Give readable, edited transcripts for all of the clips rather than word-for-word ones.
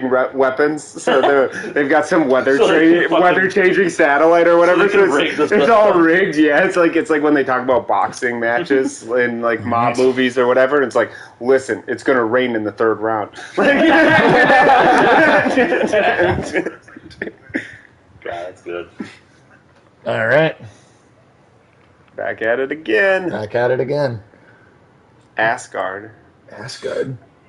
weapons, so they've got some weather changing satellite or whatever. So it's all rigged. Yeah, it's like when they talk about boxing matches in like mob movies or whatever. And it's like, listen, it's gonna rain in the third round. God, that's good. All right. Back at it again. Asgard.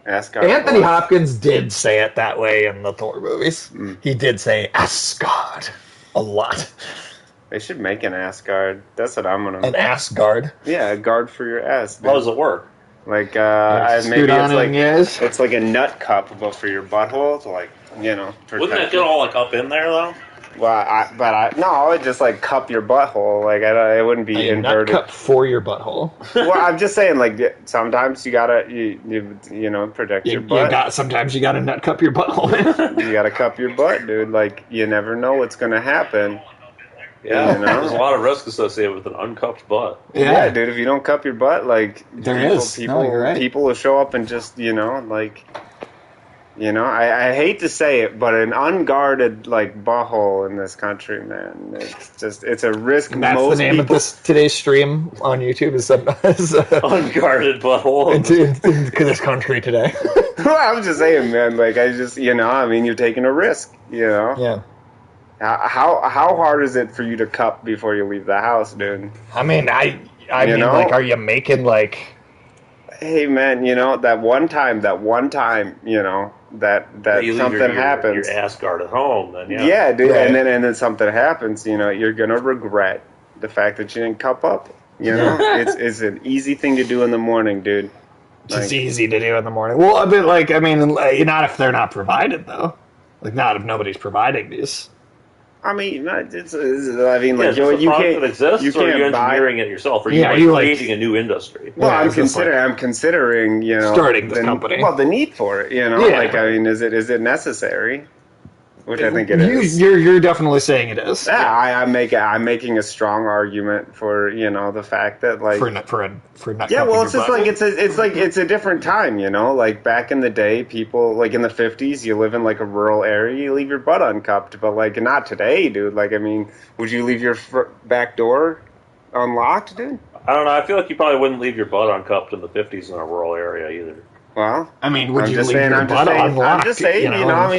Anthony Hopkins did say it that way in the Thor movies. He did say Asgard a lot. They should make an Asgard. That's what I'm gonna. An Asgard. Yeah, a guard for your ass. Dude. How does it work? Like maybe it's like a nut cup, but for your butthole to protect. Wouldn't that get all like up in there though? Well, no, it just like cup your butthole. Like it wouldn't be inverted. Nut cup for your butthole. Well, I'm just saying, like sometimes you gotta protect your butt. Sometimes you gotta nut cup your butthole. You gotta cup your butt, dude. Like you never know what's gonna happen. Yeah, there's a lot of risk associated with an uncupped butt. Yeah, dude. If you don't cup your butt, like people, you're right. People will show up and just I hate to say it, but an unguarded butthole in this country, man, it's a risk. And that's the name of today's stream on YouTube is unguarded butthole in this country today. Well, I'm just saying, man. You're taking a risk. Yeah. How hard is it for you to cup before you leave the house, dude? I mean, are you making Hey, man, that one time, that something happens. Your Asgard at home, then yeah, dude, right. and then something happens. You're gonna regret the fact that you didn't cup up. It's an easy thing to do in the morning, dude. It's easy to do in the morning. Well, a bit not if they're not provided though. Not if nobody's providing these. You can't. You can't engineering it yourself, or creating a new industry. Well, I'm considering, starting this company. Well, the need for it, is it necessary? Which I think it is. You're definitely saying it is. Yeah, I'm making a strong argument for the fact that for not. Yeah, well, it's just it's a different time, Like back in the day, people in the 50s, you live in a rural area, you leave your butt uncupped, but not today, dude. Would you leave your back door unlocked, dude? I don't know. I feel like you probably wouldn't leave your butt uncupped in the 50s in a rural area either. Well, would you leave your butt unlocked? I'm just saying,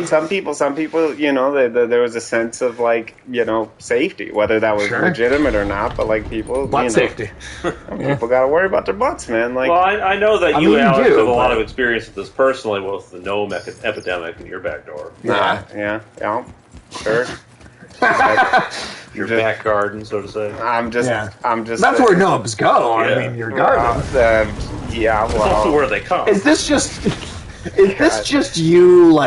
some people, there was a sense of safety, whether that was legitimate or not. But people, safety. People got to worry about their butts, man. Well, I know that you, Alex, have a lot of experience with this personally with the gnome epidemic in your back door. Yeah, sure. Your back garden, so to say. I'm just. That's where gnomes go. Yeah. Your garden. Yeah, well. It's also where they come. Is this just you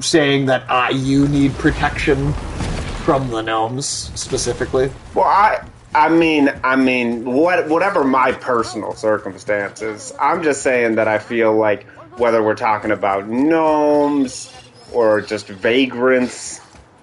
saying that you need protection from the gnomes specifically? Well, whatever my personal circumstances, I'm just saying that I feel like whether we're talking about gnomes or just vagrants.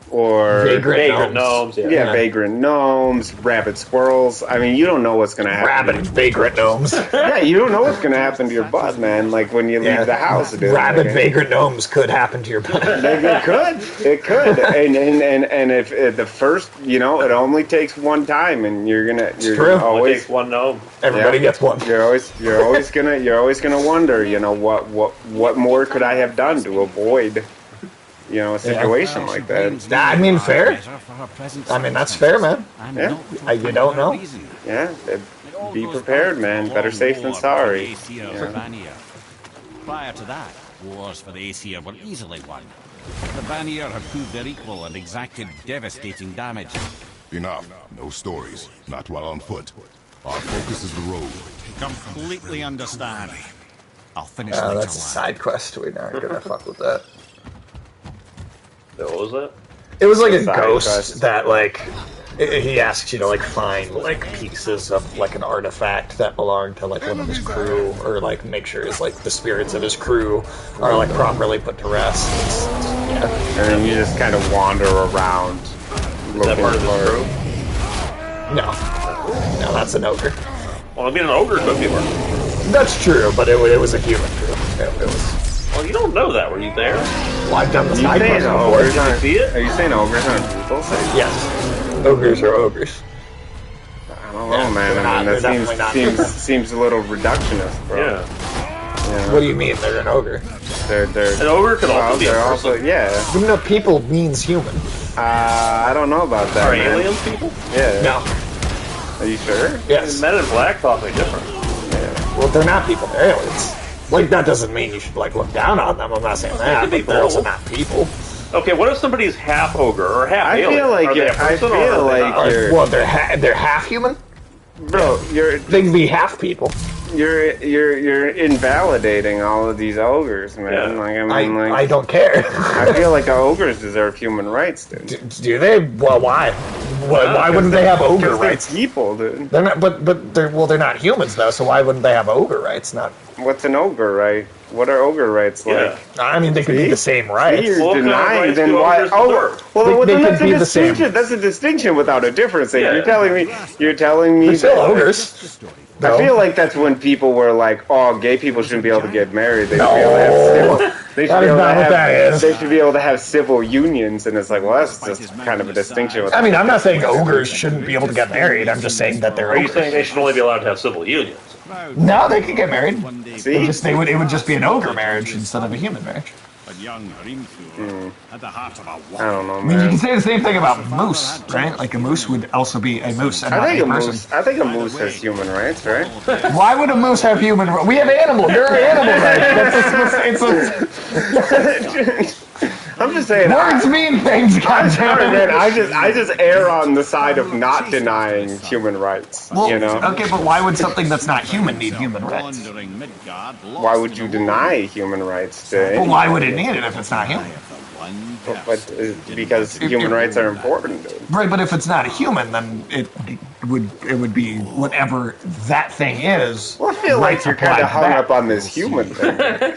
Or vagrant gnomes. Vagrant gnomes, rabid squirrels. You don't know what's going to happen. Rabid vagrant gnomes. Yeah, you don't know what's going to happen to your butt, man. When you leave the house, dude. Rabid vagrant gnomes could happen to your butt. It could. And if the first, it only takes one time, and you're always takes one gnome. Everybody gets one. You're always gonna wonder, what more could I have done to avoid. A situation like that. Fair. That's fair, man. Yeah. You don't know. Yeah. Be prepared, man. Better safe than sorry. Prior to that, wars for the Aesir were easily won. The Vanir have proved their equal and exacted devastating damage. Enough. No stories. Not while on foot. Our focus is the road. Completely understand. I'll finish later. That's a side quest. We're not gonna fuck with that. What was that? It was a ghost that he asks you to find pieces of an artifact that belonged to one of his crew, or make sure the spirits of his crew are properly put to rest. And then you just kind of wander around. Is that part of his crew? No, that's an ogre. Well, an ogre could be working. That's true, but it was a human crew. It was. Well, you don't know that. Were you there? Well, I've done the You side saying quest before. ogres aren't? see it? Are you saying ogres aren't people? Yes. Ogres are ogres. I don't know, man. they're I mean, not- they're definitely that not seems people. seems a little reductionist, bro. Yeah. Yeah. What do you mean they're an ogre? They're An ogre could also be a they're person. also yeah. You know, people means human. I don't know about that, Are man. aliens people? Yeah. No. Are you sure? Yes. Men in Black thought they different. Well, they're not people. They're aliens. Like, that doesn't mean you should, like, look down on them. I'm not saying that, could be but they're also both. not people. Okay, what if somebody's half ogre or half I alien? feel like Are they a I person or feel are they like not? you're, Well, they're half human? bro. They can be half people. You're invalidating all of these ogres, man. Yeah. Like I mean, I don't care. I feel like the ogres deserve human rights, dude. Do they? Well, why? Why wouldn't they have ogre Because they're rights? people, dude. They're not, but they're not humans though. So why wouldn't they have ogre rights? Not. What's an ogre right? What are ogre rights like? Yeah. I mean, they could be See? the same rights. You're What kind of denying rights then do why? ogres Oh, deserve? well, They then that's could a be the same. distinction. That's a distinction without a difference. Like, Yeah. You're telling me They're still that- ogres. I feel like that's when people were like, "Oh, gay people shouldn't be able to get married. They should be able to have civil. They should That be is able to not what have. that is. They should be able to have civil unions." And it's like, well, that's just kind of a distinction. I mean, I'm not saying ogres shouldn't be able to get married. I'm just saying that they're Are you ogres. saying they should only be allowed to have civil unions? No, they could get married. See? It would just be an ogre marriage instead of a human marriage. But young Rimthur at the heart of a I don't know, I mean, you can man. say the same thing about moose, right? Like a moose would also be a moose and not a person. I think a moose has human rights, right? Why would a moose have human rights? We have animals. There are animal rights. I'm just saying. Words mean things, I'm sorry, man. goddammit. I just err on the side of not denying human rights. Well, you know. okay, but why would something that's not human need human rights? wandering Midgard. Why would you deny human rights to? Well, why would it need it if it's not human? But, because human rights are important, dude. Right, but if it's not a human, then it would be whatever that thing is. Well, I feel like rights you're kind applied of to hung that. up on this human thing.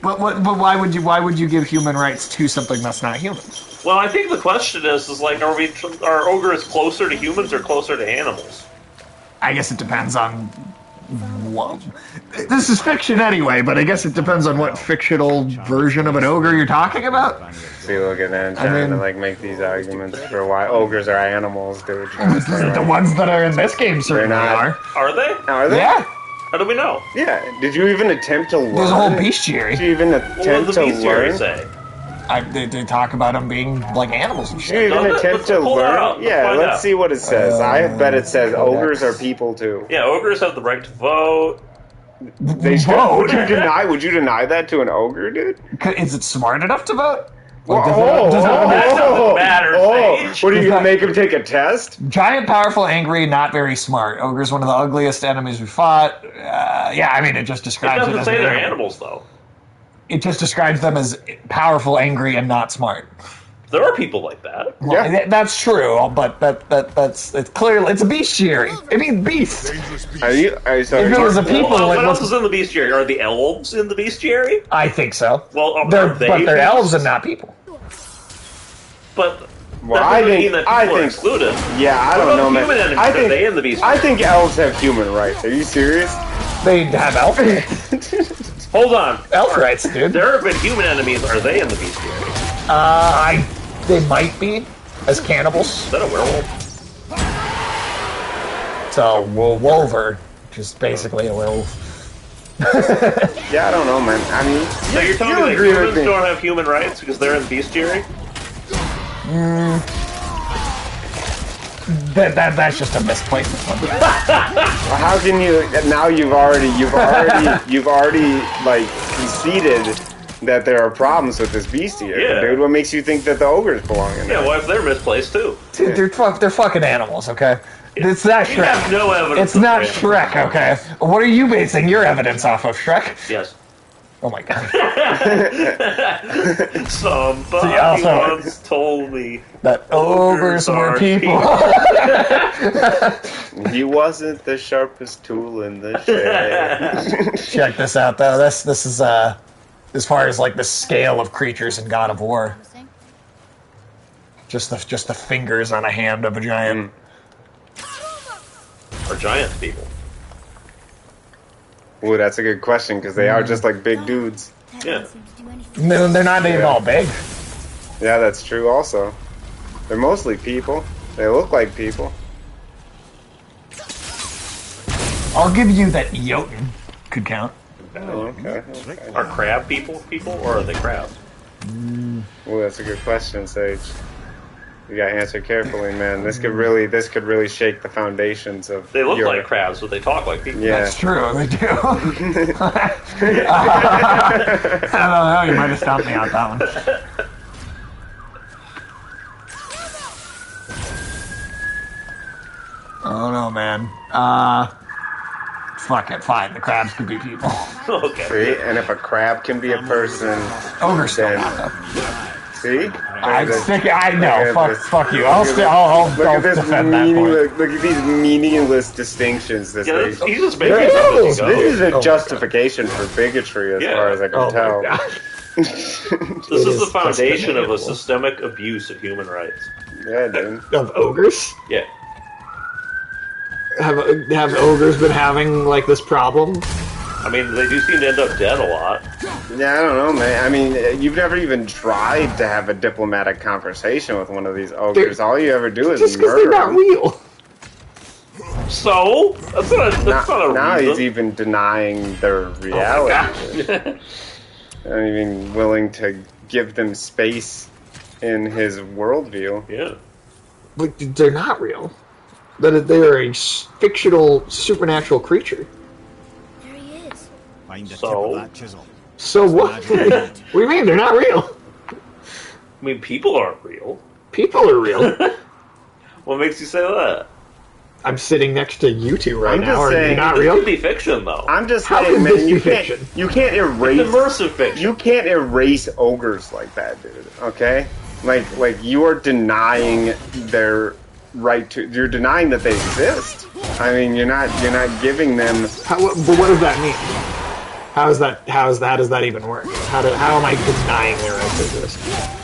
But why would you give human rights to something that's not human? Well, I think the question is like, are ogres closer to humans or closer to animals? I guess it depends on what. This is fiction anyway, but I guess it depends on what fictional version of an ogre you're talking about. See, look at that, trying to like make these arguments for why ogres are animals, dude. The ones that are in this game certainly not. are. Are they? Are they? Yeah, How do we know? Yeah. Did you even attempt to learn? there's a whole bestiary. Did you even What attempt does the to bestiary learn? say? They talk about them being like animals and Did shit. you even Does it? attempt Let's to pull that learn? out. Let's Yeah, find let's out. see what it says. I bet it says Codex. ogres are people too. Yeah, ogres have the right to vote. They should. Vote? Would you deny that to an ogre, dude? Is it smart enough to vote? Whoa, Like, does it- That doesn't matter, Sage. What are you gonna make him take a test? Giant, powerful, angry, not very smart. Ogre's one of the ugliest enemies we fought. Yeah, I mean, it just It describes it doesn't as say an they're animal. animals, though. It just describes them as powerful, angry, and not smart. There are people like that. Well, Yeah. that's true, but that's it's clearly it's a bestiary. It means beast. Dangerous beast. Are you sorry? If it was a people, Well, like, what else what's- is in the bestiary? Are the elves in the bestiary? I think so. Well, But they're beasts? elves and not people. But Well, that I doesn't mean think that I people are think excluded. yeah, I What don't about know, man. human enemies? I Are they in the think bestiary? I think elves have human rights. Are you serious? They have elf rights. Hold on. Elf rights, dude. There have been human enemies. Are they in the bestiary? They might be as cannibals. Is that a werewolf? So Wolver, which is basically a werewolf. Yeah, I don't know, man. I mean, So you're telling you me that agree with humans me. don't have human rights because they're in the bestiary? That's just a misplacement. Well, how can you? Now you've already like conceded that there are problems with this bestiary, Yeah. dude. What makes you think that the ogres belong in Yeah, there? well, if they're misplaced too. Dude, they're fucking animals, okay? It's not You have Shrek. no evidence. It's not that they're Shrek, okay? What are you basing your evidence off of, Shrek? Yes. Oh my god. Somebody See, also- once told me. That ogres were are people. He wasn't the sharpest tool in the shed. Check this out, though. This is as far as like the scale of creatures in God of War. Just the fingers on a hand of a giant. Are giant people. Ooh, that's a good question because they are just like big dudes. Yeah. No, they're not even all big. Yeah, that's true also. They're mostly people. They look like people. I'll give you that Jotun could count. Oh, okay. Are crab people, or are they crabs? Well, that's a good question, Sage. You gotta answer carefully, man. This could really shake the foundations of. They look like crabs, but they talk like people. Yeah. That's true, they do. I don't know, you might have stopped me on that one. Oh no, man. Fuck it, fine. The crabs could be people. Okay. See, and if a crab can be a person, Ogre still then not though. see. I know. Fuck you. I'll defend that point. Look at these meaningless distinctions. This Yeah, is he's just making something this go. is a justification for bigotry, as far as I can tell. This is the foundation of a systemic abuse of human rights. Yeah, dude. Of ogres? Yeah. Have ogres been having like this problem? I mean, they do seem to end up dead a lot. Yeah, I don't know, man. I mean, you've never even tried to have a diplomatic conversation with one of these ogres. All you ever do is just because murder they're not them. real. So that's not a Now reason. he's even denying their reality. Not even willing to give them space in his worldview. Yeah. Like, they're not real. That they are a fictional, supernatural creature. There he is. Find the So? tip of that chisel. So what? What do you mean? They're not real. I mean, people aren't real. People are real. What makes you say that? I'm sitting next to you two right I'm now. just Are they saying- not It real? could be fiction, though. I'm just How saying, can man, this you be can't, fiction? you can't erase It's immersive fiction. You can't erase ogres like that, dude. Okay, like you are denying their right to. You're denying that they exist. I mean, you're not giving them. But what does that mean? How does that even work? How am I denying their right to exist?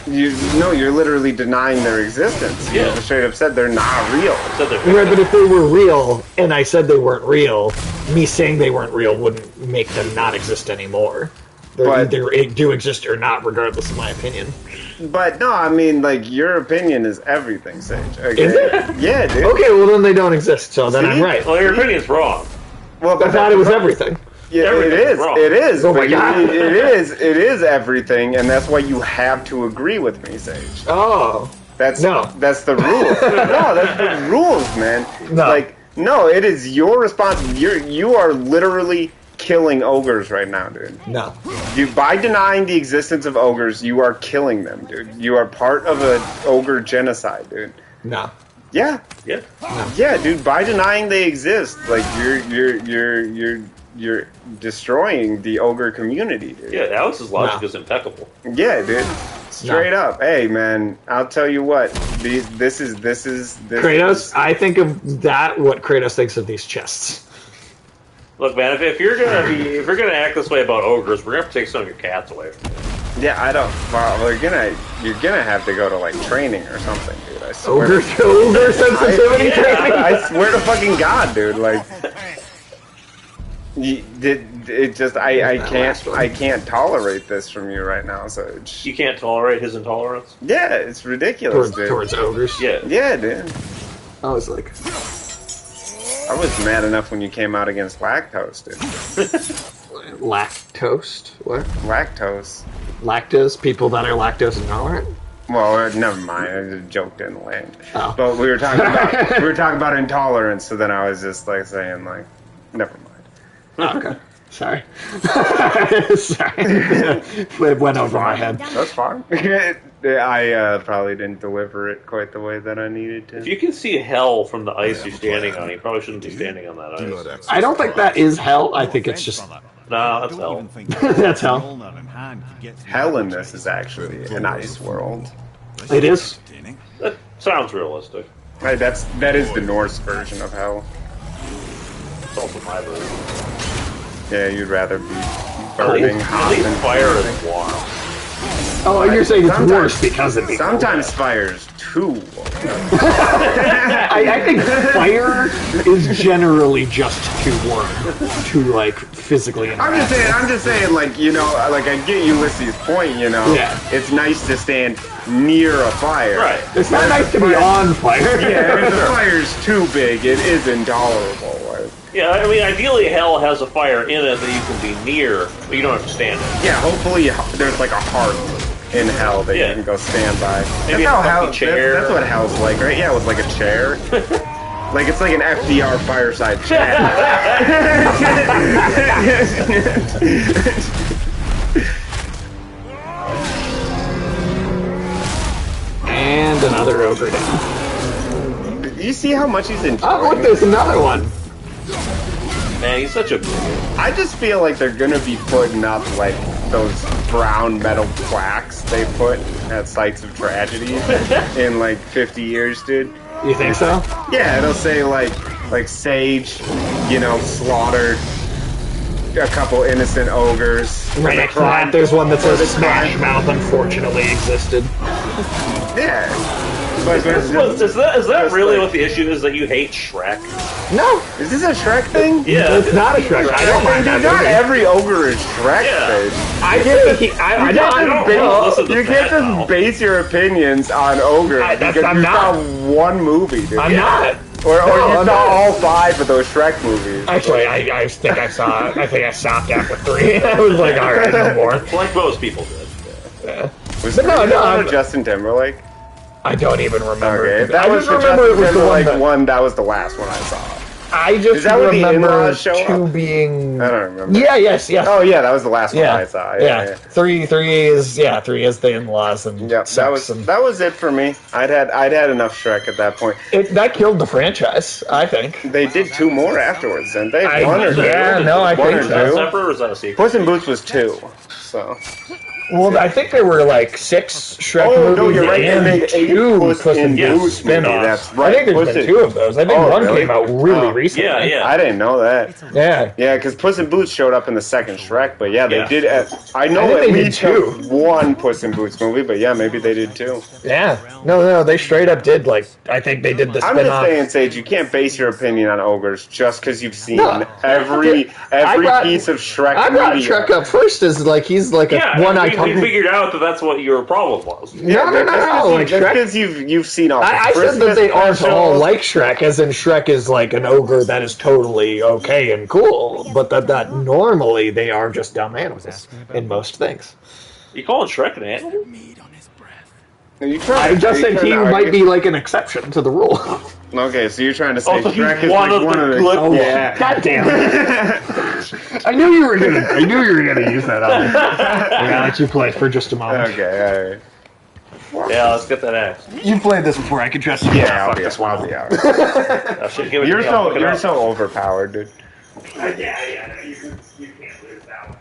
You're literally denying their existence. Yeah. You straight up said they're not real. So they're Right, but if they were real and I said they weren't real, me saying they weren't real wouldn't make them not exist anymore. They But- either do exist or not, regardless of my opinion. But no, I mean, like, your opinion is everything, Sage. Okay? Is it? Yeah, dude. Okay, well then they don't exist, so then See? I'm right. Well, your opinion's wrong. Well, I thought it was everything. Yeah, it Everything's is. wrong. It is. Oh my but God. It is everything, and that's why you have to agree with me, Sage. Oh. That's No. That's the rules. No, that's the rules, man. No. Like, no, it is your responsibility. You are literally killing ogres right now, dude. No. By denying the existence of ogres, you are killing them, dude. You are part of an ogre genocide, dude. No. Yeah. Yeah. Yeah, dude. By denying they exist, like you're destroying the ogre community, dude. Yeah, Alex's logic No. is impeccable. Yeah, dude. Straight up. Hey, man. I'll tell you what. This is Kratos, I think of that what Kratos thinks of these chests. Look, man, if you're gonna act this way about ogres, we're gonna have to take some of your cats away from you. Yeah, I don't. Well, you're gonna have to go to like training or something, dude. I swear. Ogre sensitivity training. I swear to fucking God, dude. Like, I can't tolerate this from you right now. So You can't tolerate his intolerance. yeah, it's ridiculous, dude. Towards ogres. Yeah. Yeah, dude. I was like, I was mad enough when you came out against lactose, dude. lactose? What? Lactose. Lactose? People that are lactose intolerant? Well, never mind. The joke didn't land. Oh. But we were talking about intolerance. So then I was just like saying like, never mind. Oh, okay. Sorry. Sorry. It went over my head. That's fine. I probably didn't deliver it quite the way that I needed to. If you can see hell from the ice you're standing on, you probably shouldn't be standing on that Do ice. not act I don't think that is hell. I think it's just... No, that's hell. That's hell. Hell in this is actually an ice world. It is. That sounds realistic. Right, that is the Norse version of hell. It's also my version. Yeah, you'd rather be burning At hot least than fire is warm. Oh, you're saying it's worse because of it. Sometimes fire's too warm. I think fire is generally just too warm to like physically interact. I'm just saying, like, you know, like I get Ulysses' point, you know. Yeah. It's nice to stand near a fire. Right. It's not nice to be on fire. Yeah, if the fire's too big, it is intolerable. Like. Yeah, I mean, ideally, hell has a fire in it that you can be near, but you don't have to stand it. Yeah, hopefully there's like a heart in hell that you can go stand by. Maybe That's how a hell. comfy chair. That's what hell's like, right? Yeah, with like a chair. Like it's like an FDR fireside chat. And another ogre down. You see how much he's enjoying? Oh, look, there's another one. Man, he's such a bigot. I just feel like they're gonna be putting up like those brown metal plaques they put at sites of tragedy in like 50 years, dude. You think so? Yeah, it'll say like Sage, you know, slaughtered a couple innocent ogres. Right next to that, there's one that says Smash Mouth unfortunately existed. Yeah. But Is that really what the issue is, that you hate Shrek? No, is this a Shrek thing? Yeah. it's not a Shrek. I don't mind that Not movie. every ogre is Shrek, Yeah. Sage. I get it. I You can't just base your opinions on ogres because I'm you not. saw one movie, dude. I'm not. Or No, you I'm saw not. all 5 of those Shrek movies. Actually, I think I saw. I think I stopped after 3. I was like, all right, no more. Like most people did. Yeah. Was But no, it no, Justin Timberlake? I don't even remember. Okay, if that I was just the remember Justin it was the one Timberlake that. one. That was the last one I saw. I Is just that where the remember in-laws show 2 up? being. I don't remember. Yeah. Yes. Oh yeah, that was the last one I saw. Yeah. 3 is the in-laws and Yep, that was it for me. I'd had enough Shrek at that point. that killed the franchise. I think. They did 2 more afterwards, didn't they? One or 2? Yeah, no, I One think or so. two? Is that separate or is that a sequel? Puss in Boots was 2. So. Well, I think there were like 6 Shrek Oh, movies no, you're right. and They made 8 2 Puss Puss in in Boots Boots spin-offs. movie, that's right. I think there's Puss been in- 2 of those. I think Oh, one really? came out really recently. Yeah. I didn't know that. Yeah. Yeah, because Puss in Boots showed up in the second Shrek, but yeah, they Yeah. did. I know I think at they did least 2. one Puss in Boots movie, but yeah, maybe they did 2. Yeah. No, they straight up did, like, I think they did the I'm just spin-off. saying, Sage, you can't base your opinion on ogres just because you've seen No. every piece of Shrek I brought media. Shrek up first as like, he's like Yeah, one we icon. figured out that that's what your problem was. No, like Shrek. Because you've seen all. I said that they aren't all like Shrek, as in Shrek is like an ogre that is totally okay and cool, but that normally they are just dumb animals in most things. You calling Shrek an animal? I just said he might be like an exception to the rule. Okay, so you're trying to say Oh, so Shrek he's is one like of one the of the. good Oh, ones. Yeah. God damn it! I knew you were gonna use that on me. I gotta let you play for just a moment. Okay, alright. Yeah, let's get that axe. You played this before. I can trust you. Yeah, fuck I'll this one. be out. I should give it You're to you. I'll pick it you're up. so overpowered, dude. Yeah, you can't lose that one.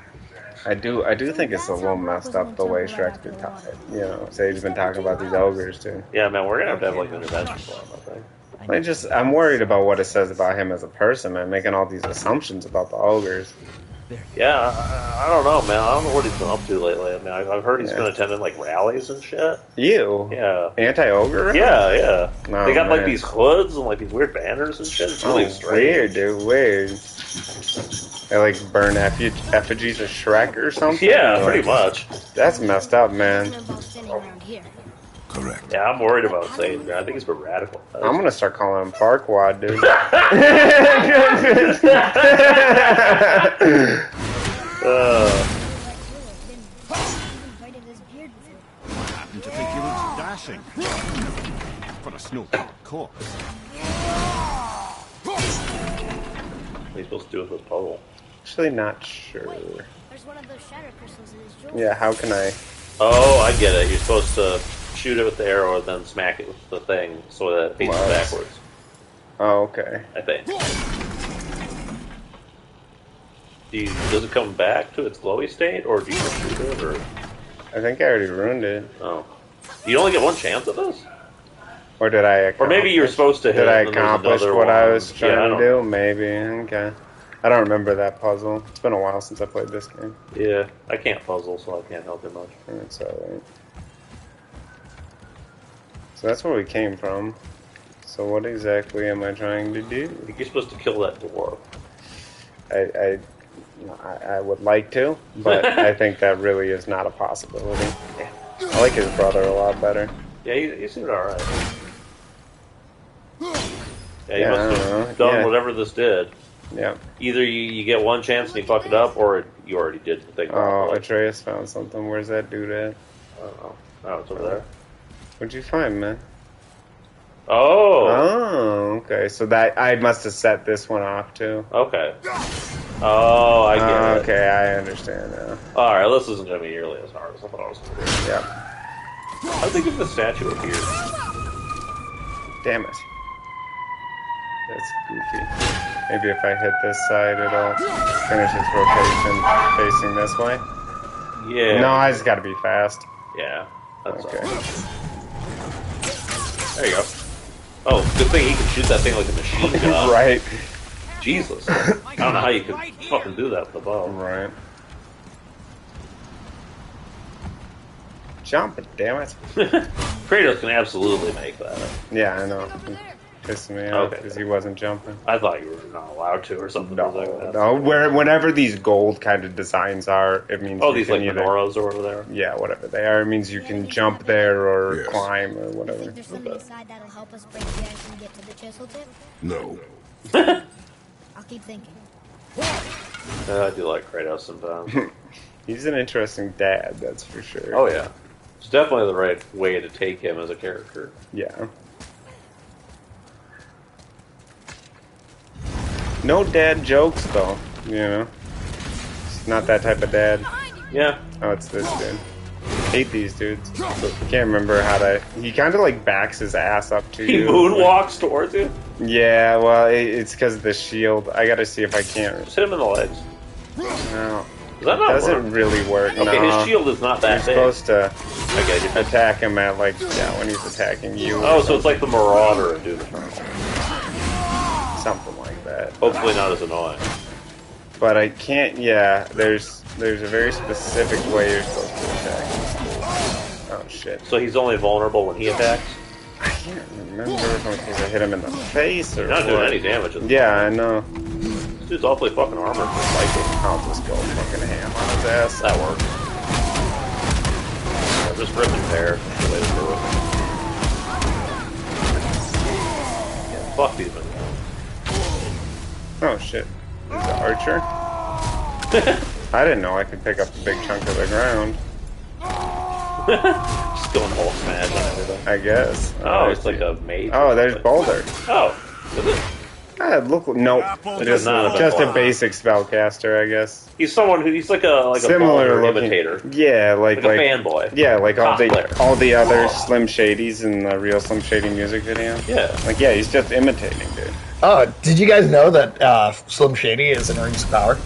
I do think it's a little messed up the way Shrek's been talking. You know, Sage's been talking about these ogres too. Yeah, man, we're gonna have like an intervention for him, I think. I'm worried about what it says about him as a person, man, making all these assumptions about the ogres. Yeah, I don't know, man. I don't know what he's been up to lately. I mean, I've heard he's been attending like rallies and shit. You? Yeah. Anti-ogre? Yeah. Oh, they got like man. these hoods and like these weird banners and shit. It's really strange. Weird, dude, weird. They like burn effigies of Shrek or something? Yeah, Like, pretty much. That's messed up, man. Correct. Yeah, I'm worried about Sage, man. I think he's been radical. I'm gonna start calling him Farquaad, dude. Happened to think he looked dashing. For a snow-capped corpse. What are you supposed to do with this puzzle? Actually, not sure. There's one of those shatter crystals in his jewelry. Yeah, how can I? Oh, I get it. You're supposed to shoot it with the arrow and then smack it with the thing so that it faces Wow. backwards. Oh, okay. I think. Does it come back to its glowy state, or do you just shoot it, or? I think I already ruined it. Oh. You only get one chance at this? Or did I? Or maybe you were supposed to hit Did I it, and then there's accomplish another what I one. was trying to do? Maybe. Okay. I don't remember that puzzle. It's been a while since I played this game. Yeah, I can't puzzle, so I can't help you much. It's alright. So that's where we came from. So what exactly am I trying to do? I think you're supposed to kill that dwarf. I would like to, but I think that really is not a possibility. I like his brother a lot better. Yeah, he seemed alright. Yeah, you Yeah, must have done whatever this did. Yeah. Either you get one chance and you fuck it up, or you already did the thing. Oh, Atreus found something. Where's that dude at? I don't know. Oh, it's over there. What'd you find, man? Oh. Oh, okay. So that I must have set this one off too. Okay. Oh, I get it. Okay, I understand now. Alright, this isn't going to be nearly as hard as I thought it was going to be. Yep. I think if the statue appeared. Damn it. That's goofy. Maybe if I hit this side, it'll finish its rotation facing this way. Yeah. No, I just got to be fast. Yeah. That's Okay. all. There you go. Oh, good thing he can shoot that thing like a machine gun. Right. Jesus. I don't know how you could fucking do that with a bow. Right. Jump it, damn it. Kratos can absolutely make that. Yeah, I know. Pissing me off Okay. because he wasn't jumping. I thought you were not allowed to or something like that. No, whenever these gold kind of designs are, it means Oh, you these can like either, menorahs or whatever. yeah, whatever they are, it means you can jump there or Yes. climb or I whatever. think there's something inside that'll help us break the ice and get to the chisel tip. No. I'll keep thinking. I do like Kratos sometimes. He's an interesting dad, that's for sure. Oh yeah, it's definitely the right way to take him as a character. Yeah. No dad jokes though, you know. It's not that type of dad. Yeah, Oh, it's this dude. Hate these dudes. Can't remember how to. He kind of like backs his ass up to he you. moonwalks towards you. Yeah, well, it's because of the shield. I gotta see if I can't. Just hit him in the legs. No, Does that not doesn't work? really work. Okay, no. his shield is not You're that big. supposed to Okay, attack him at like when he's attacking you. oh, or so it's like the Marauder in Doom Eternal. something like that. Hopefully not as annoying. But I can't. Yeah, there's a very specific way you're supposed to attack. Oh shit! So he's only vulnerable when he attacks. I can't remember if I'm supposed to hit him in the face or You're not doing what. any damage. Yeah, I know. This dude's awfully fucking armored for fighting. I'll just go fucking ham on his ass. That works. Yeah, just rip and tear. That's the way to do it. Yeah, fuck these men. Oh shit! He's an archer. I didn't know I could pick up a big chunk of the ground. Just going whole smash on everything. I guess. Oh, it's like a mage. Oh, there's Boulder. Oh, is it? Nope. It's not Just a Boulder. basic spellcaster, I guess. He's someone who he's like a Similar Baldur looking. imitator, Yeah, like like a fanboy. Yeah, like all Cosplayer. the other Slim Shadys in the real Slim Shady music video. Yeah. Like yeah, he's just imitating, dude. Oh, did you guys know that Slim Shady is an Rings of Power?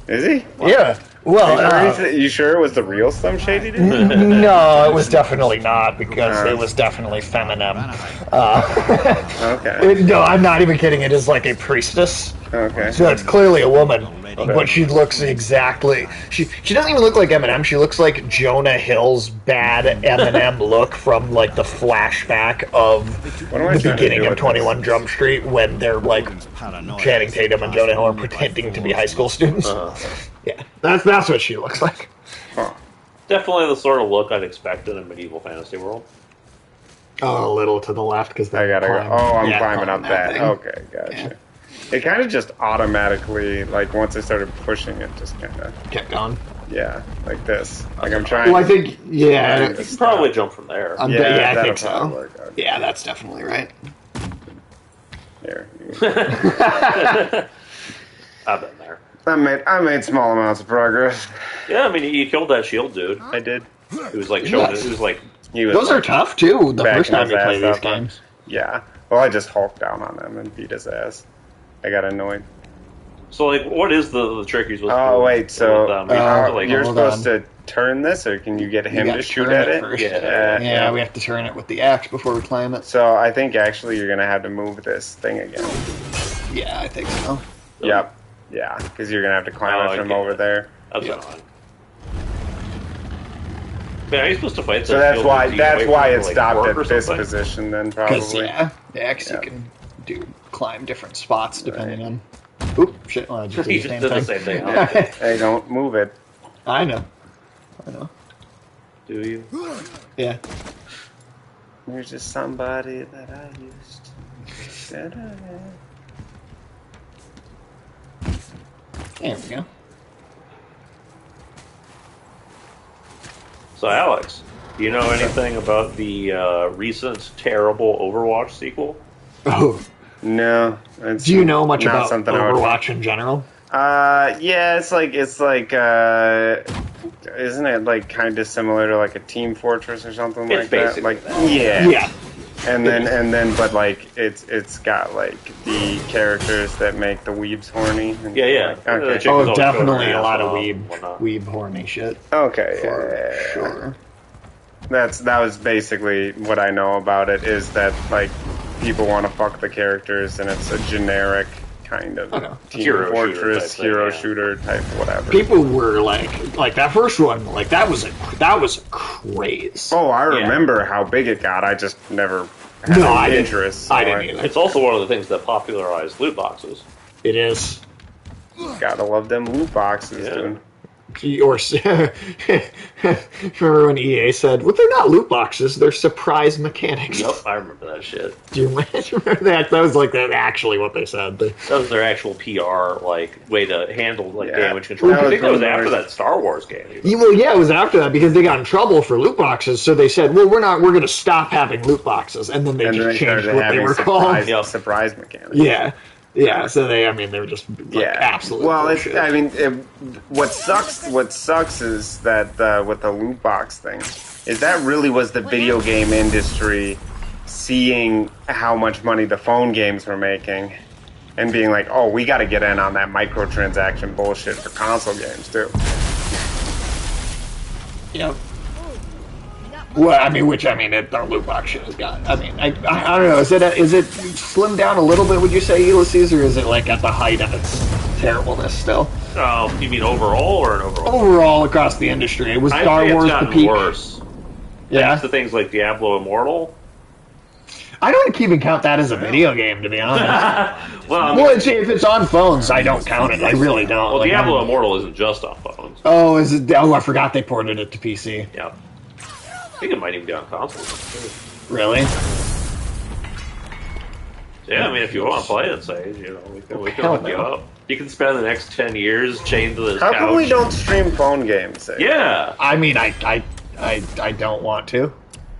Is he? Yeah. Well, You sure it was the real Slim Shady, dude? no, it was definitely not because Uh. it was definitely feminine. Okay. No, I'm not even kidding. It is like a priestess. Okay. So it's clearly a woman, but she looks exactly. She doesn't even look like Eminem. She looks like Jonah Hill's bad Eminem look from like the flashback of What am I the trying to beginning do of with 21 Jump Street when they're like Channing Tatum and Jonah Hill are pretending to be high school students. Yeah, that's what she looks like. Huh. Definitely the sort of look I'd expect in a medieval fantasy world. Oh, a little to the left because I gotta go. Oh, I'm climbing up that. thing. Okay, gotcha. It kind of just automatically, like once I started pushing it, just kind of, Kept going. yeah, like this. Like I'm trying. Well, I think, yeah, You can probably jump from there. I that'll think probably so. work out. Yeah, that's definitely right. Here. I've been there. I made small amounts of progress. Yeah, I mean, you killed that shield dude. I did. He was like showing. Nice. He was like, He was Those are tough too. The backing first time his you play ass these up. games. Yeah. Well, I just hulked down on him and beat his ass. I got annoyed. so like, what is the trick you're supposed to do? Oh wait, so with them? You have to, like, you're hold supposed on. to turn this, or can you get him gotta to shoot turn at it it? first. Yeah. We have to turn it with the axe before we climb it. So I think actually you're gonna have to move this thing again. Yeah, I think so. Yep. Yeah, because you're gonna have to climb Oh, it I from get over it. there. That's fine. Man, are you supposed to fight? So that's why it like, stopped work or at this something? position then, Because probably. you can climb different spots depending on. Oop, shit! Well, I just You did just the did same the same thing. thing. Hey, don't move it. I know. Do you? Yeah. You're just somebody that I used to. There we go. So, Alex, do you know anything about the recent terrible Overwatch sequel? Oh. No. It's Do you know much not about something I would- Overwatch in general? Yeah, it's like, isn't it like kind of similar to like a Team Fortress or something It's like that? basically Like, that. yeah. And then, but like it's got like the characters that make the weebs horny. And Yeah. like, okay. Chick was always Definitely showing her a lot ass of off and whatnot. weeb horny shit. Okay. For yeah. sure. That was basically what I know about it. Is that like people want to fuck the characters, and it's a generic kind of Team Hero shooter Fortress type thing, hero yeah. shooter type whatever. People were like that first one, like that was a craze. Oh, I remember how big it got. I just never had No, any I interest. didn't. I didn't either. It's also one of the things that popularized loot boxes. It is. Gotta love them loot boxes, Yeah. dude. Or remember when EA said, "Well, they're not loot boxes; they're surprise mechanics." Yep, I remember that shit. Do you remember that? That was like actually what they said. That was their actual PR way to handle Yeah. damage control. That I was think that was really after nice. that Star Wars game. Well, yeah, it was after that because they got in trouble for loot boxes. So they said, "Well, we're going to stop having loot boxes," and then they And then just they changed started what they having were called. surprise mechanics. Yeah. So they were just absolute. Well, bullshit. what sucks is that with the loot box thing, is that really was the video game industry seeing how much money the phone games were making, and being like, oh, we got to get in on that microtransaction bullshit for console games too. Yep. Well, the loot box shit has got. I don't know. Is it slimmed down a little bit? Would you say, Ulysses, or is it like at the height of its terribleness still? Oh, you mean overall or an overall? Overall, across the industry, it was I Star think Wars it's the gotten peak. worse. Yeah, Thanks to things like Diablo Immortal. I don't even count that as a video game, to be honest. Well, If it's on phones, I don't count it. I really don't. well, Diablo Immortal isn't just on phones. Oh, is it? Oh, I forgot they ported it to PC. Yeah. I think it might even be on consoles. Really? Yeah, if you want to play it, Sage, we can Hell hook you no. up. You can spend the next 10 years chained to this How couch. come we don't stream phone games? Yeah, I don't want to.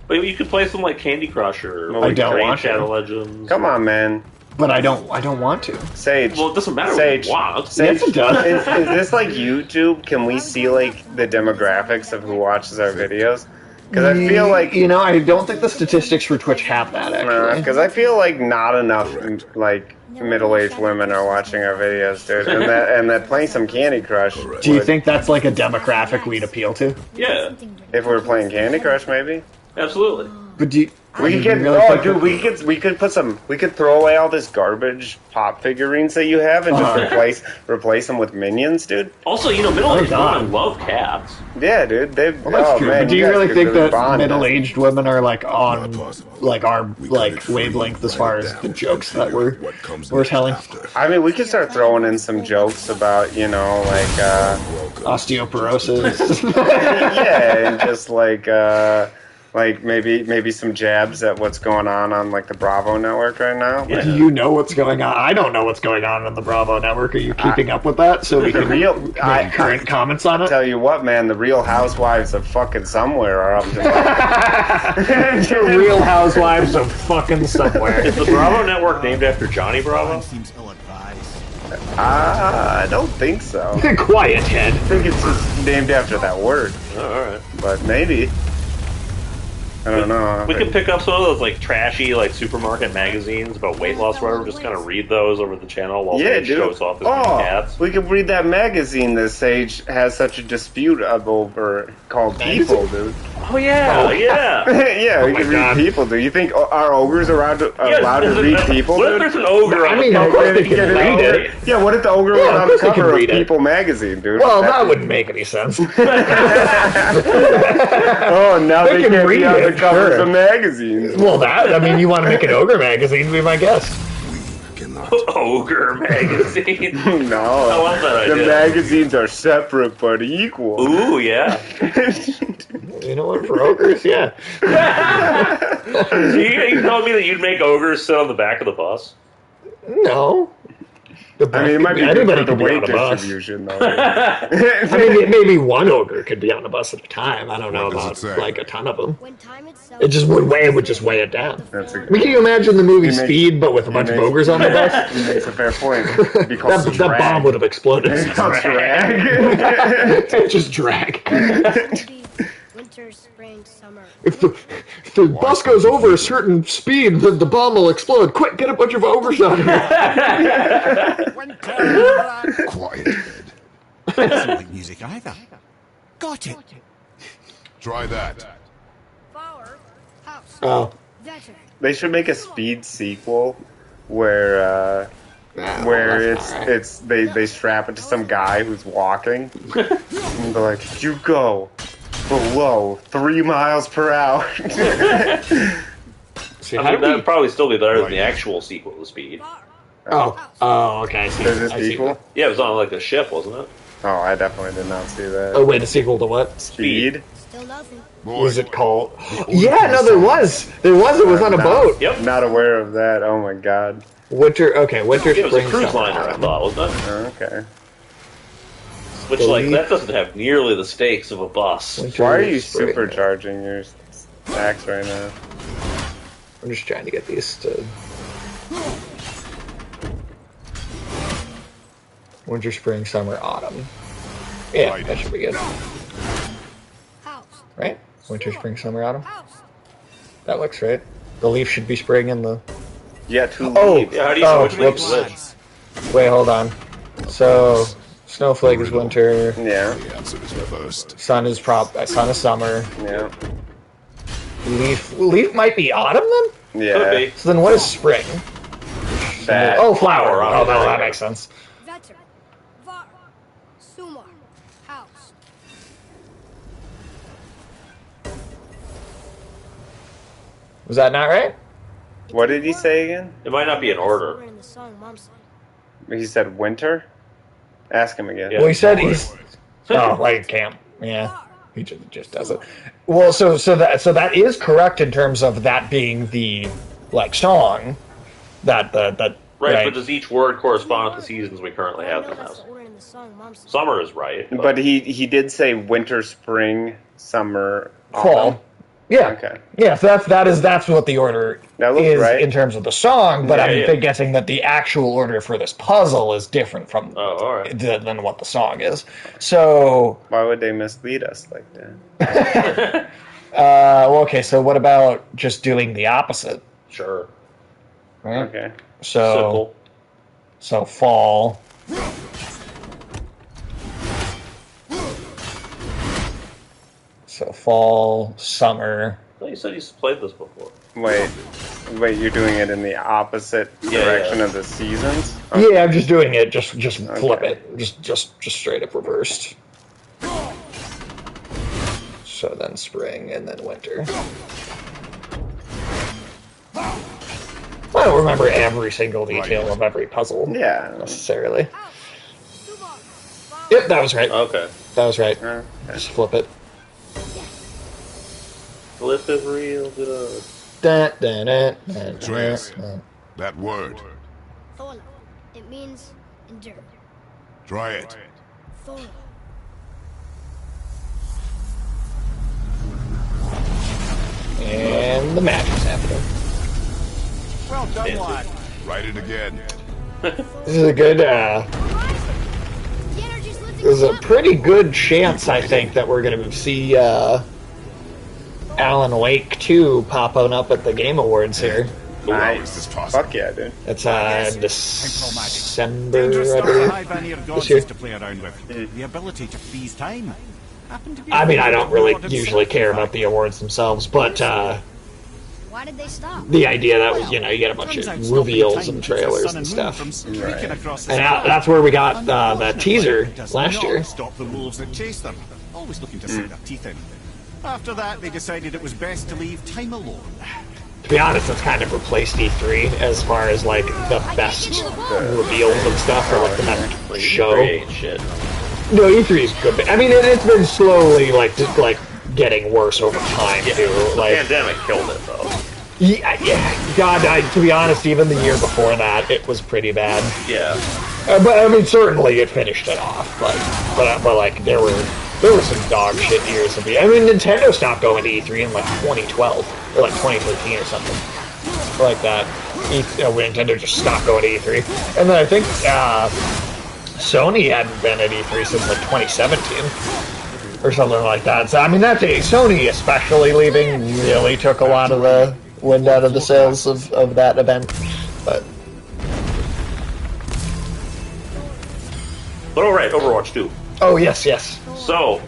but you could play some like Candy Crush or No, I like don't Raid want to. Shadow Legends. Come on, man. But I don't want to. Sage. Well, it doesn't matter Sage. what you want. Sage, Yes, it does. Is this like YouTube? Can we see like the demographics of who watches our videos? Because I feel like I don't think the statistics for Twitch have that actually. because I feel like not enough like middle-aged women are watching our videos, dude, and that playing some Candy Crush. Do you think that's like a demographic we'd appeal to? Yeah, if we were playing Candy Crush, maybe absolutely. But do you, we could get? really Oh, think dude, that- we could throw away all this garbage pop figurines that you have and just replace them with minions, dude. Also, middle-aged God. women love cats. Yeah, dude. Well, that's true. Man, but do you guys really could think that bond. middle-aged women are like on like our like wavelength as far as the jokes that we're telling? We could start throwing in some jokes about Osteoporosis. yeah, and just maybe some jabs at what's going on like the Bravo network right now. Yeah. Do you know what's going on? I don't know what's going on the Bravo network. Are you keeping up with that so we can make current comments on it? Tell you what, man, the Real Housewives of fucking somewhere are up to The Real Housewives of fucking somewhere. Is the Bravo network named after Johnny Bravo? Seems ill-advised. I don't think so. Quiet, Ted. I think it's just named after that word, Oh, all right. but maybe. I don't know. We could pick up some of those like trashy like supermarket magazines about weight loss, or whatever. Just kind of read those over the channel while Sage shows off his new cats. We could read that magazine that Sage has such a dispute over called People, dude. Oh yeah, yeah. Yeah, we could read People, dude. You think our ogres are allowed to read People, What if dude? there's an ogre? I mean, of course they can read it. Yeah, what if the ogre was on the cover of People magazine, dude? Well, that wouldn't make any sense. Oh, now they can't read be on the it, covers sure. of magazines. Well, you want to make an ogre magazine, be my guest. Ogre magazine. No, I love that the idea. magazines are separate but equal. Ooh, yeah. You know what, for ogres, yeah. So you telling me that you'd make ogres sit on the back of the bus? No. I mean, it might be good Anybody for the could be weight on a bus. distribution, though. I mean, maybe one ogre could be on a bus at a time. I don't know What does about it say? like a ton of them. When time itself It would just weigh it down. That's a I mean, can you imagine the movie He makes- Speed, but with a bunch of makes- ogres on the bus? He makes a fair point. It'd be called That drag. bomb would have exploded. It's called drag. Just drag. winter, spring, summer. If the bus goes over a certain speed, the bomb will explode. Quick, get a bunch of ogres on here. Quiet, Ed. Doesn't like music either. Got it. Try that. Flower, house, Oh. veteran. They should make a Speed sequel where they strap it to some guy who's walking and they're like, you go below 3 miles per hour. See, I how mean, do we... that'd probably still be better than the actual sequel to Speed. Oh, okay. I see. Is this I see. sequel? Yeah, it was on like a ship, wasn't it? Oh, I definitely did not see that. Oh, wait, a sequel to what? Speed? Still nothing. What was it called? Yeah, no, there was. It was on a boat. Yep. Not aware of that. Oh my god. Winter, It was spring, a cruise summer, liner, I autumn. thought, wasn't it? Okay. Which, like, that doesn't have nearly the stakes of a bus. Winter, Why are you spring. supercharging your axe right now? I'm just trying to get these to... Winter, spring, summer, autumn. Yeah, Right. that should be good. House, Right? Winter, spring, summer, autumn. house. That looks right. The leaf should be spring in the... Yeah, two Oh! leaves. Yeah, how do you know which whoops. one's which? Wait, hold on. So, snowflake is winter, Yeah, The answer is reversed. sun is summer, yeah, leaf might be autumn then? Could yeah. be. So then what is spring? That. Oh, flower. Flower, Oh, no, there that you go. makes sense. Veteran, var, sumar, house. Was that not right? What did he say again? It might not be in order. We're in the song Mom sang. He said winter? Ask him again. Yeah. Well, he said he's... Oh, like camp. Yeah. He just does it. Well, so that is correct in terms of that being the, like, song. That Right, but does each word correspond with the seasons we currently have in the That's house? the order in the song Mom sang. Summer is right. But he did say winter, spring, summer, Fall. autumn. Yeah. Okay. Yeah, so that's what the order That looks is right. in terms of the song, but Yeah, I'm yeah. guessing that the actual order for this puzzle is different from Oh, all right. than what the song is. So, Why would they mislead us like that? well, okay, so what about just doing the opposite? Sure. Right? Okay. So, Simple. so fall. So fall, summer. I thought you said you played this before. Wait, you're doing it in the opposite Yeah, direction yeah. of the seasons? Yeah, I'm just doing it. Just flip Okay. it. Just straight up reversed. So then spring and then winter. I don't remember every single detail of every puzzle Yeah. necessarily. House, sumar, var. Yep, that was right. Okay. That was right. Okay. Just flip it. Flip it real good. Dun, dun, dun, dun, Trace. dun, dun. That word. Thola. It means endure. Try it. Thola. And the magic's happening. Well done, Fancy. lad. Write it again. This is a good, The energy's lifting there's us a up. pretty good chance, I think, that we're going to see, Alan Wake 2 popping up at the Game Awards here. Nice. Fuck yeah, dude. It's December, I believe. This year. To play around with. The ability to freeze time. I mean, I don't really usually care about the awards themselves, but Why did they stop? the idea that you get a bunch of reveals and trailers and stuff. Right. And that's where we got the teaser last year. Stop the wolves that chase them. Always looking to sink their teeth in. After that, they decided it was best to leave time alone. To be honest, it's kind of replaced E3 as far as like the best reveals and stuff, or like the best show. Shit. No, E3 is good. I mean, it's been slowly like getting worse over time too. Like, the pandemic killed it though. Yeah. God, to be honest, even the year before that, it was pretty bad. Yeah. But I mean, certainly it finished it off. But like there were some dog shit years of it. I mean, Nintendo stopped going to E3 in like 2012 or like 2013 or something like that. When Nintendo just stopped going to E3, and then I think Sony hadn't been at E3 since like 2017 or something like that. So I mean, Sony especially leaving really took a lot of the wind out of the sails of that event. But alright, Overwatch 2. oh yes. So,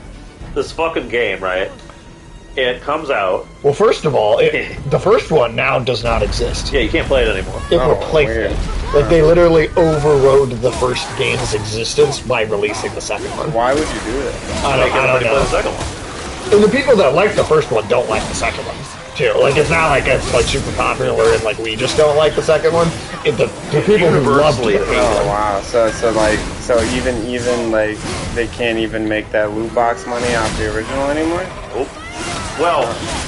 this fucking game, right? It comes out. Well, first of all, the first one now does not exist. Yeah, you can't play it anymore. It replaced it. Like, they literally overrode the first game's existence by releasing the second one. Why would you do that? I don't Play know. the second one. And the people that like the first one don't like the second one, too. Like, it's not like it's, like, super popular and, like, we just don't like the second one. The people who loved it. Oh, wow. So even, like, they can't even make that loot box money off the original anymore? Oh. Well,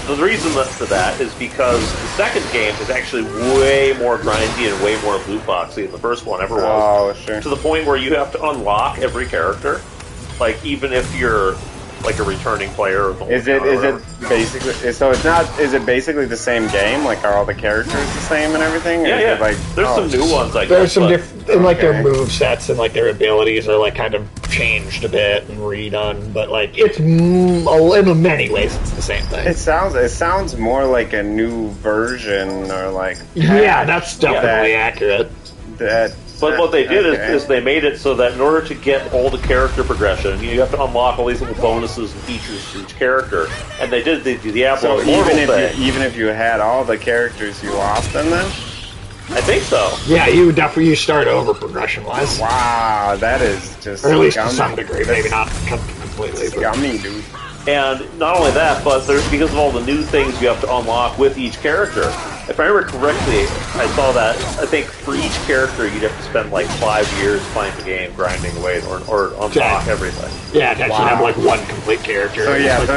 the reason for that is because the second game is actually way more grindy and way more loot boxy than the first one ever was. Oh, sure. To the point where you have to unlock every character, like even if you're like a returning player. Is it basically so? It's not. Is it basically the same game? Like, are all the characters the same and everything? Yeah, yeah. Like, there's some new ones. I guess there's some different, and like their move sets and like their abilities are like kind of changed a bit and redone. But like it's in many ways it's the same thing. It sounds more like a new version or like. Yeah, that's definitely accurate. But what they did is they made it so that in order to get all the character progression, you have to unlock all these little bonuses and features for each character. And they did the Diablo Immortal thing. Even if you had all the characters, you lost them then? I think so. Yeah, you start over progression-wise. Wow, that is just or at least to some degree, maybe not completely. Scummy, dude. And not only that, but because of all the new things you have to unlock with each character. If I remember correctly, I saw that, I think for each character you'd have to spend like 5 years playing the game, grinding away, or unlock everything. Yeah, to actually have like one complete character. So yeah, like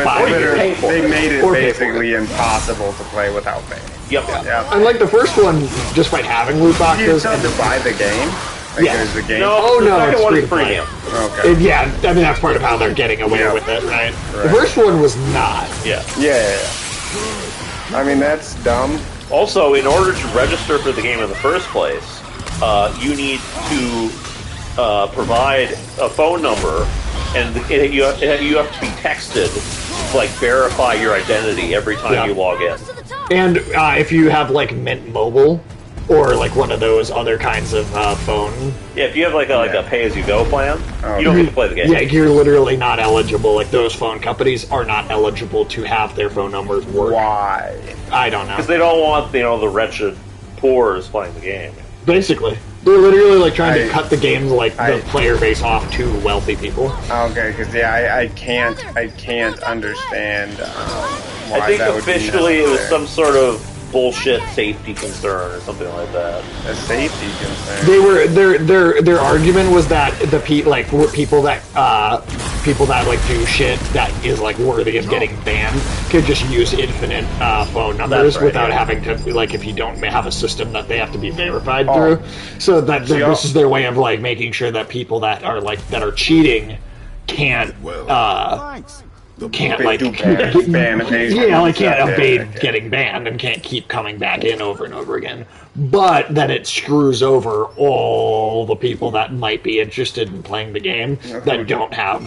they made it basically impossible to play without paying. Yep. And like the first one, just by having loot boxes... You still have to buy the game? Like there's the game? No, it's free to play. Okay. Yeah, I mean that's part of how they're getting away with it, right? The first one was not. Yeah. I mean, that's dumb. Also, in order to register for the game in the first place, you need to provide a phone number, and you have to be texted to like verify your identity every time you log in. And if you have like Mint Mobile or like one of those other kinds of phone. Yeah, if you have like a pay-as-you-go plan, you don't get to play the game. Yeah, you're literally not eligible. Like those phone companies are not eligible to have their phone numbers work. Why? I don't know. Because they don't want the wretched poors playing the game. Basically, they're literally like trying to cut the game the player base off to wealthy people. Okay, because I can't understand why I think that would officially it was some sort of bullshit safety concern or something like that. A safety concern. They were their argument was that the people that like do shit that is like worthy of getting banned could just use infinite phone numbers without having to like if you don't have a system that they have to be verified through. So that this is their way of like making sure that people that are cheating can't evade getting banned and can't keep coming back in over and over again. But then it screws over all the people that might be interested in playing the game that don't have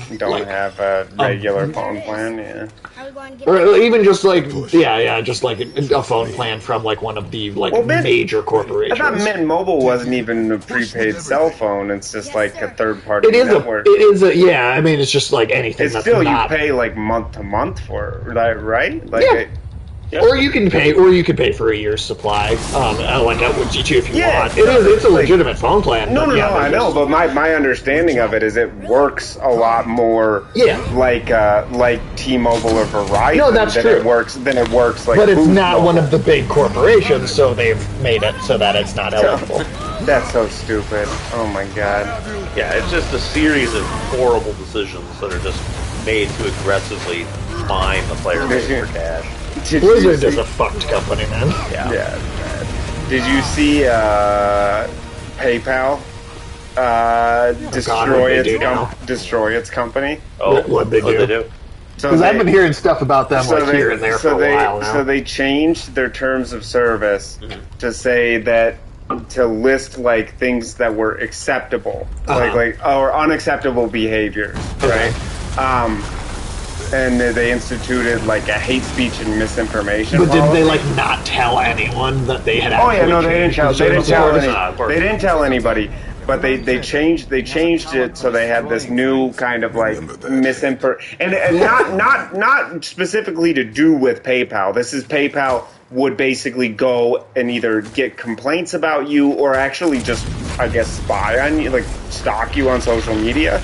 a regular phone plan. Yeah. Are we going to get Or even just like, just like a phone plan from like one of the major corporations. I thought Mint Mobile wasn't even a prepaid cell phone. It's just like a third-party network. It is a, yeah, I mean, it's just like anything It's that's still, not... you pay like month to month for that, right? Like, Yeah. Or you can pay for a year's supply, like at G2 if you want. It's a legitimate phone plan. No, I know, but my understanding of it is it works a lot more like T-Mobile or Verizon. No, that's true. Than it works like. But it's not Mobile. one of the big corporations, so they've made it so that it's not eligible. That's so stupid. Oh my god. Yeah, it's just a series of horrible decisions that are just made to aggressively mine the player base for cash. Blizzard is a fucked company, man. Yeah. Did you see PayPal destroy its company? Oh, What'd they do? Because I've been hearing stuff about them here and there for a while now. So they changed their terms of service to say that to list like things that were acceptable, or unacceptable behaviors, right? And they instituted like a hate speech and misinformation. But did they like not tell anyone that they had? Oh yeah, no, they didn't tell. They didn't tell anybody. But they changed it so they had this new kind of like misinformation, and not specifically to do with PayPal. This is PayPal would basically go and either get complaints about you or actually just, I guess, spy on you, like stalk you on social media.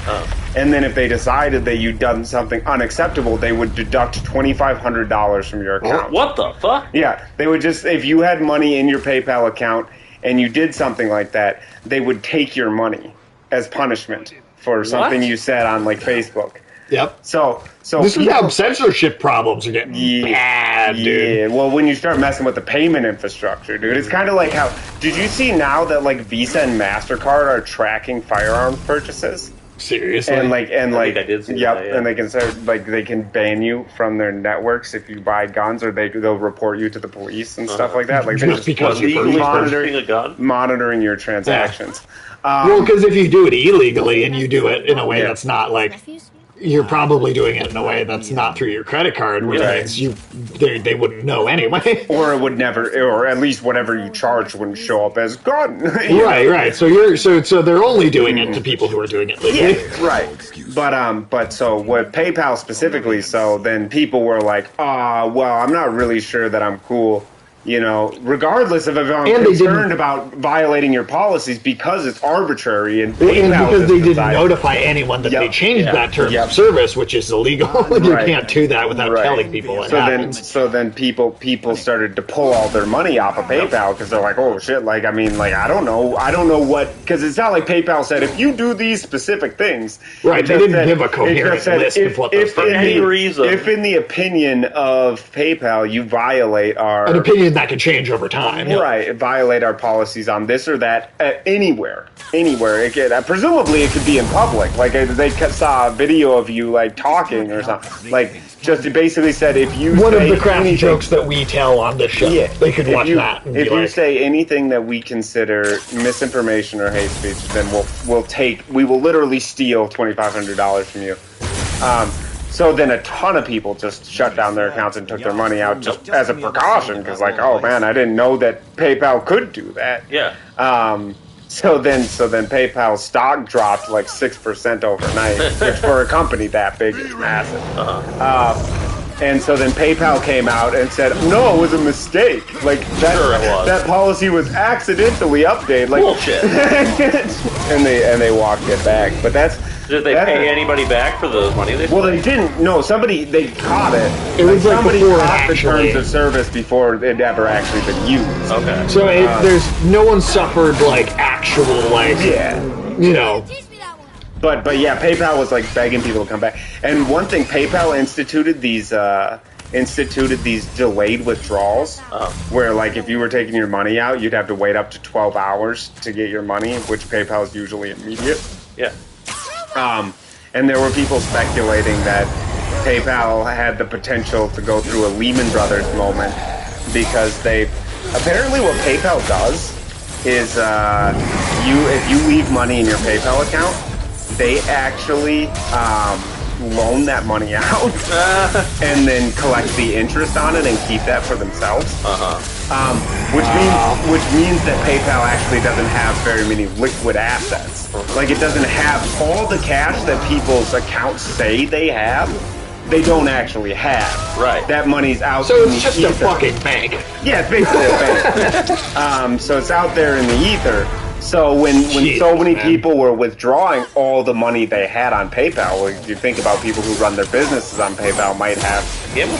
And then if they decided that you'd done something unacceptable, they would deduct $2,500 from your account. What the fuck? Yeah, they would just, if you had money in your PayPal account and you did something like that, they would take your money as punishment for something you said on like Facebook. Yep. So this is how censorship problems are getting bad, dude. Yeah. Well, when you start messing with the payment infrastructure, dude, it's kind of like how. Did you see now that like Visa and MasterCard are tracking firearms purchases? Seriously. And I did see that, yeah. And they can start, like they can ban you from their networks if you buy guns, or they'll report you to the police and stuff like that. Like just because you're purchasing a gun, monitoring your transactions. Yeah. Well, because if you do it illegally and you do it in a way that's not like. You're probably doing it in a way that's not through your credit card, which means they wouldn't know anyway. Or it would never, or at least whatever you charge wouldn't show up as gun. Right. So so they're only doing it to people who are doing it legally. Yeah, right. But so with PayPal specifically, so then people were like, well, I'm not really sure that I'm cool. You know, regardless of if I'm concerned about violating your policies because it's arbitrary and because they didn't notify anyone that they changed that term of service, which is illegal. You can't do that without telling people what happens. So then people started to pull all their money off of PayPal because they're like, oh shit, like I mean, like I don't know what, because it's not like PayPal said if you do these specific things. Right, they didn't give a coherent list of what those for any reason. If in the opinion of PayPal you violate an opinion that could change over time, right? Violate our policies on this or that anywhere. It could, presumably it could be in public. Like they saw a video of you like talking or something. Like just basically said if you one of the crappy jokes that we tell on this show, they could watch that. And if you say anything that we consider misinformation or hate speech, then we will literally steal $2,500 from you. So then a ton of people just shut down their accounts and took their money out just as a precaution because, like, oh man, I didn't know that PayPal could do that. Yeah. So then PayPal's stock dropped like 6% overnight, which for a company that big is massive. And so then PayPal came out and said, no, it was a mistake. Like that policy was accidentally updated. Like, bullshit. and they walked it back. But did they pay anybody back for the money they Well, they didn't. No, they caught it. It was like somebody before caught the actually. terms of service before it ever actually been used. Okay. So there's no one suffered like actual you know. But yeah, PayPal was like begging people to come back. And one thing, PayPal instituted these delayed withdrawals, where like if you were taking your money out, you'd have to wait up to 12 hours to get your money, which PayPal is usually immediate. Yeah. And there were people speculating that PayPal had the potential to go through a Lehman Brothers moment because apparently what PayPal does is if you leave money in your PayPal account, they actually loan that money out and then collect the interest on it and keep that for themselves. Which means that PayPal actually doesn't have very many liquid assets. Like, it doesn't have all the cash that people's accounts say they have. They don't actually have. Right. That money's out. So in it's the just ether. a fucking bank. Yeah, it's basically a bank. So it's out there in the ether. So when so many people were withdrawing all the money they had on PayPal, like, you think about people who run their businesses on PayPal might have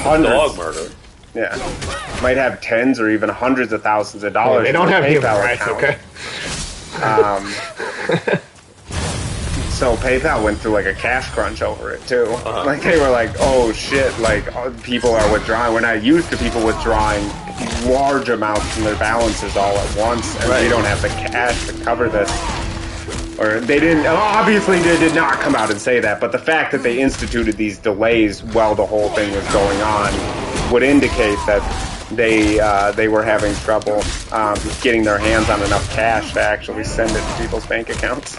hundreds. Dog murder. Yeah, might have tens or even hundreds of thousands of dollars. They don't in have their human PayPal rights, account. okay? So PayPal went through like a cash crunch over it too. Like, they were like, "Oh shit! Like, people are withdrawing. We're not used to people withdrawing large amounts from their balances all at once, and we don't have the cash to cover this." Or they didn't. Obviously, they did not come out and say that. But the fact that they instituted these delays while the whole thing was going on would indicate that they were having trouble getting their hands on enough cash to actually send it to people's bank accounts.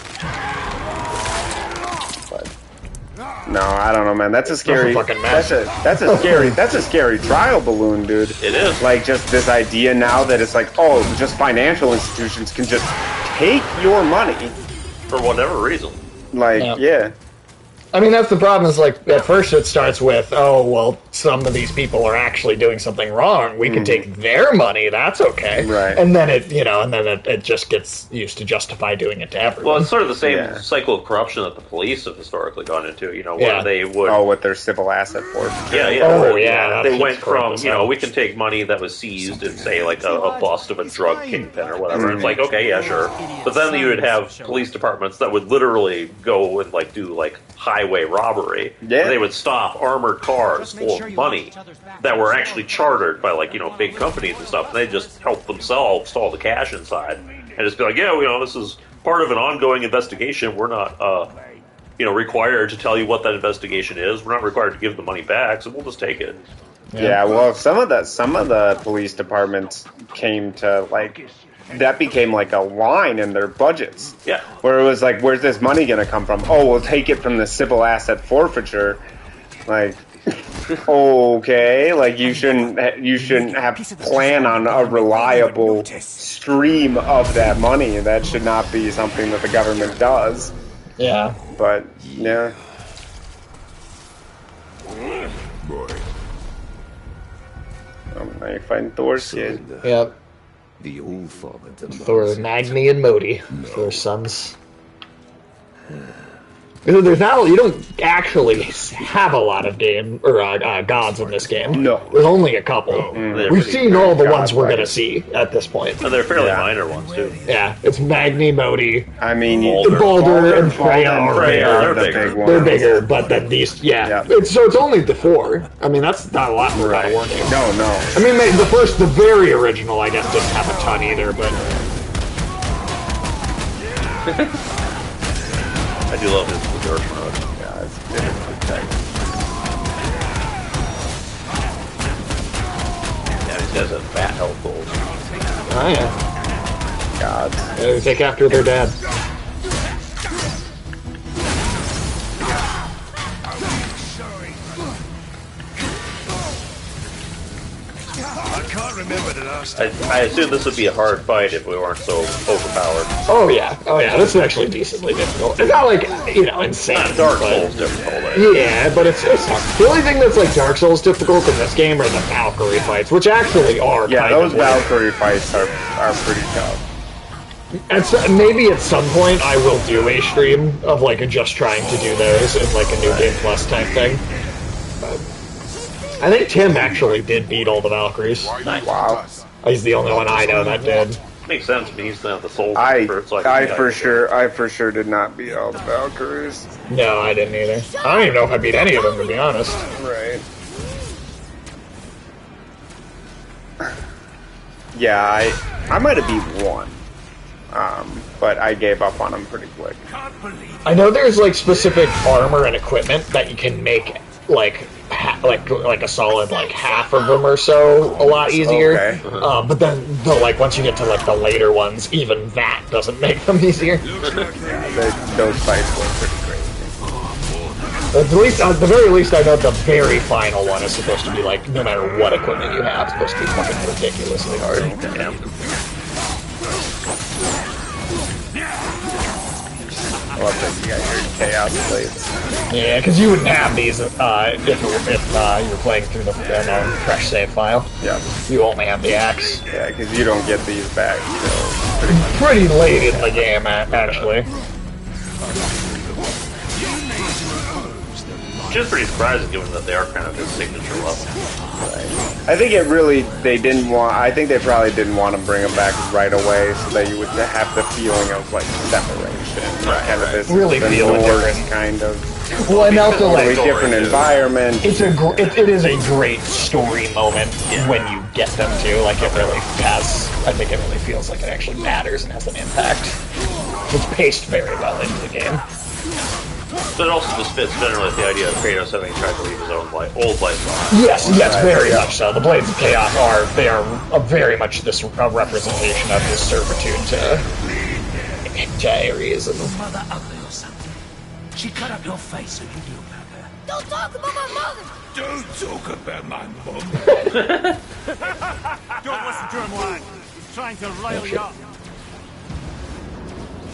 No, I don't know, man. That's a scary. That's a scary trial balloon, dude. It is. Like, just this idea now that it's like, oh, just financial institutions can just take your money for whatever reason. Like, yeah. I mean, that's the problem, is like, at first it starts with, oh, well, some of these people are actually doing something wrong. We can take their money, that's okay. Right. And then it just gets used to justify doing it to everyone. Well, it's sort of the same cycle of corruption that the police have historically gone into, where they would... Oh, with their civil asset forfeiture. Yeah. Oh, yeah. They went from, we can take money that was seized and say, like, a bust of a drug kingpin or whatever. It's like, okay, yeah, sure. But then you would have police departments that would literally go and, like, do, like, highway robbery. Yeah. They would stop armored cars full of money that were actually chartered by, like, big companies and stuff, and they just help themselves stall the cash inside and just be like, yeah, this is part of an ongoing investigation. We're not, required to tell you what that investigation is. We're not required to give the money back, so we'll just take it. Yeah, well, some of the police departments came to, like, that became like a line in their budgets. Yeah. Where it was like, where's this money going to come from? Oh, we'll take it from the civil asset forfeiture. Like, okay, like, you shouldn't have plan on a reliable stream of that money. That should not be something that the government does. Yeah. But yeah. Boy. Now you're fighting Thor's kid. Yep. The old father Thor, Magni, and Modi, Thor's sons. There's not, you don't actually have a lot of gods in this game. No. There's only a couple. We've seen all the ones we're going to see at this point. And they're fairly minor ones, too. Yeah, it's Magni, Modi, I mean, Baldur, and Freya are Freya, bigger. the big ones. They're bigger, but then these, it's only the four. I mean, that's not a lot more of a warning. No. I mean, the very original, I guess, didn't have a ton either, but... I do love his reverse mode. Yeah, it's tight. Yeah, these guys have fat health goals. Oh, yeah. God. They take after their dad. I can't remember the last I assume this would be a hard fight if we weren't so overpowered. Oh yeah, this is actually decently difficult. It's not like, insane. Not Dark but- Souls difficult. Yeah, but it's the only thing that's like Dark Souls difficult in this game are the Valkyrie fights, which actually are Yeah, kind those of weird. Valkyrie fights are pretty tough. And so, maybe at some point I will do a stream of like just trying to do those in like a New Game Plus type thing. But I think Tim actually did beat all the Valkyries. Wow. He's the only one I know that did. Makes sense. I mean, he's the soul. I for sure did not beat all the Valkyries. No, I didn't either. I don't even know if I beat any of them, to be honest. Right. Yeah, I might have beat one. But I gave up on them pretty quick. I know there's like specific armor and equipment that you can make like a solid like half of them or so a lot easier. Okay. But then once you get to like the later ones, even that doesn't make them easier. Yeah, those fights were pretty crazy. At the very least, I know the very final one is supposed to be like, no matter what equipment you have, it's supposed to be fucking ridiculously hard. Damn. I love that you got your chaos blades. Yeah, because you wouldn't have these if you were playing through the fresh save file. Yeah. You only have the axe. Yeah, because you don't get these back till Pretty late in the game, actually. Which is pretty surprising given that they are kind of his signature level. I think they probably didn't want to bring them back right away so that you would have the feeling of like separation. Kind of this Really feel Norse different. kind of Well, and also totally like different environment. it is a great story moment when you get them to. Like it really has. I think it really feels like it actually matters and has an impact. It's paced very well into the game. But it also just fits generally with the idea of Kratos having tried to leave his own old life behind. Yes, very much so. The Blades of Chaos are very much this representation of his servitude to Ares and Mother ugly or something. She cut up your face, so you do about her. Don't talk about my mother! Don't talk about my mum. Don't listen to him, lad. He's trying to rile you up.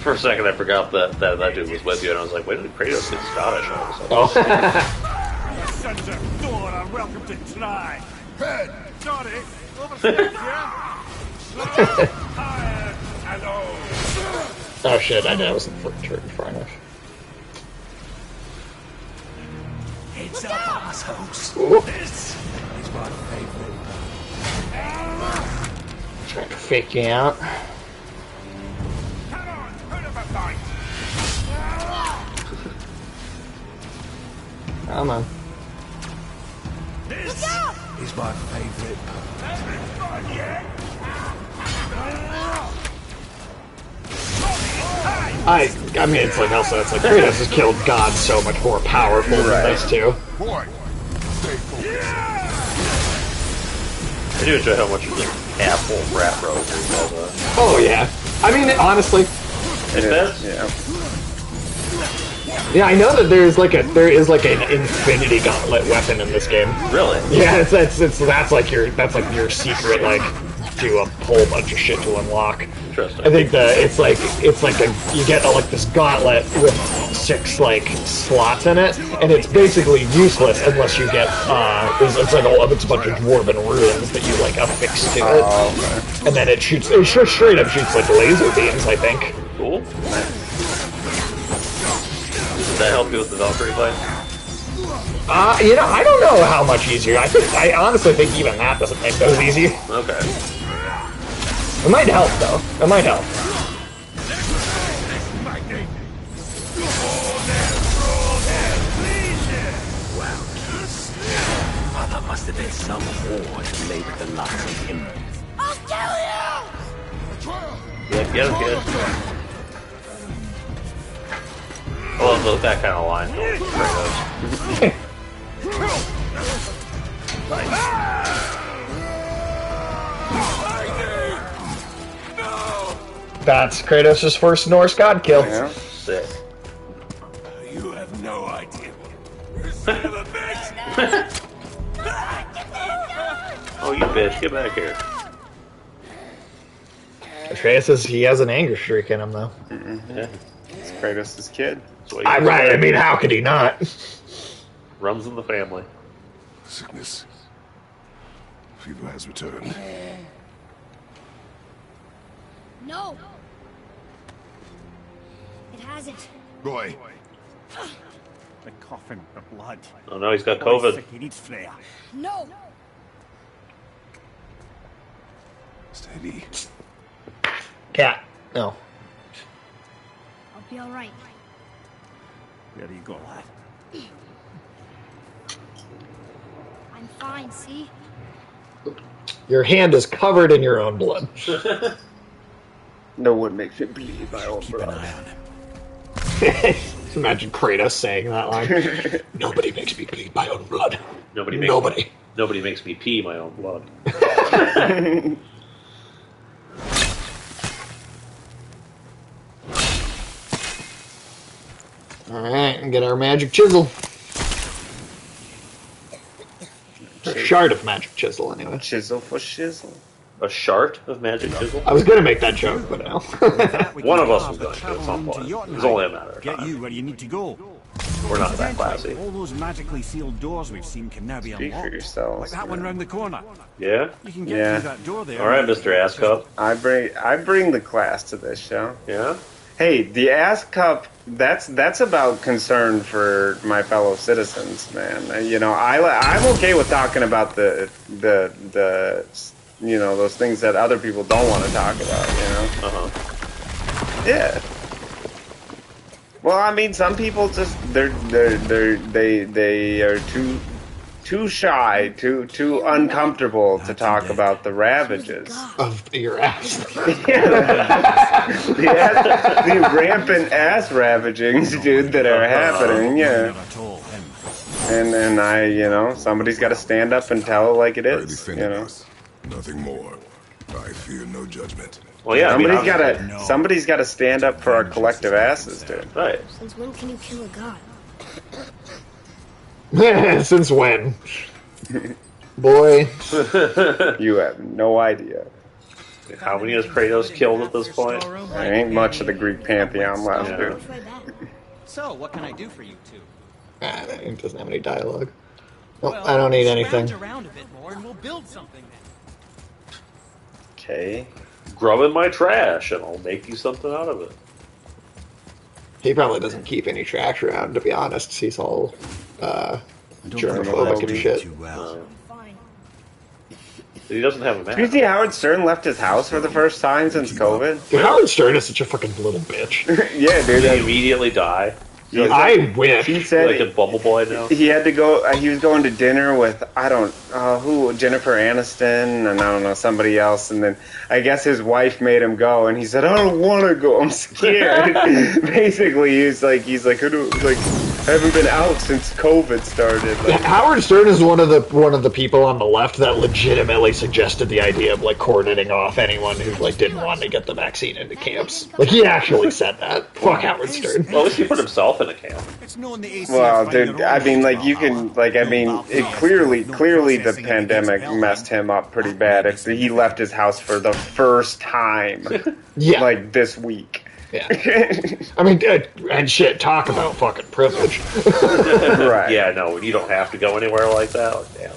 For a second, I forgot that dude was with you, and I was like, wait, did Kratos get Scottish all of a sudden? oh. Sons of Thor are welcome to try. Head, Sorry, overstepped, yeah? Tired and old. Oh shit! I wasn't turning far enough. Heads up, assholes. Ooh. This is my favorite. Trying to fake you out. Come on, put up a fight. Come on. This is my favorite. I mean, it's like also, it's like Kratos has killed gods so much more powerful than this too. Boy, stay focused. I do enjoy how much of the apple rat roast is all the... Oh yeah. I mean, honestly, It is? Yeah. yeah, I know that there is like an infinity gauntlet weapon in this game. Really? Yeah, that's like your secret like do a whole bunch of shit to unlock. Interesting. I think you get like this gauntlet with 6 like slots in it, and it's basically useless unless you get it's a bunch of dwarven runes that you like affix to it, and then it straight up shoots like laser beams. I think. Cool. Does that help you with the Valkyrie fight? I don't know how much easier. I honestly think even that doesn't make those easy. Okay. It might help though. It might help. Mother must have been some whore to lay with the likes of him. I'll kill you! Yeah, get him, kid. I love that kind of line going from Kratos. That's Kratos' first Norse god kill. Yeah. Sick. You have no idea. Oh, you bitch, get back here. Kratos says he has an anger streak in him though. Yeah. It's Kratos' kid. That's what I'm right. I mean, how could he not? Runs in the family. Sickness. Fever has returned. No! It hasn't. Boy, The coffin for blood. Oh no, he's got Boy's COVID. sick, he needs Freya. No! steady. Cat. No. I'll be alright. There you go, lad. I'm fine, see? Your hand is covered in your own blood. No one makes it bleed my own Keep an blood. eye on him. Imagine Kratos saying that line. Nobody makes me bleed my own blood. Nobody makes me pee my own blood. Alright, and get our magic chisel. shard of magic chisel, anyway. Chisel for shizzle. A shard of magic chisel? I was gonna make that joke, but no. One of us was going to at some point. It's only a matter of Get time. you where you need to go. We're not that classy. All those magically sealed doors we've seen can now be Speak for unlocked. yourselves. Like that one round the corner. Yeah? You can get Yeah. through that door there. All right, Mr. Asscup. I bring the class to this show. Yeah? Hey, the ass cup. That's about concern for my fellow citizens, man. You know, I'm okay with talking about the you know, those things that other people don't want to talk about. You know. Uh-huh. Yeah. Well, I mean, some people just they are too shy, too uncomfortable to talk about the ravages. Of your ass. The rampant ass ravagings, dude, that are happening. Yeah. And I, you know, somebody's got to stand up and tell it like it Already is. You offended know. us. Nothing more. I fear no judgment. Well, yeah, Somebody's got to stand up for our collective asses, dude. Right. Since when can you kill a god? Since when? Boy. You have no idea. How many has Kratos killed at this point? There ain't much of the Greek pantheon left, Yeah. dude. So, what can I do for you two? It doesn't have any dialogue. Nope, I don't need anything. Around a bit more and we'll build something then. Okay. Grub in my trash, and I'll make you something out of it. He probably doesn't keep any trash around, to be honest. He's all germophobic and shit. He doesn't have a map. Did you see Howard Stern left his house for the first time since COVID? Dude, Howard Stern is such a fucking little bitch. Yeah, dude. Did he immediately die? I wish. He said Like a bubble boy now? he had to go. He was going to dinner with Jennifer Aniston, and I don't know, somebody else. And then I guess his wife made him go, and he said, "I don't want to go. I'm scared." Basically, he's like, I haven't been out since COVID started. Like, Howard Stern is one of the people on the left that legitimately suggested the idea of like cordoning off anyone who like didn't want to get the vaccine into camps. Like he actually said that. Fuck Howard Stern. Well, at least he put himself in a camp. well, dude, I mean, like you can, like, I mean, it clearly the pandemic messed him up pretty bad. If he left his house for the first time, Yeah. like this week. Yeah. I mean, and shit, talk about fucking privilege. Right. Yeah, no, when you don't have to go anywhere like that, like, damn.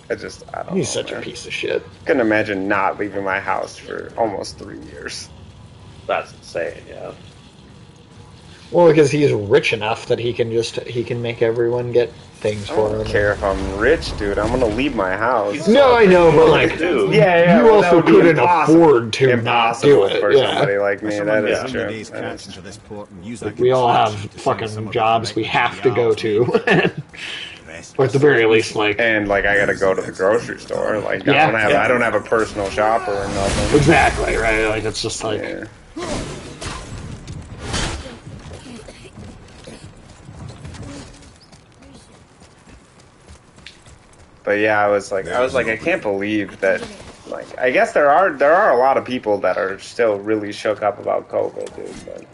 I don't know. He's such man. a piece of shit. Couldn't imagine not leaving my house for almost 3 years. That's insane, yeah. Well, because he's rich enough that he can make everyone get things I for don't him. care if I'm rich, dude. I'm gonna leave my house. No, I know, but like, Dude. Yeah, you well, also that would be couldn't afford to not impossible do it. for Yeah. somebody like me. That is Yeah. true. Days That catch is into true. this port and use Like, that we all good have trash to send fucking some of jobs the we have to hours go to, or at the very least, like And like, I gotta go to the grocery store. Like, Yeah. I don't have a personal shopper or nothing. exactly right. Like it's just like Yeah. But yeah, I was like, I can't believe that. Like, I guess there are a lot of people that are still really shook up about COVID, dude.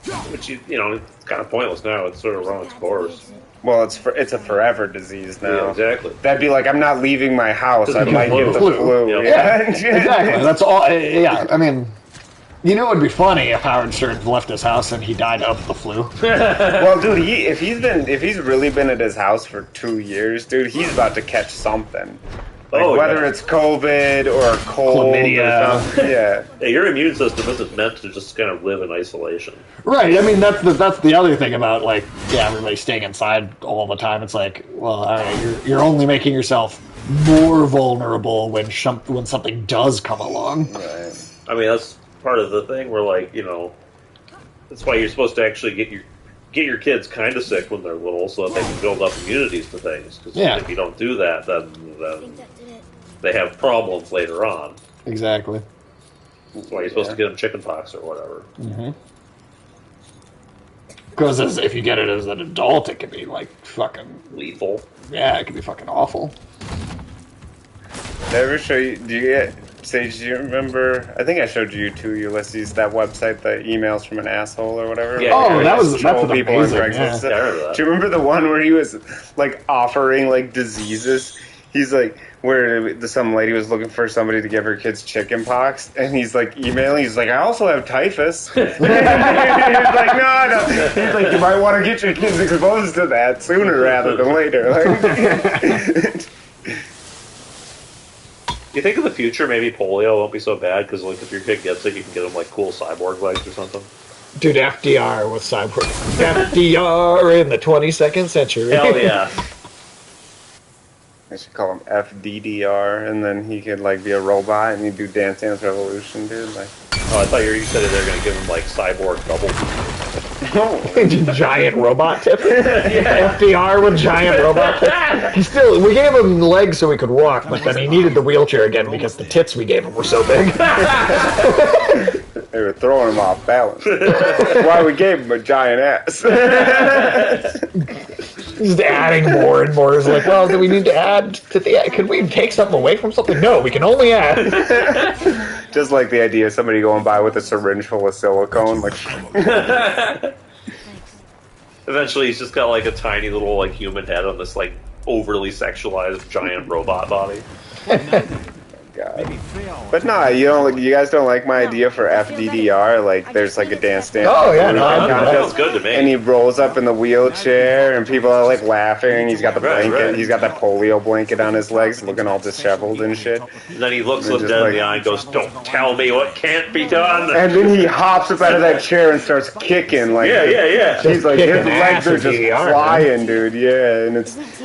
But, Which, you know, it's kind of pointless now. It's sort of run its course. well, it's a forever disease now. Yeah, exactly. That'd be like, I'm not leaving my house. I might get the flu. Yeah. Yeah. exactly. That's all. Yeah, I mean, you know, it'd be funny if Howard Stern left his house and he died of the flu. Well, dude, if he's really been at his house for 2 years, dude, he's about to catch something. Like, whether it's COVID or a cold Chlamydia. or something. Yeah. Yeah, your immune system isn't meant to just kind of live in isolation. Right. I mean, that's the other thing about like everybody staying inside all the time. It's like, well, all right, you're only making yourself more vulnerable when something does come along. Right. I mean, that's part of the thing where, like, you know, that's why you're supposed to actually get your kids kind of sick when they're little so that they can build up immunities to things. Because if you don't do that, then they have problems later on. Exactly. That's why you're supposed to get them chickenpox or whatever. Mm-hmm. Because if you get it as an adult, it can be like fucking Lethal. Yeah, it can be fucking awful. Did I ever show you? Sage, do you remember? I think I showed you too, Ulysses, that website, the emails from an asshole or whatever. Yeah. Oh, Like, that's troll people on amazing. Craigslist. Yeah. Yeah, I remember that. Do you remember the one where he was like offering like diseases? he's like, where some lady was looking for somebody to give her kids chicken pox, and he's like emailing. He's like, I also have typhus. He's like, no. He's like, you might want to get your kids exposed to that sooner rather than later. Like, You think in the future maybe polio won't be so bad because like if your kid gets it, you can get them like cool cyborg legs or something. Dude, FDR with cyborg. FDR in the 22nd century. Hell yeah. I should call him FDDR, and then he could like be a robot and he'd do Dance Dance Revolution, dude. Like, oh, I thought you said that they're gonna give him like cyborg double. Giant robot tip. Yeah. FDR with giant robot tip. Still, we gave him legs so he could walk, but then he needed the wheelchair again because the tits we gave him were so big. They were throwing him off balance. That's why we gave him a giant ass. Just adding more and more. It's like, well, do we need to add to the... Could we take something away from something? No, we can only add. Just like the idea of somebody going by with a syringe full of silicone. Like, eventually he's just got like a tiny little like human head on this like overly sexualized giant robot body. God. But no, you guys don't like my idea for FDDR. Like, there's like a dance. Oh yeah, no, that sounds good to me. And he rolls up in the wheelchair, and people are like laughing. He's got the blanket. Right. He's got that polio blanket on his legs, looking all disheveled and shit. And then he looks them dead in the eye and goes, "Don't tell me what can't be done." And then he hops up out of that chair and starts kicking. Like, yeah. He's like, his legs are just flying, dude. Yeah,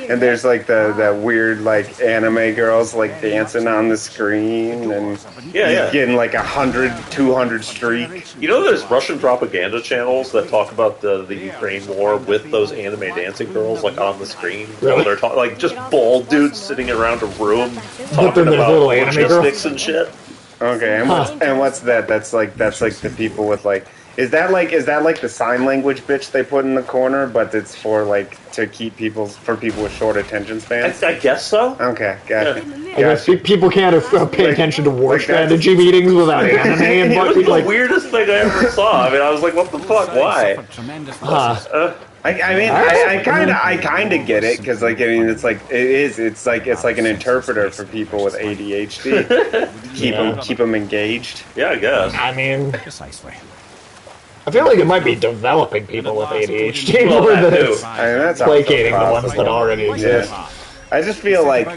and there's like that weird like anime girls like dancing on the screen, and he's getting like 100, 200 streak. You know, there's Russian propaganda channels that talk about the Ukraine war with those anime dancing girls like on the screen. Really? They're like just bald dudes sitting around a room talking about logistics and shit. Okay, and what's that? That's like the people with like. Is that like the sign language bitch they put in the corner, but it's for like to keep people with short attention spans? I guess so. Okay, gotcha. I guess people can't pay attention to war strategy meetings without anime and it was the weirdest thing I ever saw. I mean, I was like, what the fuck? Why? I kind of get it because like it's like an interpreter for people with ADHD. Keep them engaged. Yeah, I guess. I mean, precisely. I feel like it might be developing people with ADHD more than it's placating the ones that already exist. Yeah. I just feel like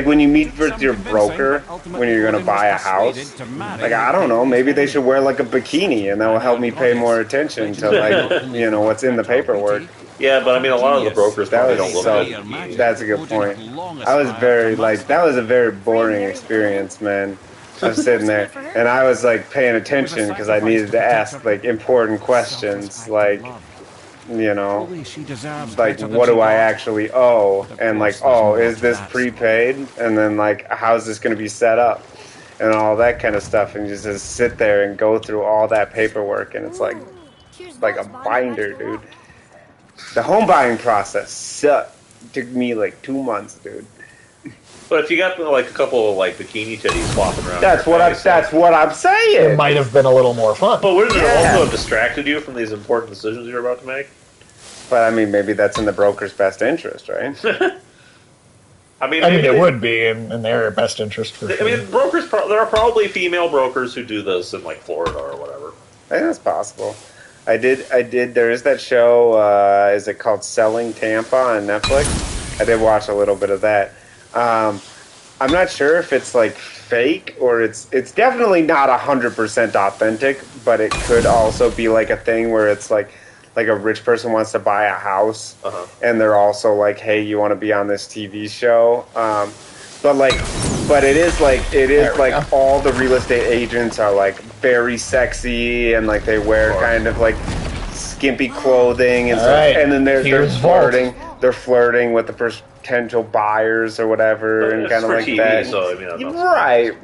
when you meet with your broker when you're gonna buy a house, like I don't know, maybe they should wear like a bikini and that will help me pay more attention to like what's in the paperwork. Yeah, but I mean a lot of the brokers probably don't look at bikinis. That's a good point. That was a very boring experience, man. I was sitting there, and I was like paying attention because I needed to ask like important questions, like like what do I actually owe, and like is this prepaid, and then like how's this going to be set up, and all that kind of stuff, and you just sit there and go through all that paperwork, and it's like a binder, dude. The home buying process sucked. Took me like 2 months, dude. But if you got like a couple of like bikini titties flopping around, that's what I'm saying. It might have been a little more fun. But wouldn't it also have distracted you from these important decisions you're about to make? But I mean, maybe that's in the broker's best interest, right? I mean, it would be in their best interest for sure. I mean, brokers. There are probably female brokers who do this in like Florida or whatever. I think that's possible. I did. There is that show. Is it called Selling Tampa on Netflix? I did watch a little bit of that. I'm not sure if it's like fake or it's definitely not 100% authentic, but it could also be like a thing where it's like a rich person wants to buy a house and they're also like, hey, you want to be on this TV show? But it is like all the real estate agents are like very sexy and like they wear kind of like skimpy clothing and stuff, and then they're flirting. They're flirting with the potential buyers or whatever, and kind of like TV, that. So, I mean,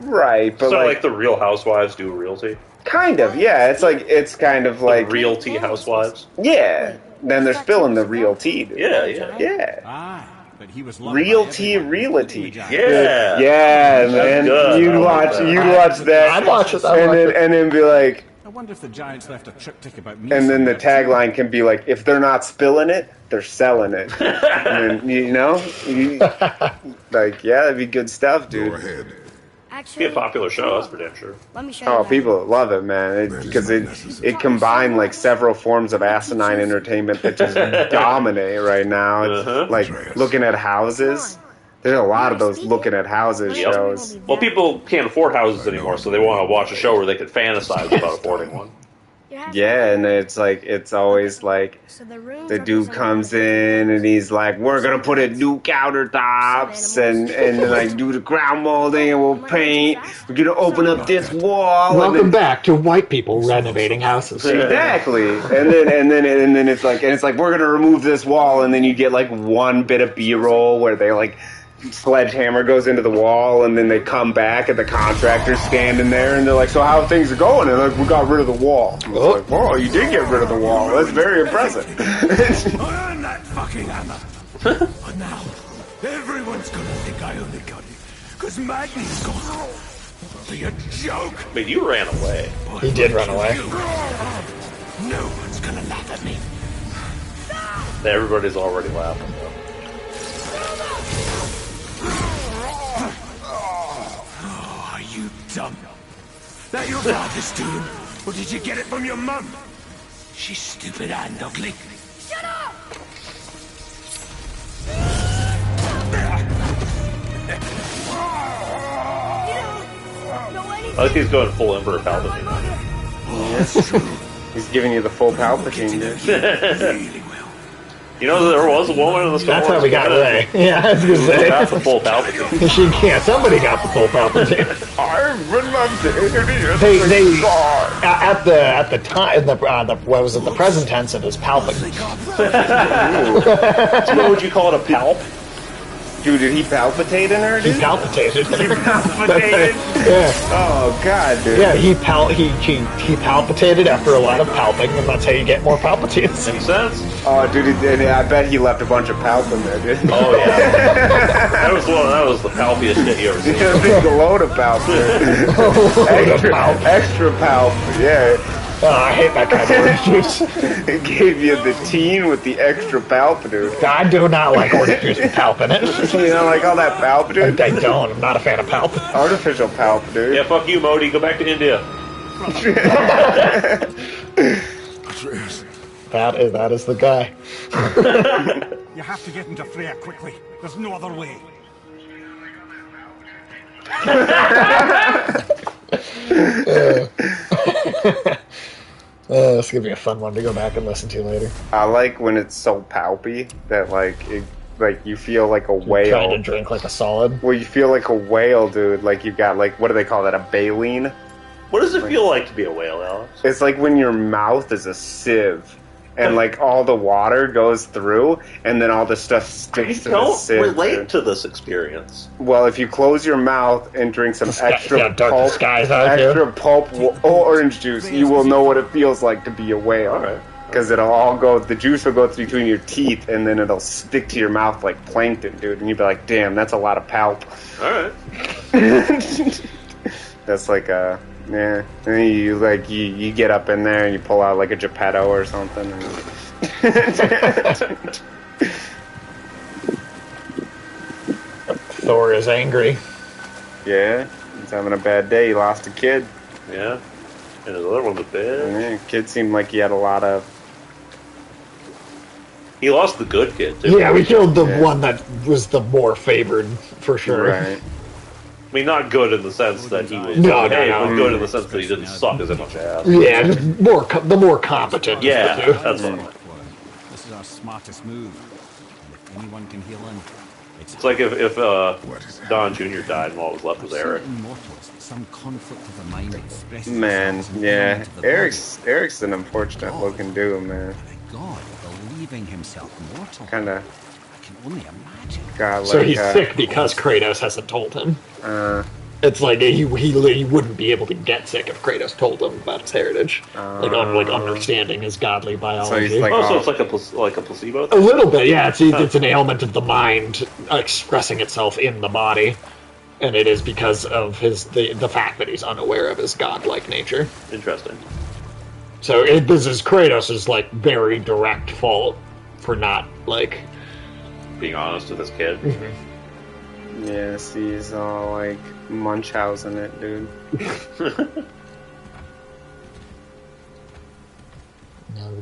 right. But so like the Real Housewives do realty. Kind of, yeah. It's kind of like realty housewives. Yeah. Then they're spilling the real tea. Dude. Yeah. But he was realty. Yeah, man. You'd watch that. I'd watch it. And then be like, wonder if the Giants left a triptych about me. And then the somewhere. tagline can be like, if they're not spilling it, they're selling it. And then, like, yeah, that'd be good stuff, dude. Go ahead. Actually, Be a popular show, that's for damn sure. let me show you. Oh, that. people love it, man, because it combined like several forms of asinine entertainment that just dominate right now. It's like looking at houses. There's a lot of those looking at houses Yep. shows. Well, people can't afford houses anymore, so they want to watch a show where they can fantasize about affording one. Yeah, and it's like it's always like So the rooms the dude represent comes all the in and he's like, "We're gonna put in new countertops and like do the ground molding and we'll paint. We're gonna open up this wall." and Welcome then, back to white people renovating houses. Exactly, and then it's like we're gonna remove this wall, and then you get like one bit of B-roll where they like sledgehammer goes into the wall, and then they come back and the contractor's standing there, and they're like, "So how things are going?" And like, "We got rid of the wall." It's like, "Whoa, you did get rid of the wall. That's very impressive." I earned that fucking hammer. But now, everyone's gonna think I only got it because Magni's gone. Be a joke. But you ran away. He did run away. No one's gonna laugh at me. Everybody's already laughing. Oh, are you dumb? That your father's doing? Or did you get it from your mum? She's stupid and ugly. Shut up! I think he's going full Emperor Palpatine. He's giving you the full Palpatine, dude. Really well. You know, there was a woman in the Star That's Wars how we got Ray. Yeah, I was gonna say. That's the full Palpatine. She can't. Somebody got the full Palpatine. I remember They at the time the what was it, the present tense, it was Palpatine. What would you call it, a palp? Dude, did he palpitate in her, He dude? palpitated. Palpitated? Yeah. Oh, God, dude. Yeah, he palpitated after a lot of palping, and that's how you get more palpitates. Makes sense? Oh, dude, I bet he left a bunch of palp in there, dude. Oh, yeah. that was the palpiest shit you ever seen. A big load of palp, dude. Extra palp, yeah. Oh, I hate that kind of orange juice. It gave you the teen with the extra palp, dude. I do not like orange juice with palp in it. You don't like all that palp, dude? I don't. I'm not a fan of palp. Artificial palp, dude. Yeah, fuck you, Modi. Go back to India. That is the guy. You have to get into Freya quickly. There's no other way. This could be a fun one to go back and listen to later. I like when it's so palpy that, like, you feel like a whale. Trying to drink like a solid. Well, you feel like a whale, dude. Like, you've got, like, what do they call that, a baleen? What does it feel like to be a whale, Alex? It's like when your mouth is a sieve, and, like, all the water goes through, and then all the stuff sticks to the Don't sieve. relate dude. to this experience. Well, if you close your mouth and drink some extra pulp orange juice, you will know what it feels like to be a whale. All right. Because it'll all go, the juice will go between your teeth, and then it'll stick to your mouth like plankton, dude. And you'll be like, damn, that's a lot of palp. All right. That's like a, yeah. And then you get up in there and you pull out like a Geppetto or something. And Thor is angry. yeah, he's having a bad day. He lost a kid. Yeah. And his other one's a bitch. Yeah, kid seemed like he had a lot of. He lost the good kid, too. Yeah, we killed the one that was the more favored, for sure. Right. I mean, not good in the sense that he was No, okay, no. but good in the sense that he didn't suck as a bunch of ass. Yeah, the more competent. Yeah, of the two. that's what I meant. This is our smartest move. And if anyone can heal him, It's like if Don Jr. died and all that was left was Eric. Some conflict of the mind expressing Man, itself as yeah. into the body. Eric's an unfortunate looking dude, man. God, believing himself mortal. Kinda I can only imagine. got like. So he's sick because Kratos hasn't told him. It's like he wouldn't be able to get sick if Kratos told him about his heritage, like understanding his godly biology. he's like- So it's like a placebo A thing? little bit, yeah. It's an ailment of the mind expressing itself in the body, and it is because of the fact that he's unaware of his godlike nature. Interesting. So this is Kratos' like very direct fault for not like being honest with his kid. Yes, he's all like Munchausen it, dude.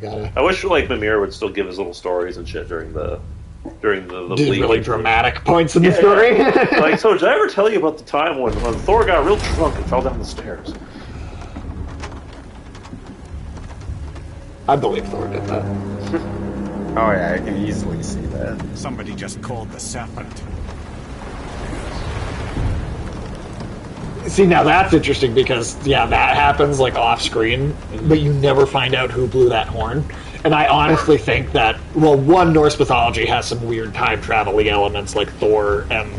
Gotta... I wish like Mimir would still give his little stories and shit during the really dramatic points in the story. Like, so did I ever tell you about the time when Thor got real drunk and fell down the stairs? I believe Thor did that. Oh yeah, I can easily see that. Somebody just called the serpent. See, now that's interesting because, yeah, that happens, like, off-screen, but you never find out who blew that horn. And I honestly think that, well, one, Norse mythology has some weird time travel-y elements, like Thor and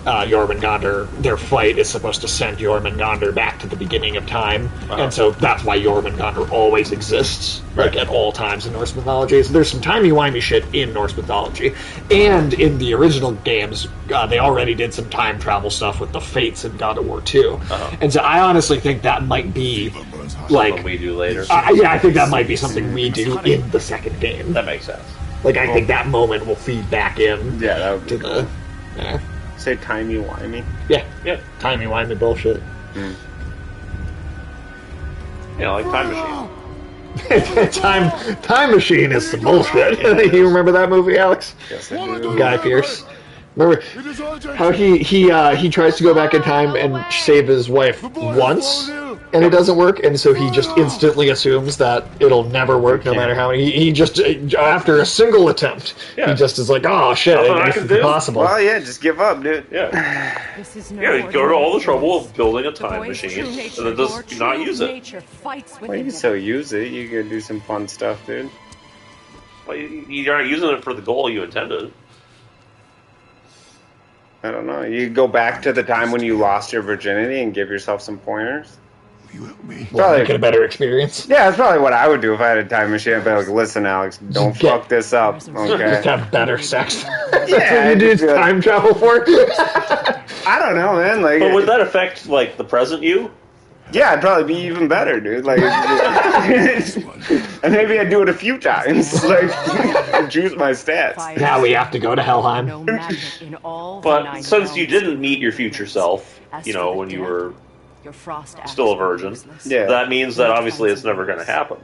Jormungandr. Their fight is supposed to send Jormungandr back to the beginning of time, and so that's why Jormungandr always exists, like, at all times in Norse mythology. So there's some timey-wimey shit in Norse mythology. And in the original games, they already did some time travel stuff with the Fates in God of War 2. And so I honestly think that might be, like... What we do later. Yeah, I think that might be something we do in the second game. That makes sense. Like, I think that moment will feed back in that would be to the... Say timey-wimey? Yeah, timey-wimey bullshit. Like Time Machine. Time Machine is some bullshit. You remember that movie, Alex? Yes, I do. Guy Pearce. Remember how he tries to go back in time and save his wife once, and it doesn't work, and so he just instantly assumes that it'll never work, no matter how many. He just after a single attempt, he just is like, oh shit, it's impossible. Well, yeah, just give up, dude. Yeah. You go to all the trouble of building a time machine, and then just not use it. Well, you can still use it. You can do some fun stuff, dude. Well, you aren't using it for the goal you intended. I don't know. You go back to the time when you lost your virginity and give yourself some pointers. Probably get a better experience. Yeah, that's probably what I would do if I had a time machine. I'd be like, listen, Alex, don't fuck this up, okay? Just have better sex. Yeah, you do time travel for. I don't know, man. Like, but would that affect like the present you? Yeah, it'd probably be even better, dude. Like, and maybe I'd do it a few times, like, juice my stats. Now we have to go to Helheim. But since you didn't meet your future self, when you were still a virgin, that means that obviously it's never going to happen.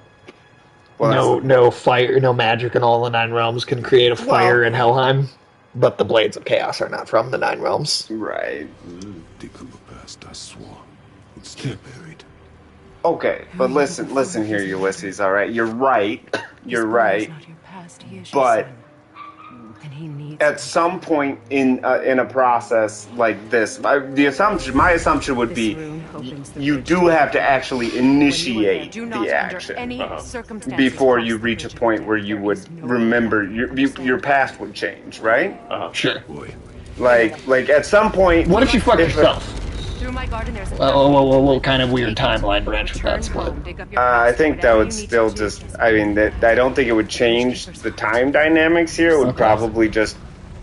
Well, no fire, no magic in all the Nine Realms can create a fire in Helheim, but the Blades of Chaos are not from the Nine Realms. Right. They come past, I swore. It's still buried. Okay, but listen here, Ulysses, alright? You're right, but at some point in a process like this, my assumption would be you do have to actually initiate the action before you reach a point where you would remember your past would change, right? Sure. Like at some point. What if you fuck yourself? What kind of weird timeline branch would that split? I think that would still just. I mean, I don't think it would change the time dynamics here. It would probably just.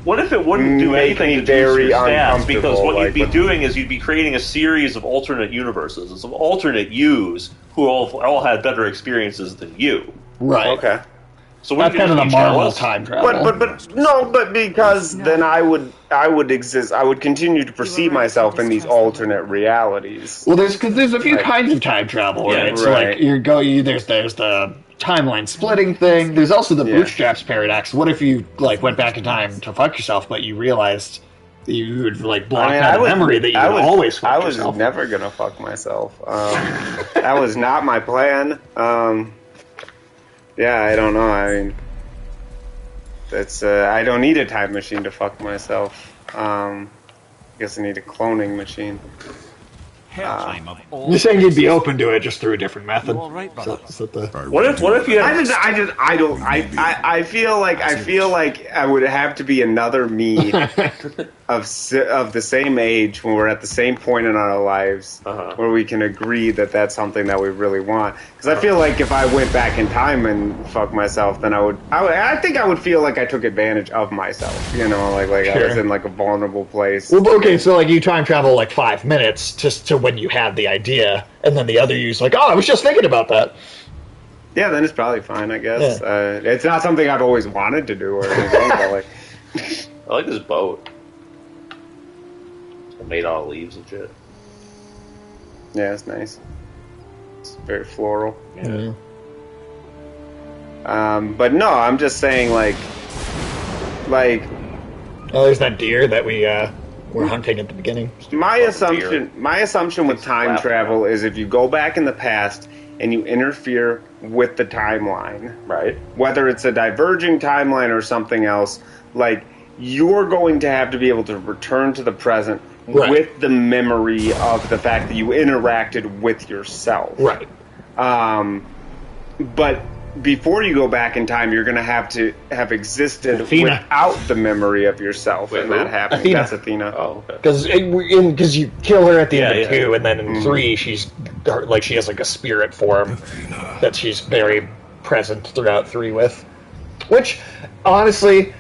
What if it wouldn't do anything to very boost your stats? uncomfortable? Because what you'd be doing is you'd be creating a series of alternate universes, and some alternate yous who all had better experiences than you. Right. Okay. So that's kind of the Marvel time travel. But because then I would exist. I would continue to perceive myself in these alternate realities. Well, there's a few kinds of time travel, right? So like there's the timeline splitting thing. There's also the bootstraps paradox. What if you went back in time to fuck yourself, but you realized you would block out a memory that you would always fuck yourself? I was never gonna fuck myself. That was not my plan. Yeah, I don't know. I mean, that's I don't need a time machine to fuck myself. I guess I need a cloning machine. You're saying you'd be open to it just through a different method. What if you had... I feel like I would have to be another me of the same age when we're at the same point in our lives where we can agree that that's something that we really want. Because I feel like if I went back in time and fucked myself, then I think I would feel like I took advantage of myself. You know, like I was in a vulnerable place. Well, okay, so you time travel 5 minutes just to when you had the idea, and then the other you's oh, I was just thinking about that. Yeah, then it's probably fine, I guess. Yeah. It's not something I've always wanted to do or anything, but like... I like this boat. It's made out of leaves and shit. Yeah, it's nice. It's very floral. Yeah. But no, I'm just saying, like... Oh, there's that deer that we were hunting at the beginning. My assumption with time travel is if you go back in the past and you interfere with the timeline, right? Whether it's a diverging timeline or something else, like, you're going to have to be able to return to the present with the memory of the fact that you interacted with yourself. Right. But before you go back in time, you're going to have existed Athena. without the memory of yourself. Wait, and that happening. Athena. That's Athena. Oh, okay. Because you kill her at the end of 2, and then in 3, she's like, she has like a spirit form that she's very present throughout 3 with. Which, honestly,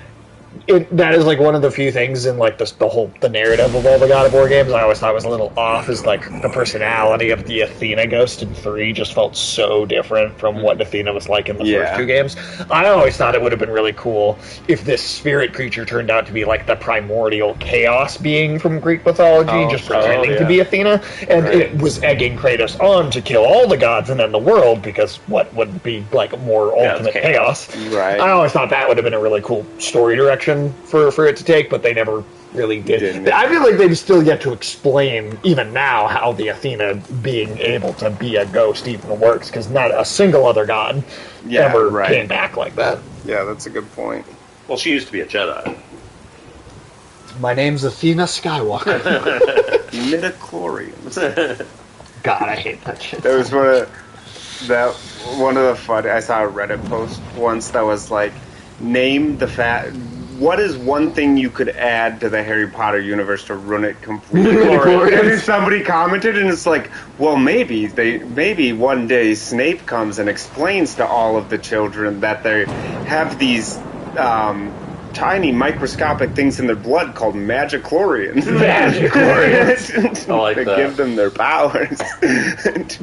that is like one of the few things in like the narrative of all the God of War games I always thought was a little off, is like the personality of the Athena ghost in 3 just felt so different from what Athena was like in the first 2 games. I always thought it would have been really cool if this spirit creature turned out to be like the primordial chaos being from Greek mythology, just pretending to be Athena, and it was egging Kratos on to kill all the gods and end the world, because what would be like more ultimate chaos. Right. I always thought that would have been a really cool story direction for it to take, but they never really did. I feel like they've still yet to explain, even now, how the Athena being able to be a ghost even works, because not a single other god ever came back like that. Yeah, that's a good point. Well, she used to be a Jedi. My name's Athena Skywalker. Midichlorians. God, I hate that shit. There was one of the funny. I saw a Reddit post once that was like, name the what is one thing you could add to the Harry Potter universe to ruin it completely? And somebody commented, and it's like, well, maybe one day Snape comes and explains to all of the children that they have these tiny microscopic things in their blood called magichlorians. Magichlorians. I like that. Give them their powers.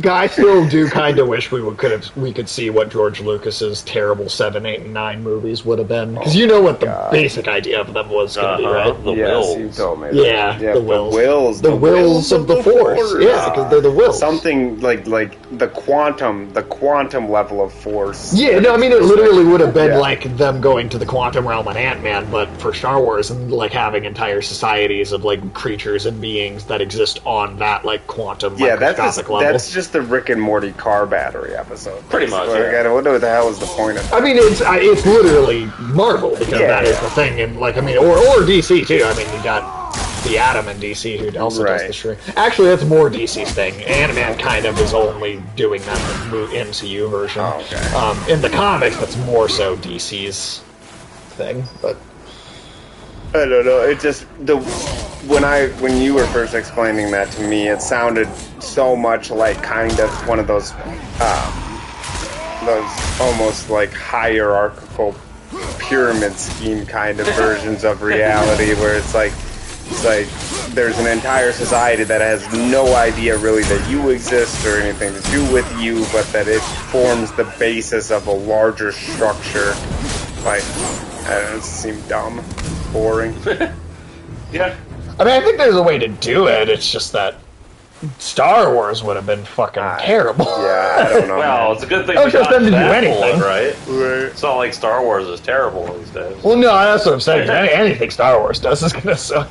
I still do kind of wish we could see what George Lucas's terrible 7, 8, and 9 movies would have been, because you know what the basic idea of them was going to be, right? The wills. You told me. Yeah, the wills. The wills of the Force. Yeah, because they're the wills. Something like the quantum level of force. Yeah, no, I mean, it literally would have been like them going to the quantum realm and Ant-Man, but for Star Wars, and like having entire societies of like creatures and beings that exist on that like quantum microscopic level. That's just the Rick and Morty car battery episode. Pretty much. I wonder what the hell is the point of that. I mean, it's literally Marvel, because that is the thing, and like, I mean, or DC too. I mean, you got the Atom in DC who also does the shrink. Actually, that's more DC's thing. Ant-Man kind of is only doing that in the MCU version. Oh, okay. In the comics, that's more so DC's thing, but I don't know. It just when you were first explaining that to me, it sounded so much like kind of one of those almost like hierarchical pyramid scheme kind of versions of reality, where it's like there's an entire society that has no idea really that you exist or anything to do with you, but that it forms the basis of a larger structure. Like, I don't know, it seemed dumb, boring. Yeah. I mean, I think there's a way to do it. It's just that Star Wars would have been fucking terrible. Yeah, I don't know. Well, it's a good thing I was just them to do anything, right? It's not like Star Wars is terrible these days. Well, no, that's what I'm saying. Anything Star Wars does is gonna suck.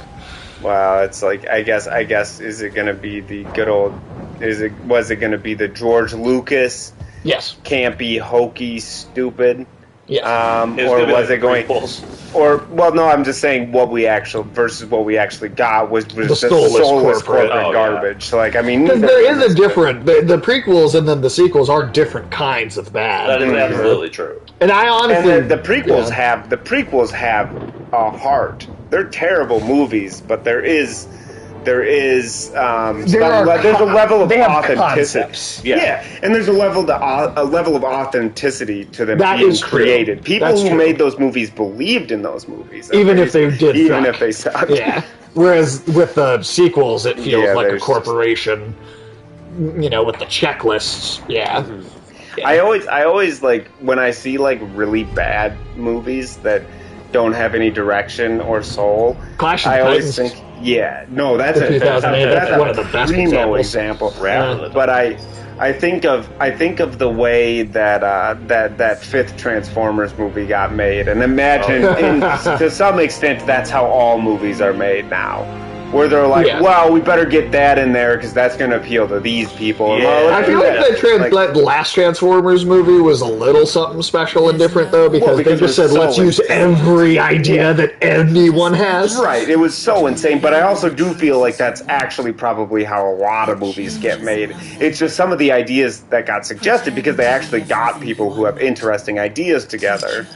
Wow, it's like, I guess, is it gonna be the good old? Was it gonna be the George Lucas? Yes. Campy, hokey, stupid. Yeah. Or was it going? No, I'm just saying what we actually got was the soulless corporate garbage. Yeah. Like, I mean, because there is a different the prequels and then the sequels are different kinds of bad. That is absolutely true. And I honestly, and the prequels have a heart. They're terrible movies, but there's a level of authenticity. Yeah, and there's a level of authenticity to them being created. People who made those movies believed in those movies, even if they did. Even if they sucked. Yeah. Whereas with the sequels, it feels like a corporation. You know, with the checklists. Yeah. I always like when I see like really bad movies that don't have any direction or soul. Clash of I the always Titans. think, that's The 2008, that's one of the best primo examples. example. But I think of the way that that fifth Transformers movie got made, and imagine to some extent that's how all movies are made now. Where they're like, well, we better get that in there because that's going to appeal to these people. Yeah. I feel like that last Transformers movie was a little something special and different, though, because they just said, let's use every idea that anyone has. Right, it was so insane, but I also do feel like that's actually probably how a lot of movies get made. It's just some of the ideas that got suggested because they actually got people who have interesting ideas together.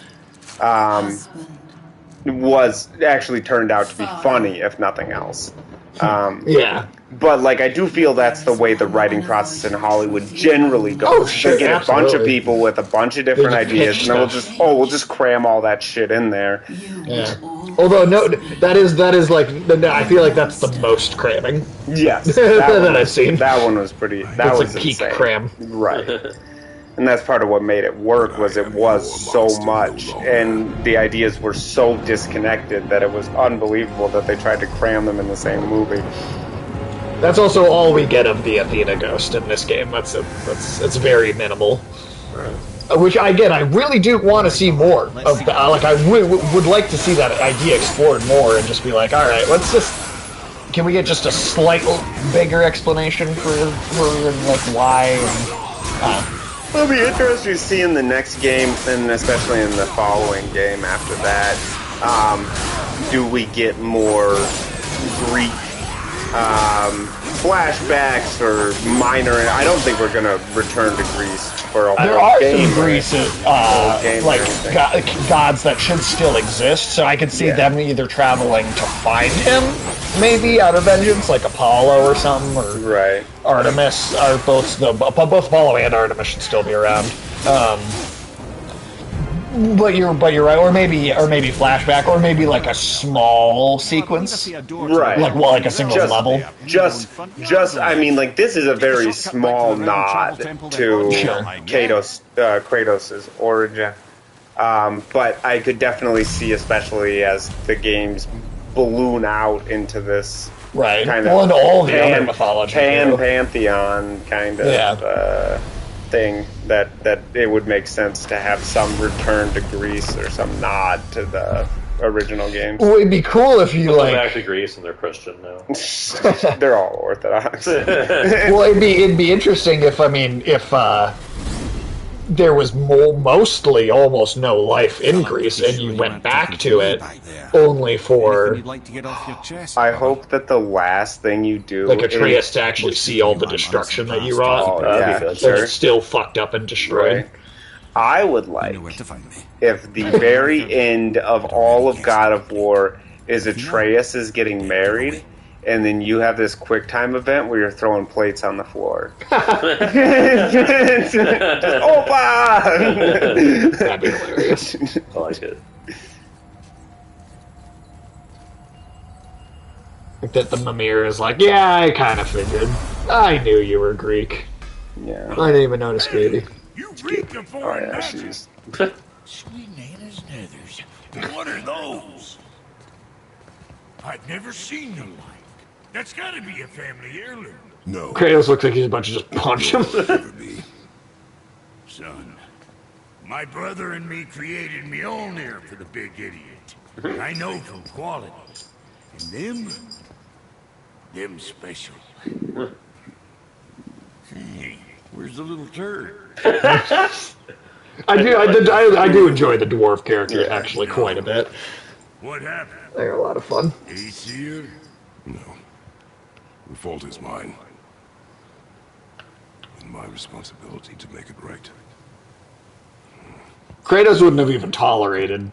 Was actually turned out to be funny, if nothing else. But like, I do feel that's the way the writing process in Hollywood generally goes. Oh, sure, they get a bunch of people with a bunch of different ideas, and then we'll just cram all that shit in there. Yeah. Although that is like, I feel like that's the most cramming. Yes, that I've seen. That one was pretty. That was like peak insane. cram. Right. And that's part of what made it work, was it was so much, and the ideas were so disconnected that it was unbelievable that they tried to cram them in the same movie. That's also all we get of the Athena ghost in this game. It's very minimal. Which, again, I really do want to see more of that. Like, I would like to see that idea explored more and just be like, all right, can we get just a slightly bigger explanation for like, why? It'll be interesting to see in the next game, and especially in the following game after that. Do we get more Greek flashbacks or minor? I don't think we're going to return to Greece for a whole game. There are some Greece, gods that should still exist, so I could see them either traveling to find him, maybe out of vengeance, like Apollo or something, or Artemis. Are both Apollo and Artemis should still be around. But you're right, or maybe flashback, or maybe like a small sequence, right? Like a single level. Just, I mean, like, this is a very small nod to Kratos' origin. But I could definitely see, especially as the games balloon out into this kind of and all the other mythology, pantheon kind of thing, that it would make sense to have some return to Greece or some nod to the original games. Well, it'd be cool if you like back to Greece and they're Christian now. They're all Orthodox. Well, it'd be interesting if there was mostly almost no life in Greece, and you went back to it only for... I hope that the last thing you do... Like Atreus to actually see all the destruction that you wrought. It's still fucked up and destroyed. Right. I would like if the very end of all of God of War is Atreus is getting married, and then you have this quick time event where you're throwing plates on the floor. Opa! That'd be hilarious. I like it. That the Mimir is like, yeah, I kind of figured. I knew you were Greek. Yeah. I didn't even notice, baby. You Greek of foreign she's... Sweet Nana's nethers. What are those? I've never seen them like. That's gotta be a family heirloom. No. Kratos looks like he's about to just punch him. Son, my brother and me created me own here for the big idiot. I know from quality. And them special. Hey, where's the little turd? I do enjoy the dwarf characters actually quite a bit. What happened? They're a lot of fun. Aesir? No. The fault is mine. And my responsibility to make it right. Kratos wouldn't have even tolerated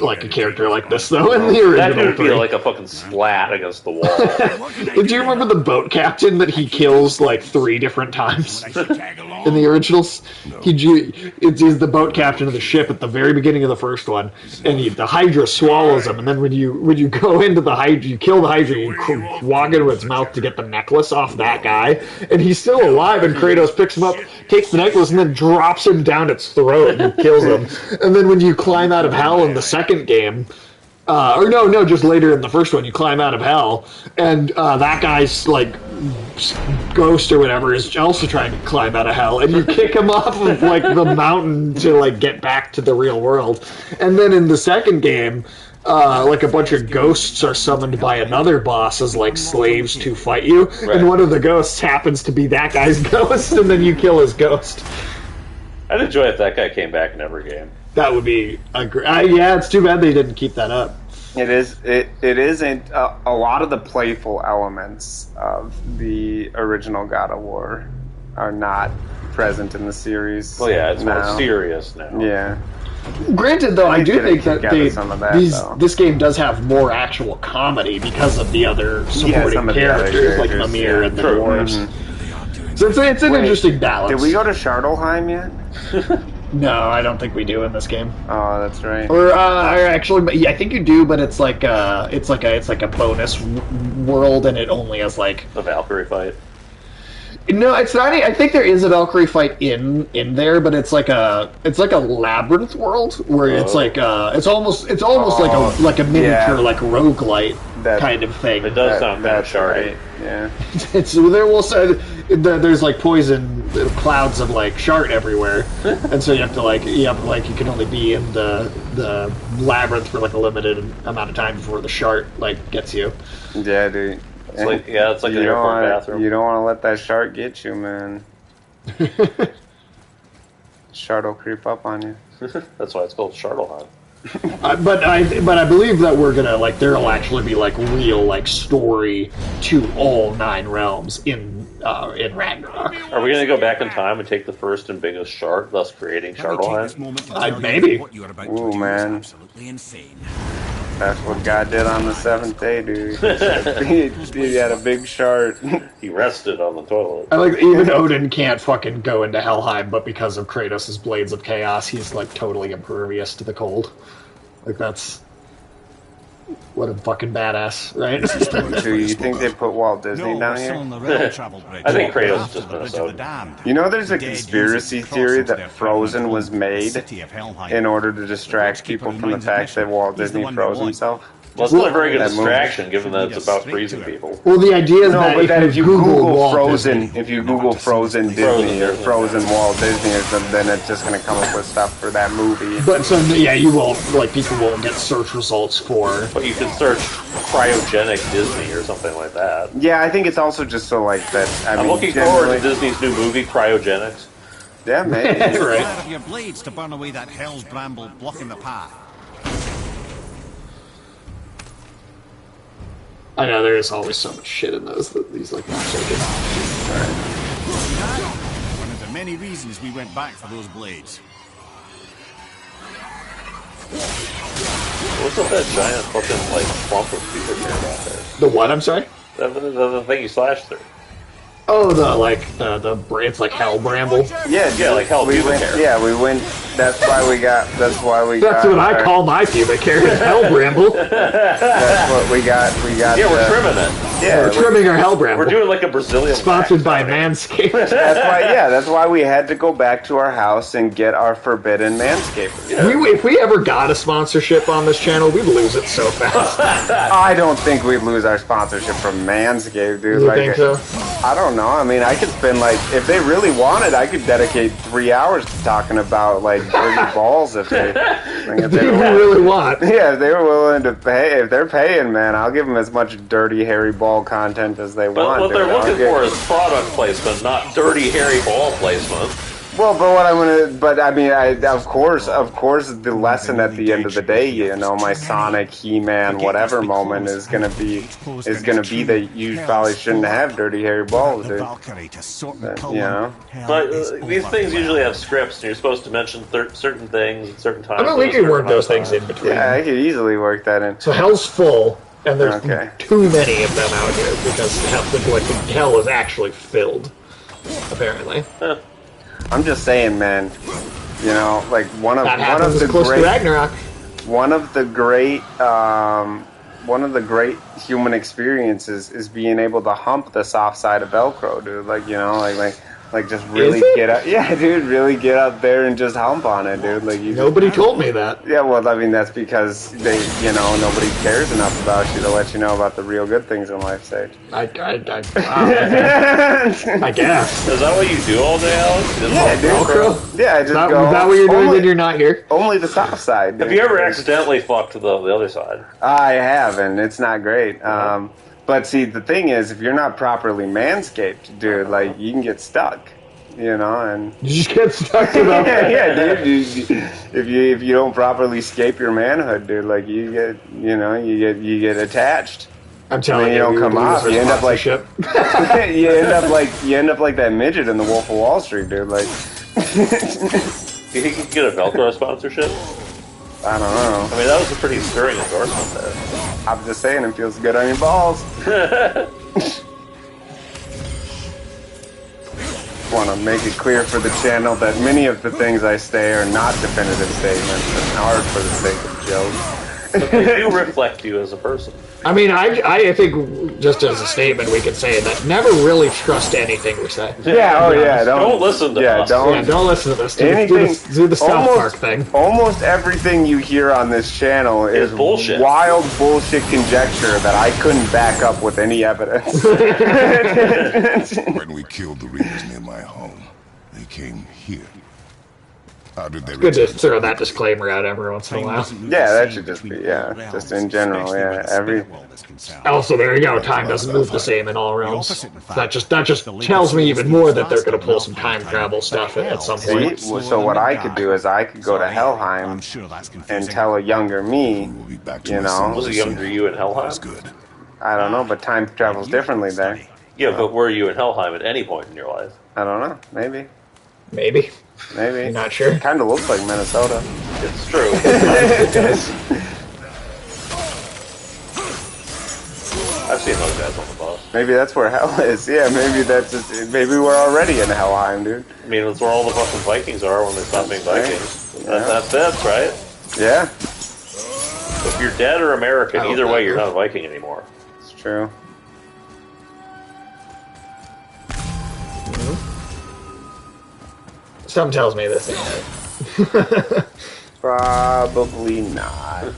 like a character like this, though, in the original. That would be like a fucking splat against the wall. Do you remember the boat captain that he kills like 3 different times? In the originals, he's the boat captain of the ship at the very beginning of the first one, and the Hydra swallows him. And then when you go into the Hydra, you kill the Hydra, you walk into its mouth to get the necklace off that guy, and he's still alive. And Kratos picks him up, takes the necklace, and then drops him down its throat and kills him. And then when you climb out of hell in the second game. Or no, just later in the first one, you climb out of hell, and that guy's, like, ghost or whatever is also trying to climb out of hell, and you kick him off of, like, the mountain to, like, get back to the real world. And then in the second game, like, a bunch of ghosts are summoned by another boss as, like, slaves to fight you, and one of the ghosts happens to be that guy's ghost, and then you kill his ghost. I'd enjoy if that guy came back in every game. That would be a great... yeah, it's too bad they didn't keep that up. It is. It isn't a lot of the playful elements of the original God of War are not present in the series. Well, yeah, it's now. more serious now. Yeah. Granted, though, I do think that this game does have more actual comedy because of the other supporting characters, like Mimir and the dwarves. Mm-hmm. So it's an interesting balance. Did we go to Schardelheim yet? No, I don't think we do in this game. Oh, that's right. Or actually, yeah, I think you do, but it's like a bonus world, and it only has like a Valkyrie fight. No, it's not. I think there is a Valkyrie fight in there, but it's like a labyrinth world where it's like it's almost like a miniature like roguelite kind of thing. It does sound kind of shardy. Right. Yeah. There's like poison clouds of like shart everywhere, and so you can only be in the labyrinth for like a limited amount of time before the shart like gets you. Yeah, dude. It's like an airport bathroom. You don't want to let that shark get you, man. Shark will creep up on you. That's why it's called Schardelheim. But I believe that we're gonna like there'll actually be like real like story to all 9 realms in Ragnarok. Are we gonna go back in time and take the first and biggest shark, thus creating Schardelheim? Maybe. Ooh, man. Absolutely insane. That's what God did on the 7th day, dude. He had a big shark. He rested on the toilet. I like even Odin can't fucking go into Helheim, but because of Kratos' Blades of Chaos, he's like totally impervious to the cold. Like that's what a fucking badass, right? Do you think they put Walt Disney down here? I think Kratos is just Minnesota. You know, there's a conspiracy theory that Frozen was made in order to distract people from the fact that Walt Disney froze himself. Well, it's not a very good distraction, given that it's about freezing people. Well, the idea is that if you Google Frozen, Disney, if you Google Frozen Disney or Frozen Walt Disney, then it's just going to come up with stuff for that movie. But so yeah, you won't people won't get search results for. But you can search cryogenic Disney or something like that. Yeah, I think it's also just so like that. I'm looking forward to Disney's new movie, Cryogenics. Yeah, maybe. Right. Your blades to burn away that hell's bramble blocking the path. I know there is always so much shit in those that these like not so good. One of the many reasons we went back for those blades. What's up that giant fucking like clump of pubic hair out there? The what? I'm sorry. The thing you slashed through. Oh, it's like hell bramble. Yeah, like hell pubic hair. Yeah, we went. That's why we got. That's what I call my pubic hair. Is hell bramble. That's what we got. Yeah, we're trimming it. Yeah, we're trimming our hell bramble. We're doing like a Brazilian. Sponsored by Manscaped. That's why we had to go back to our house and get our forbidden Manscaped. Yeah. If we ever got a sponsorship on this channel, we'd lose it so fast. I don't think we'd lose our sponsorship from Manscaped, dude. You think so? I don't know. I mean, I could spend if they really wanted, I could dedicate 3 hours to talking about like dirty balls if they really want. Yeah, if they were willing to pay, if they're paying, man, I'll give them as much dirty hairy ball content as they want. But what they're looking for is product placement, not dirty hairy ball placement. Well, I mean, of course, the lesson at the end of the day, you know, my Sonic, He-Man, whatever moment is gonna be that you probably shouldn't have dirty hairy balls, dude. But, you know. But these things usually have scripts, and you're supposed to mention certain things at certain times. I mean, we could work those things in between. Yeah, I could easily work that in. So hell's full, and there's too many of them out here because hell is actually filled, apparently. I'm just saying, man. You know, like one of the close to Ragnarok. One of the great human experiences is being able to hump the soft side of Velcro, dude. Like, you know, like just really get up. Yeah, dude, really get up there and just hump on it, dude. Like nobody told me that. Yeah, well, I mean that's because nobody cares enough about you to let you know about the real good things in life, Sage. I guess. Is that what you do all day, Alex? Yeah, dude. Velcro? Yeah, I just go. Is that what you're doing when you're not here? Only the soft side. Dude. Have you ever accidentally fucked the other side? I have, and it's not great. But see, the thing is, if you're not properly manscaped, dude, like you can get stuck, you know, and you just get stuck to that. Yeah, dude. If you don't properly scape your manhood, dude, like you get attached. I'm telling you, you don't come off. You end up like you end up like that midget in the Wolf of Wall Street, dude. Like, do you think you can get a Velcro sponsorship? I don't know. I mean, that was a pretty stirring endorsement there. I'm just saying, it feels good on your balls. Want to make it clear for the channel that many of the things I say are not definitive statements and are for the sake of jokes. But they do reflect you as a person. I mean, I think just as a statement we could say that never really trust anything we say. Yeah, don't listen to us. Don't listen to this. Do the South Park thing. Almost everything you hear on this channel is bullshit. Wild bullshit conjecture that I couldn't back up with any evidence. When we killed the Reapers near my home, they came here. How did they good to throw that disclaimer out every once in a while. Yeah, that should just be, just in general, Also, there you go. Time doesn't move the same in all realms. That just tells me even more that they're going to pull some time travel stuff at some point. So what I could do is I could go to Helheim and tell a younger me, you know. Was a younger you in Helheim? I don't know, but time travels differently there. Yeah, but were you in Helheim at any point in your life? I don't know. Maybe. Maybe. Maybe. Not sure. It kind of looks like Minnesota. It's true. It does. I've seen those guys on the bus. Maybe that's where hell is. Yeah, maybe maybe we're already in Helheim, dude. I mean, that's where all the fucking Vikings are when they stop being Vikings. Yeah. That's it, right? Yeah. If you're dead or American, either way, you're not a Viking anymore. It's true. Something tells me this ain't it. Probably not.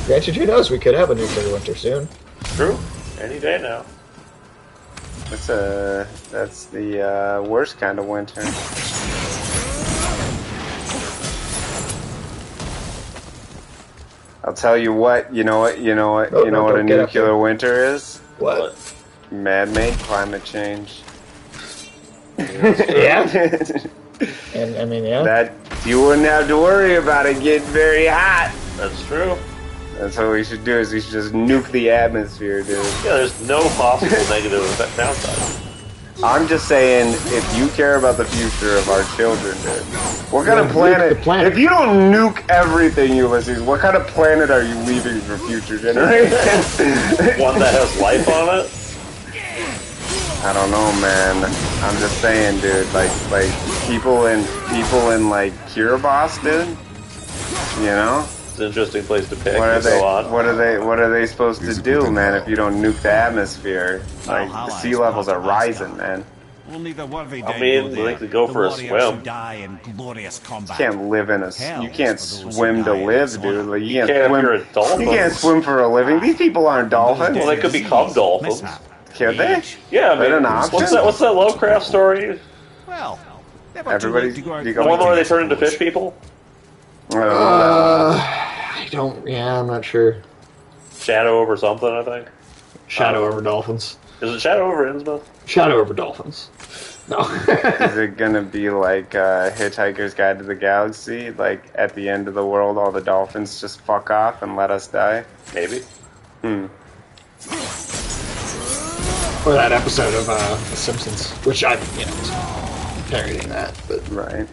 Granted, who knows? We could have a nuclear winter soon. True. Any day now. That's the worst kind of winter. I'll tell you what. You know what a nuclear winter is? What? Man-made climate change. Yeah. And I mean, yeah. That you wouldn't have to worry about it getting very hot. That's true. That's what we should do. Is we should just nuke the atmosphere, dude. Yeah, there's no possible negative downside. I'm just saying, if you care about the future of our children, dude, what kind of planet? If you don't nuke everything, Ulysses, what kind of planet are you leaving for future generations? One that has life on it? I don't know, man. I'm just saying, dude. Like people in like Kiribati, dude. You know. It's an interesting place to pick. What are they supposed to do, man? If you don't nuke the atmosphere, like the sea levels are rising, man. Only the worthy I mean, they could go for a swim. You can't live in you can't swim to live, dude. Like you can't swim. You're a dolphin. You can't swim for a living. These people aren't dolphins. Well, they could become dolphins. Can they? Yeah, I mean, an option? what's that Lovecraft story? Well, everybody's the one where they turn into fish people. I don't. Yeah, I'm not sure. Shadow over something, I think. Shadow over dolphins. Is it Shadow over Innsmouth? Shadow over dolphins. No. Is it gonna be like Hitchhiker's Guide to the Galaxy? Like at the end of the world, all the dolphins just fuck off and let us die? Maybe. Or that episode of The Simpsons, which I'm, parodying that, but right.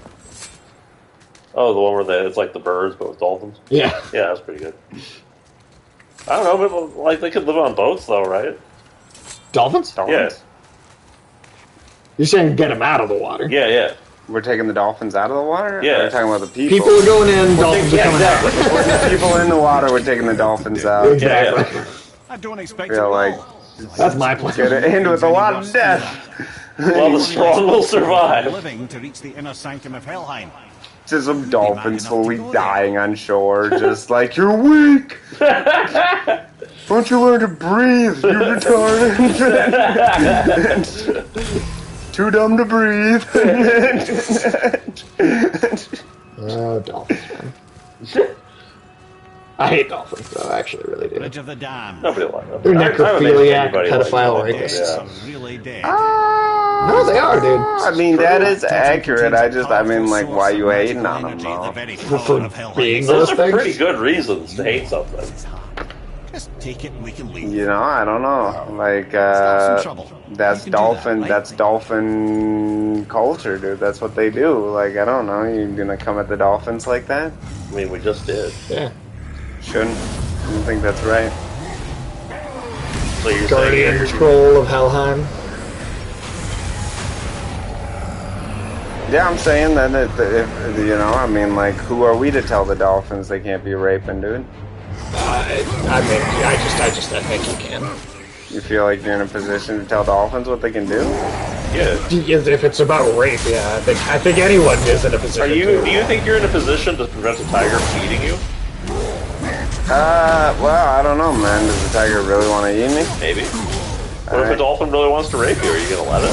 Oh, the one where it's like the birds, but with dolphins. Yeah. Yeah, that's pretty good. I don't know, but like they could live on boats, though, right? Dolphins? Yes. You're saying get them out of the water. Yeah, yeah. We're taking the dolphins out of the water? Yeah. Or we're talking about the people. People are going in, dolphins are coming out. When the people in the water, we're taking the dolphins out. Exactly. Yeah. I don't expect Feel like That's my plan. get it end with a lot of death. Well, the strong will survive. living to reach the inner sanctum of Helheim. Just some dolphins slowly dying on shore, just like, you're weak! Don't you learn to breathe, you retarded! Too dumb to breathe. Oh, dolphins, man. I hate dolphins, though. I actually really do. Bridge of the Dam. Nobody likes them. They're I don't think necrophiliac, anybody likes pedophile them. rapists. Yeah. Some really dead. No, they are, dude. I mean, that is accurate. I mean, like, why you hating on them, though? For being Those those are pretty things. good reasons to hate something. Just take it and we can leave. You know, I don't know. Like, that's dolphin. That's dolphin culture, dude. That's what they do. Like, I don't know. You gonna come at the dolphins like that? I mean, we just did. Yeah. Shouldn't. I don't think that's right. So you're Guardian saying troll of Helheim. Yeah, I'm saying that if, you know, I mean, like, who are we to tell the dolphins they can't be raping, dude? I think you can. You feel like you're in a position to tell dolphins what they can do? yeah. If it's about rape, yeah, I think anyone is in a position. Do you think you're in a position to prevent a tiger from eating you? Well, I don't know, man. Does the tiger really want to eat me? Maybe. What if a dolphin really wants to rape you? Are you gonna let it?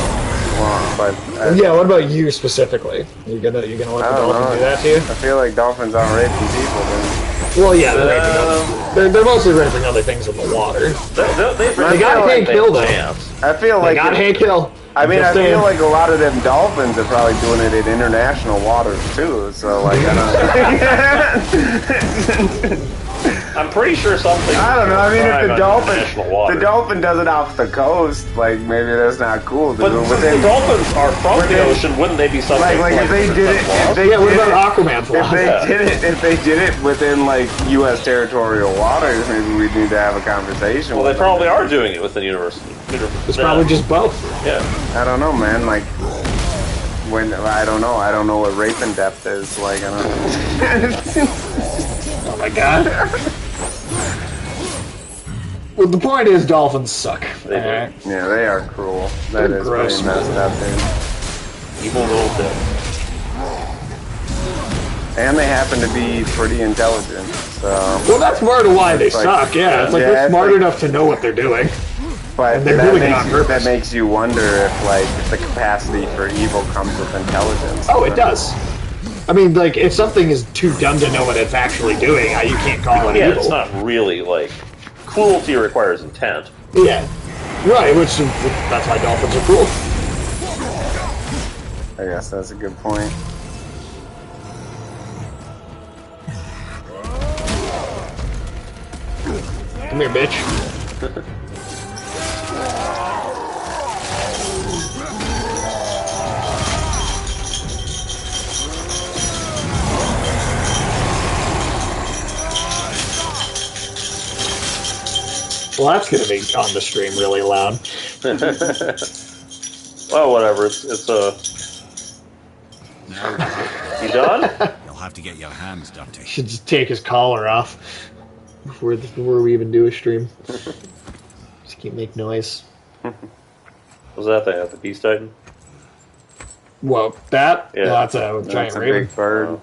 Well, but Yeah, what about you specifically? You gonna let the I don't dolphin know. do that to you? I feel like dolphins aren't raping people, dude. Well, yeah, they're raping they're mostly raping other things in the water. They got Hank Hill, though. I feel They like got Hank Hill. I mean, I Just saying. feel like a lot of them dolphins are probably doing it in international waters too. So, like, I don't. I'm pretty sure something. I don't know. I mean, if the water. dolphin does it off the coast, like, maybe that's not cool. But if the dolphins are from the ocean, wouldn't they be something like if they did it, laws? What about Aquaman's law? if they did it within like U.S. territorial waters, maybe we'd need to have a conversation. Well, with they probably are doing it within university. It's probably just both. Yeah. I don't know, man. Like, when I don't know what rape in depth is. Like, I don't know. Oh my god. Well, the point is, dolphins suck. Yeah, they are cruel. That They're is gross, pretty messed up, dude. Evil little thing. And they happen to be pretty intelligent. So. Well, that's part of why they It's like- suck. Yeah, it's like they're smart enough to know what they're doing. But And they're doing it on purpose. that makes you wonder if, like, the capacity for evil comes with intelligence. Oh, it does. I mean, like, if something is too dumb to know what it's actually doing, you can't call it Yeah, evil. it's not really like cruelty requires intent. Yeah, right. Which that's why dolphins are cool. I guess that's a good point. Come here, bitch. Well, that's going to be on the stream really loud. Well, whatever. It's You done? You'll have to get your hands dirty. Should just take his collar off before we even do a stream. Just keep making noise. Was that thing? That the Beast Titan? Well, that? Yeah. No, that's a giant It's a raven. big bird.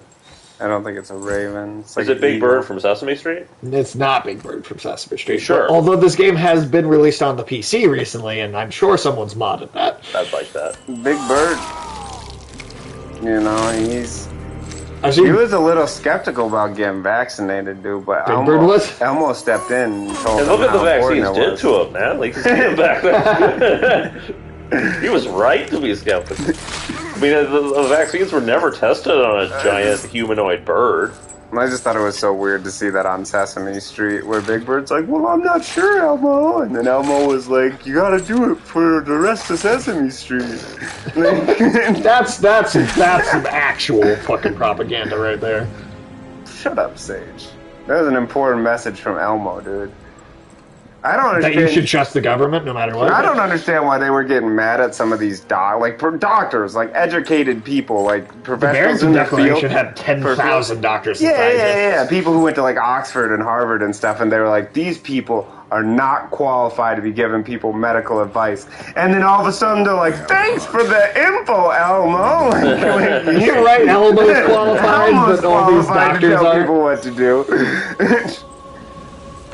I don't think it's a raven. It's like Is it an Big eagle. Bird from Sesame Street? It's not Big Bird from Sesame Street. Sure. But although this game has been released on the PC recently, and I'm sure someone's modded that. I'd like that. Big Bird. You know, he I've was a little skeptical about getting vaccinated, dude. But Big Bird was? Elmo stepped in and told And him look at the how important vaccines it did was. to him, man. Like, him back then. He was right to be skeptical. I mean, the vaccines were never tested on a giant humanoid bird. I just thought it was so weird to see that on Sesame Street, where Big Bird's like, "Well, I'm not sure, Elmo," and then Elmo was like, "You got to do it for the rest of Sesame Street." That's some actual fucking propaganda right there. Shut up, Sage. That was an important message from Elmo, dude. I don't That understand. you should trust the government no matter what. I don't understand why they were getting mad at some of these doctors, like educated people, like The professionals Barrington in their field. Declaration had 10,000 doctors. Yeah. People who went to like Oxford and Harvard and stuff, and they were like, these people are not qualified to be giving people medical advice. And then all of a sudden they're like, thanks for the info, Elmo. You're right, Elmo's qualified, Elmo's but all these qualified to doctors tell are. people what to do.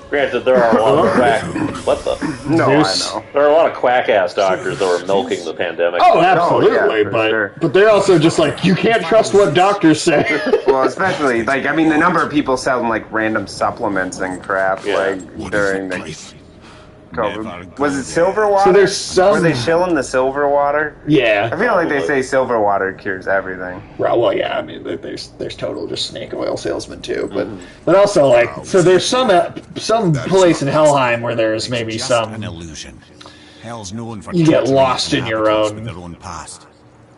Granted, there are a lot of quack. What the? No, Zeus. I know. There are a lot of quack-ass doctors that were milking the pandemic. Oh, absolutely, Oh, yeah, for but sure. but they're also just like, you can't trust what doctors say. Well, especially, like, I mean, the number of people selling, like, random supplements and crap, Yeah. like, What is during the the place? COVID. Was it silver water? So there's some. Were they shilling the silver water? Yeah. I feel like they say silver water cures everything. Well, yeah. I mean, there's total just snake oil salesmen too, but also like, so there's some place in Helheim where there's maybe Just an some. illusion. Hell's known for You get torturing lost its in your inhabitants own- with their own past.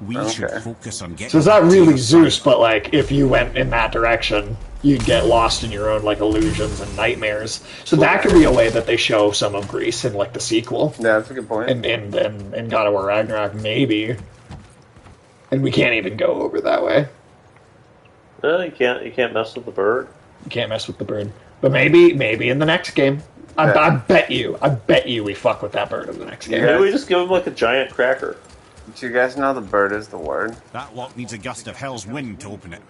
We Okay. should focus on getting. So it's not back to really the Zeus, side. but like if you went in that direction, you'd get lost in your own like illusions and nightmares. So that could be a way that they show some of Greece in like the sequel. Yeah, that's a good point. And God of War Ragnarok, maybe. And we can't even go over that way. Well, you can't mess with the bird. You can't mess with the bird. But maybe in the next game. I bet you we fuck with that bird in the next game. Maybe we just give him like a giant cracker. Did you guys know the bird is the word? That lock needs a gust of hell's wind to open it.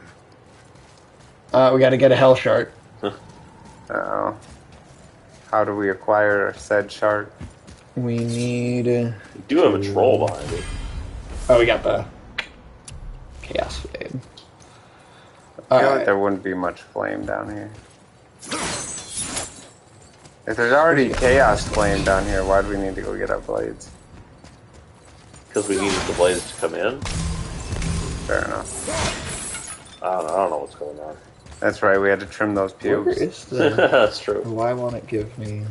We gotta get a hell shard. Uh-oh. How do we acquire said shard? We need... You do have a troll behind it. Oh, we got the Chaos Flame. I feel like there wouldn't be much flame down here. If there's already chaos flame down here, why do we need to go get our blades? Because we needed the blades to come in. Fair enough. I don't know what's going on. That's right, we had to trim those Where pubes. is the... That's true. Why won't it give me...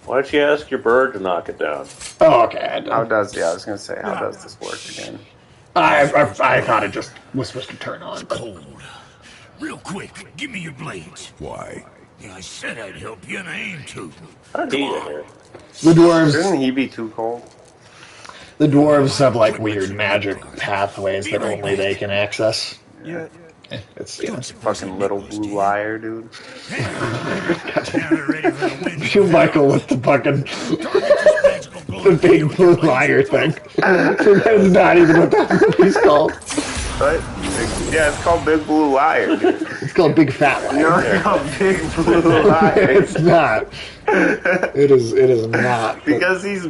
Why don't you ask your bird to knock it down? Oh, okay. I How does, I was gonna say, how does this work again? I thought it just was supposed to turn on. But... Cold. Real quick, give me your blades. Why? Yeah, I said I'd help you, and I aim to. How did he get here? The dwarves... Shouldn't he be too cold? The dwarves have like weird magic pathways that only they can access. Yeah. It's Fucking little blue liar, dude. Now they're ready for the wind. you, Michael, with the fucking the big blue liar thing. That's not even what that movie's called. What? Yeah, it's called Big Blue Liar, dude. It's called Big Fat Liar. No, it's called Big Blue Liar. It's not. It is not. Because he's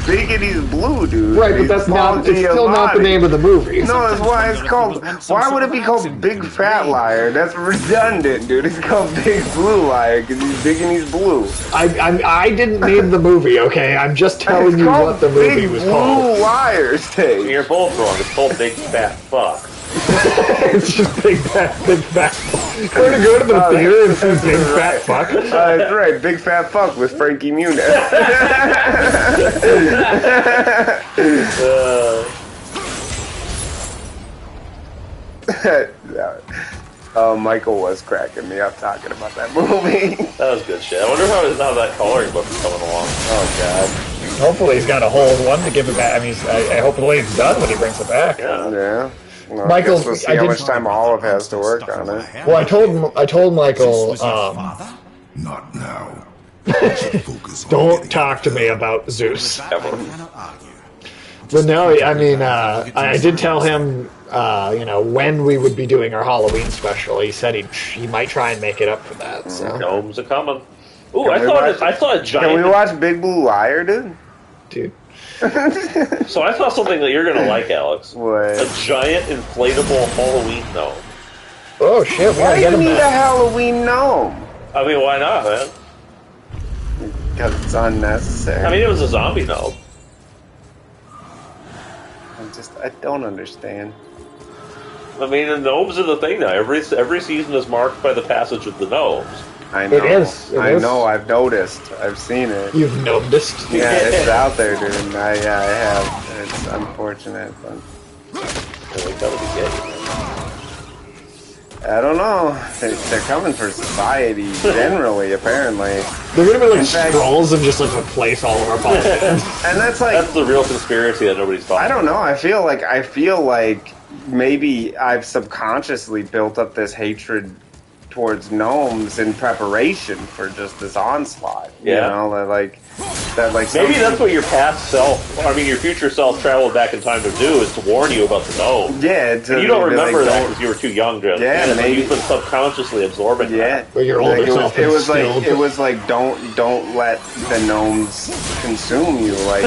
big and he's blue, dude. Right, but He's that's not. Paul It's still not the Giamatti. name of the movie. No, that's why it's called. Why would it be called Big Fat Liar? That's redundant, dude. It's called Big Blue Liar because he's big and he's blue. I didn't name the movie. Okay, I'm just telling It's you called what the movie Big was Blue called. Liar State. You're both wrong. It's called Big Fat Fuck. It's just big fat. We're gonna go to the theater and see Big Fat Fuck. That's right, Big Fat Fuck with Frankie Muniz. Michael was cracking me up talking about that movie. That was good shit. I wonder how that coloring book is coming along. Oh god. Hopefully he's got a hold one to give it back. I mean, I hope the it's done when he brings it back. Yeah. Yeah. Well, Michael, I guess we'll see I how did- much time Olive has to work on it. Well, I told Michael, Not now. I should focus on don't getting talk to me about Zeus. Ever. But no, I mean, I did tell him, when we would be doing our Halloween special. He said he might try and make it up for that. So, Gnomes are coming. Ooh, Can I we thought watch- a giant. Can we watch Big Blue Liar, dude? dude, So I saw something that you're gonna like, Alex. What? A giant inflatable Halloween gnome. oh shit, we Why gotta do get you him need a that. Halloween gnome? I mean, why not, man? Because it's unnecessary. I mean, it was a zombie gnome. I don't understand. I mean, the gnomes are the thing now. Every season is marked by the passage of the gnomes. I know. It is. I know. I've noticed. I've seen it. You've noticed. Yeah, it's out there, dude. I have. It's unfortunate, but And they gotta be gay, man. I don't know. They're coming for society generally, apparently. They're gonna be like fact- scrolls and just like replace all of our politicians. And that's like That's the real conspiracy that nobody's talking I don't know. about. I feel like maybe I've subconsciously built up this hatred towards gnomes in preparation for just this onslaught. Yeah. You know, like that. Like Maybe that's what your past self, I mean, your future self traveled back in time to do, is to warn you about the gnome. Yeah. And you don't remember that because you were too young to Yeah, understand it, but maybe. you've been subconsciously absorbing Yeah. that. But your older self it was instilled. like it was like don't let the gnomes consume you. Like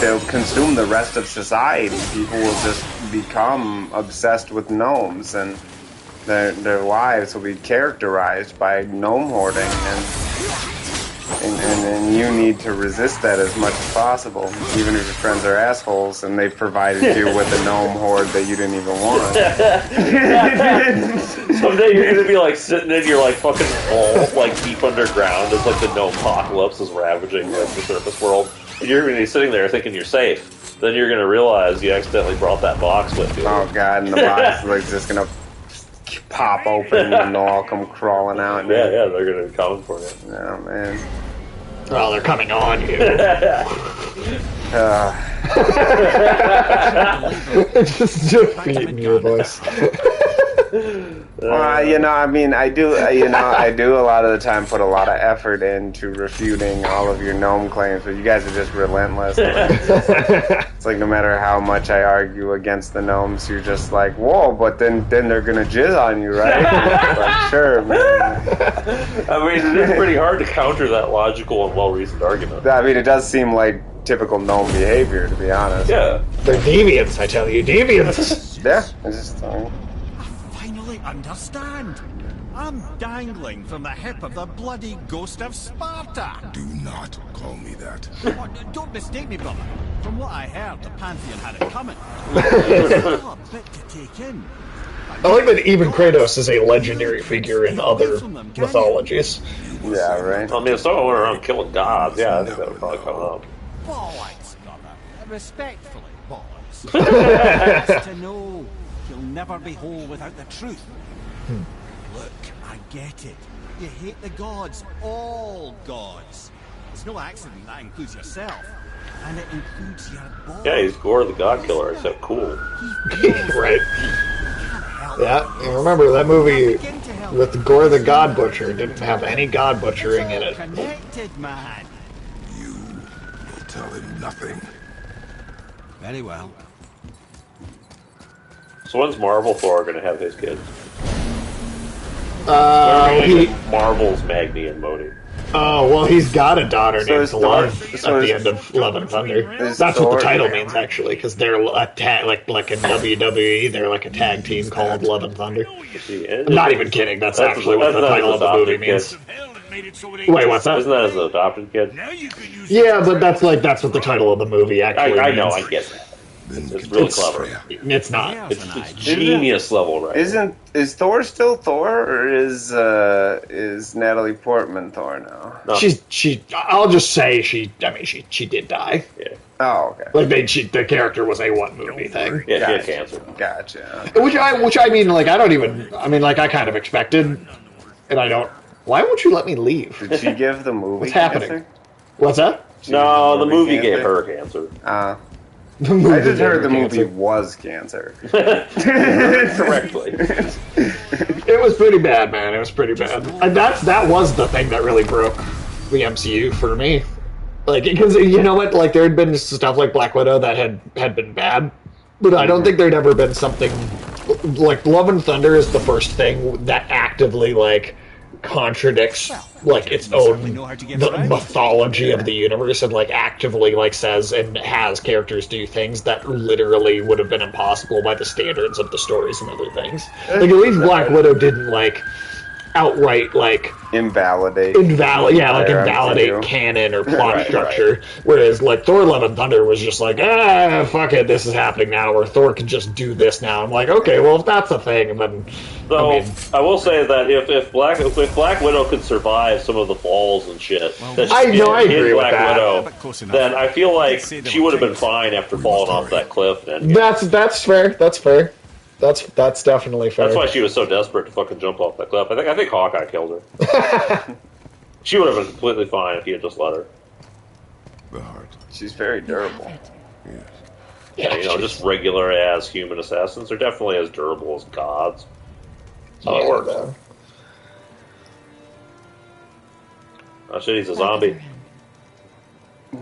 they'll consume the rest of society. People will just become obsessed with gnomes, and their lives will be characterized by gnome hoarding, and you need to resist that as much as possible, even if your friends are assholes and they've provided you with a gnome hoard that you didn't even want. Someday you're gonna be like sitting in your like fucking hole, like deep underground, as like the gnome apocalypse is ravaging like the surface world, and you're gonna be sitting there thinking you're safe. Then you're gonna realize you accidentally brought that box with you. Oh god, and the box is like just gonna pop open and they'll all come crawling out. Yeah, they're gonna be coming for you. Oh man. Well, they're coming on you. Just defeating your voice. Well, you know, I mean, I do a lot of the time put a lot of effort into refuting all of your gnome claims, but you guys are just relentless. It's like no matter how much I argue against the gnomes, you're just like, whoa, but then they're gonna jizz on you, right? Like, sure, man. I mean, it is pretty hard to counter that logical and well-reasoned argument. I mean, it does seem like typical gnome behavior, to be honest. Yeah. They're deviants, I tell you, deviants. Yeah, it's just. Finally understand. I'm dangling from the hip of the bloody ghost of Sparta. Do not call me that. Oh, don't mistake me, brother. From what I heard, the Pantheon had it coming. It's a bit to take in. I like that even Kratos is a legendary figure in other mythologies. Yeah, right. I mean, if someone went around killing gods, yeah, I think that would probably come up. Bollocks, brother. Respectfully, bollocks. It's to know you'll never be whole without the truth. Look, I get it. You hate the gods, all gods. It's no accident that includes yourself. And it includes your boy. Yeah, he's Gore the God Killer, except cool. Right. Yeah, and remember that movie with Gore the God Butcher didn't have any god butchering in it. Connected, man. You will tell him nothing. Very well. So when's Marvel Thor going to have his kids? Marvel's Magni and Modi. Oh, well, he's got a daughter named is Love Thor- at the end of Love and Thunder. is That's Thor- what the title means, actually, because they're a tag, like in WWE, they're like a tag team called Love and Thunder. I'm not even kidding. That's actually what the title of the movie means. Wait, what's that? Isn't that his adopted kid? Yeah, but that's what the title of the movie actually I means. know, I get that. Then It's really it's clever. fair. It's not. It's genius level, right? Is Thor still Thor, or is Natalie Portman Thor now? No. I'll just say she did die. Yeah, Oh, okay. Like the character was a one movie thing. yeah, Gotcha. she had cancer. Gotcha. Which I mean, like, I kind of expected, and I don't. Why won't you let me leave? Did she give the movie? What's happening? cancer? What's that? No, the movie cancer? gave her cancer. The movie I just heard the gave her movie cancer. was cancer. Correctly. It was pretty bad, man. It was pretty bad. And that was the thing that really broke the MCU for me. Like, because you know what? Like, there had been stuff like Black Widow that had been bad, but I don't think there'd ever been something like Love and Thunder is the first thing that actively like contradicts like its own the mythology of the universe and like actively like says and has characters do things that literally would have been impossible by the standards of the stories and other things. Like at least Black Widow didn't like outright like Invalidate invalidate canon or plot structure. Whereas like Thor: Love and Thunder was just like, fuck it, this is happening now, or Thor can just do this now. I'm like, okay, well if that's a thing, then So I will say that if Black Widow could survive some of the falls and shit, that she I did agree in with Black that. Widow, then I feel like she would have been fine after falling off that cliff. And that's fair. That's fair. That's definitely fair. That's why she was so desperate to fucking jump off that cliff. I think Hawkeye killed her. She would have been completely fine if he had just let her. The heart. She's very durable. Yes. Yeah, you know, just regular ass human assassins are definitely as durable as gods. That's how it works. Oh shit, he's a zombie.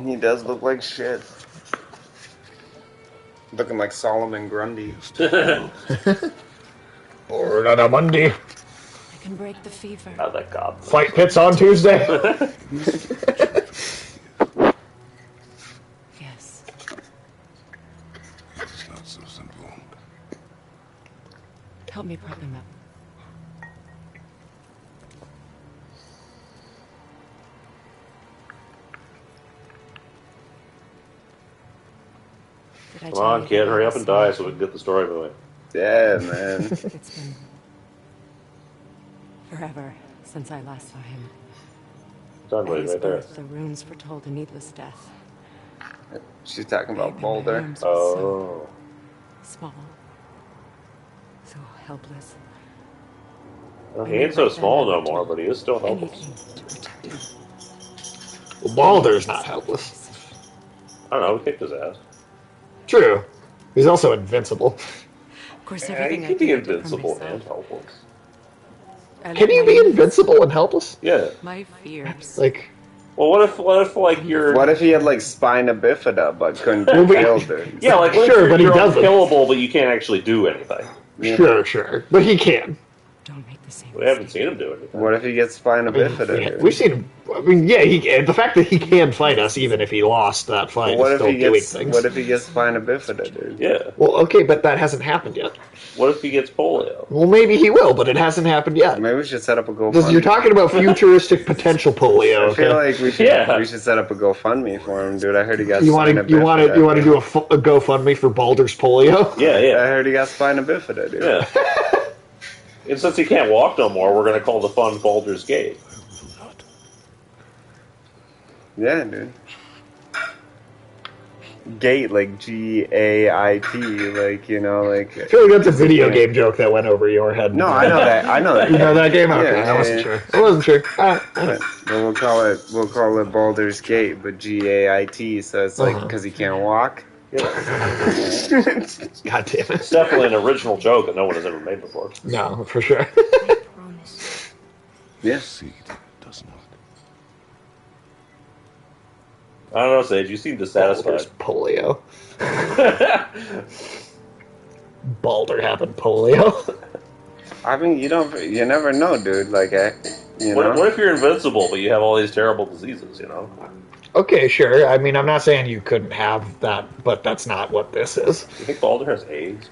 He does look like shit. Looking like Solomon Grundy. Or on a Monday. I can break the fever. How'd that god? Fight pits on Tuesday. Yes. It's not so simple. Help me prop him up. Come on, kid, hurry up and die so we can get the story moving. Yeah, man. It's been forever since I last saw him. Done At his right there. birth, the runes foretold a needless death. She's talking about Babe, Boulder. my arms were Oh. so small, so helpless. Well, he ain't so small no more, but he is still helpless. Anything to protect him. Well, Balder's not helpless. I don't know, we kicked his ass. True. He's also invincible. Of course, Yeah, everything he I can be did for invincible myself. and helpless. I Can let you my be youth, invincible and helpless? Yeah. My fears. Like, Well, what if like you're... What if he had like spina bifida but couldn't be killed? Dude? Yeah, like what if Sure, but he you're doesn't. unkillable, but you can't actually do anything. sure. But he can. Don't make the same We haven't mistake. seen him do anything. What if he gets spina bifida? Yeah, Dude? we've seen him. I mean, yeah, the fact that he can fight us, even if he lost that fight, What is if still he doing gets? things. What if he gets spina bifida, dude? Yeah. Well, okay, but that hasn't happened yet. What if he gets polio? Well, maybe he will, but it hasn't happened yet. Maybe we should set up a Because GoFundMe. you're talking about futuristic potential polio. I feel Okay? like we should. Yeah. We should set up a GoFundMe for him, dude. I heard he got. You want spina to do bifida. a GoFundMe for Baldur's polio? Yeah, I yeah. heard he got spina bifida, dude. Yeah. And since he can't walk no more, we're going to call the fund Baldur's Gate. Yeah, dude. Gate, like Gait, like, you know, like. I feel like that's a video game joke that went over your head. No, I know that. I know that. You know that game? Okay, Yeah, I wasn't yeah. sure. I wasn't sure. But we'll call it Baldur's Gate, but Gait, so it's like because he can't walk. God damn It's it. definitely an original joke that no one has ever made before. No, for sure. I promise. Yeah. Seed does not. I don't know, Sage. You seem dissatisfied. Baldur's polio. Baldur happened polio. I mean, you never know, dude. Like, you know. What if you're invincible, but you have all these terrible diseases, you know? Okay, sure. I mean, I'm not saying you couldn't have that, but that's not what this is. You think Baldur has AIDS?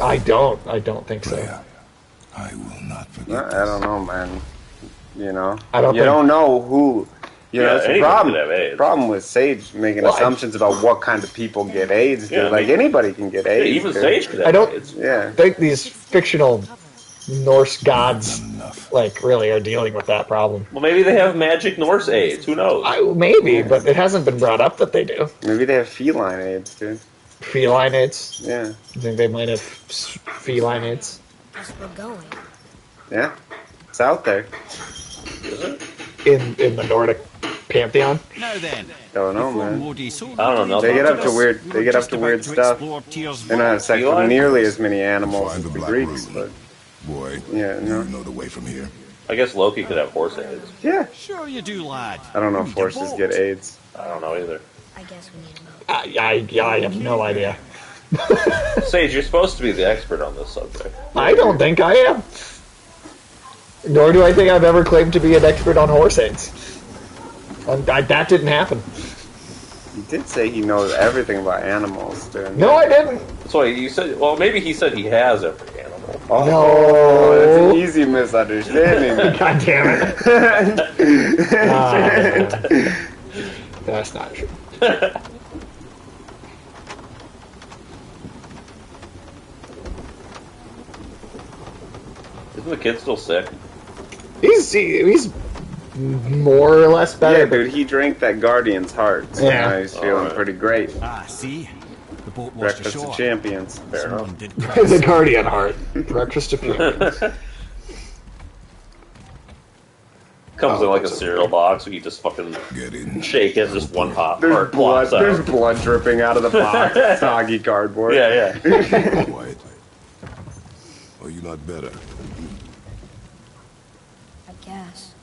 I don't think so. Freya, I will not forget I don't know, man. You know, I don't you think- don't know who. You know, Yeah, it's the anyone problem. could have AIDS. Problem with Sage making Well, assumptions about what kind of people get AIDS, dude. Yeah, I like mean- anybody can get Yeah, AIDS. even dude. Sage could have I don't- AIDS. Yeah. I think these fictional Norse gods, enough. like, really are dealing with that problem. Well, maybe they have magic Norse AIDS. Who knows? Maybe, but it hasn't been brought up that they do. Maybe they have feline AIDS, dude. Feline AIDS? Yeah. I think they might have feline AIDS. Guess we're going. Yeah. It's out there. Is it? In the Nordic pantheon. Now then, Don't know, before man. Modi so I don't know. They get up to us, weird. we They were get up just to about weird to stuff. explore Tyr's They don't have sex with Feline? nearly as many animals Find as the the Black Greeks, Rune. but Boy, Yeah, no. you know the way from here. I guess Loki could have horse AIDS. yeah. Sure you do, lad. I don't know We if need a horses boat. get AIDS. I don't know either. I guess we need a boat. I have no idea. Sage, you're supposed to be the expert on this subject. I don't think I am. Nor do I think I've ever claimed to be an expert on horse AIDS. That didn't happen. He did say he knows everything about animals, dude. No, I didn't. That's why you said. Well, maybe he said he has every animal. Oh, No. that's an easy misunderstanding. God damn it. That's not true. Isn't the kid still sick? He's more or less better. Yeah, dude, he drank that Guardian's heart, so Yeah. now he's feeling Alright. pretty great. Ah, see? The boat washed Breakfast ashore. of Champions. Fair Someone enough. did The Guardian Heart. Breakfast of Champions. Comes in like a cereal box, you just fucking shake it, just one pop. There's blood. Pops out. There's blood dripping out of the box. Soggy cardboard. Yeah, yeah. Quiet. Are you not better? I guess.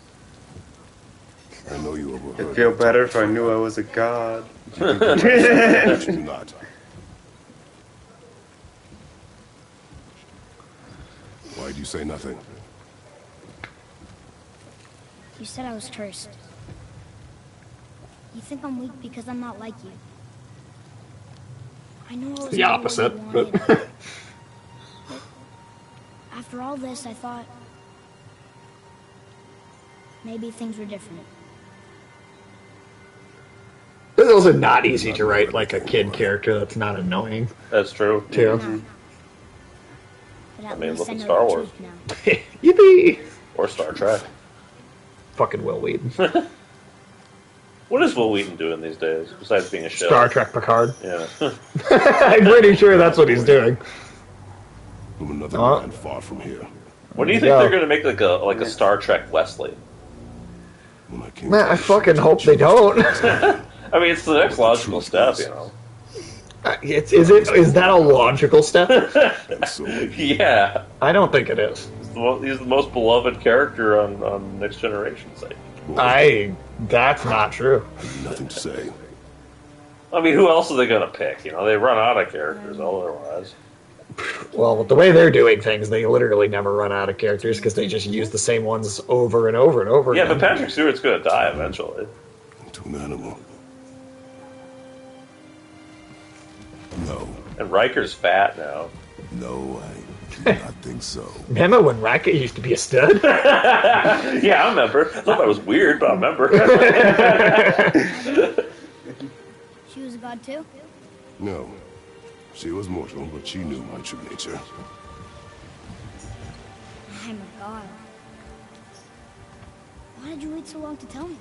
I know you overheard. I'd feel better if I knew I was a god. But you're not. Why'd you say nothing? You said I was cursed. You think I'm weak because I'm not like you. I know I was The opposite, but after all this, I thought maybe things were different. it's also not easy to write like a kid character that's not annoying. That's true. Too. But I at mean, least look I at know Star the Wars. truth now. Yippee! Or Star Trek. Fucking Will Wheaton. What is Will Wheaton doing these days, besides being a shell? Star Trek Picard. Yeah. I'm pretty sure that's what he's doing. From another land far from here. What do you think they're going to make like a Star Trek Wesley? When I came Man, I fucking hope they don't. I mean, it's the next logical step, you know. Is that a logical step? Yeah. I don't think it is. He's the most beloved character on Next Generation site. That's not true. Nothing to say. I mean, who else are they going to pick? You know, they run out of characters otherwise. Well, the way they're doing things, they literally never run out of characters because they just use the same ones over and over and over Yeah, again. but Patrick Stewart's going to die eventually. To an animal. No. And Riker's fat now. No, I do not think so. Remember when Riker used to be a stud? Yeah, I remember. I thought that was weird, but I remember. She was a god too? No. She was mortal, but she knew my true nature. I'm a god. Why did you wait so long to tell me?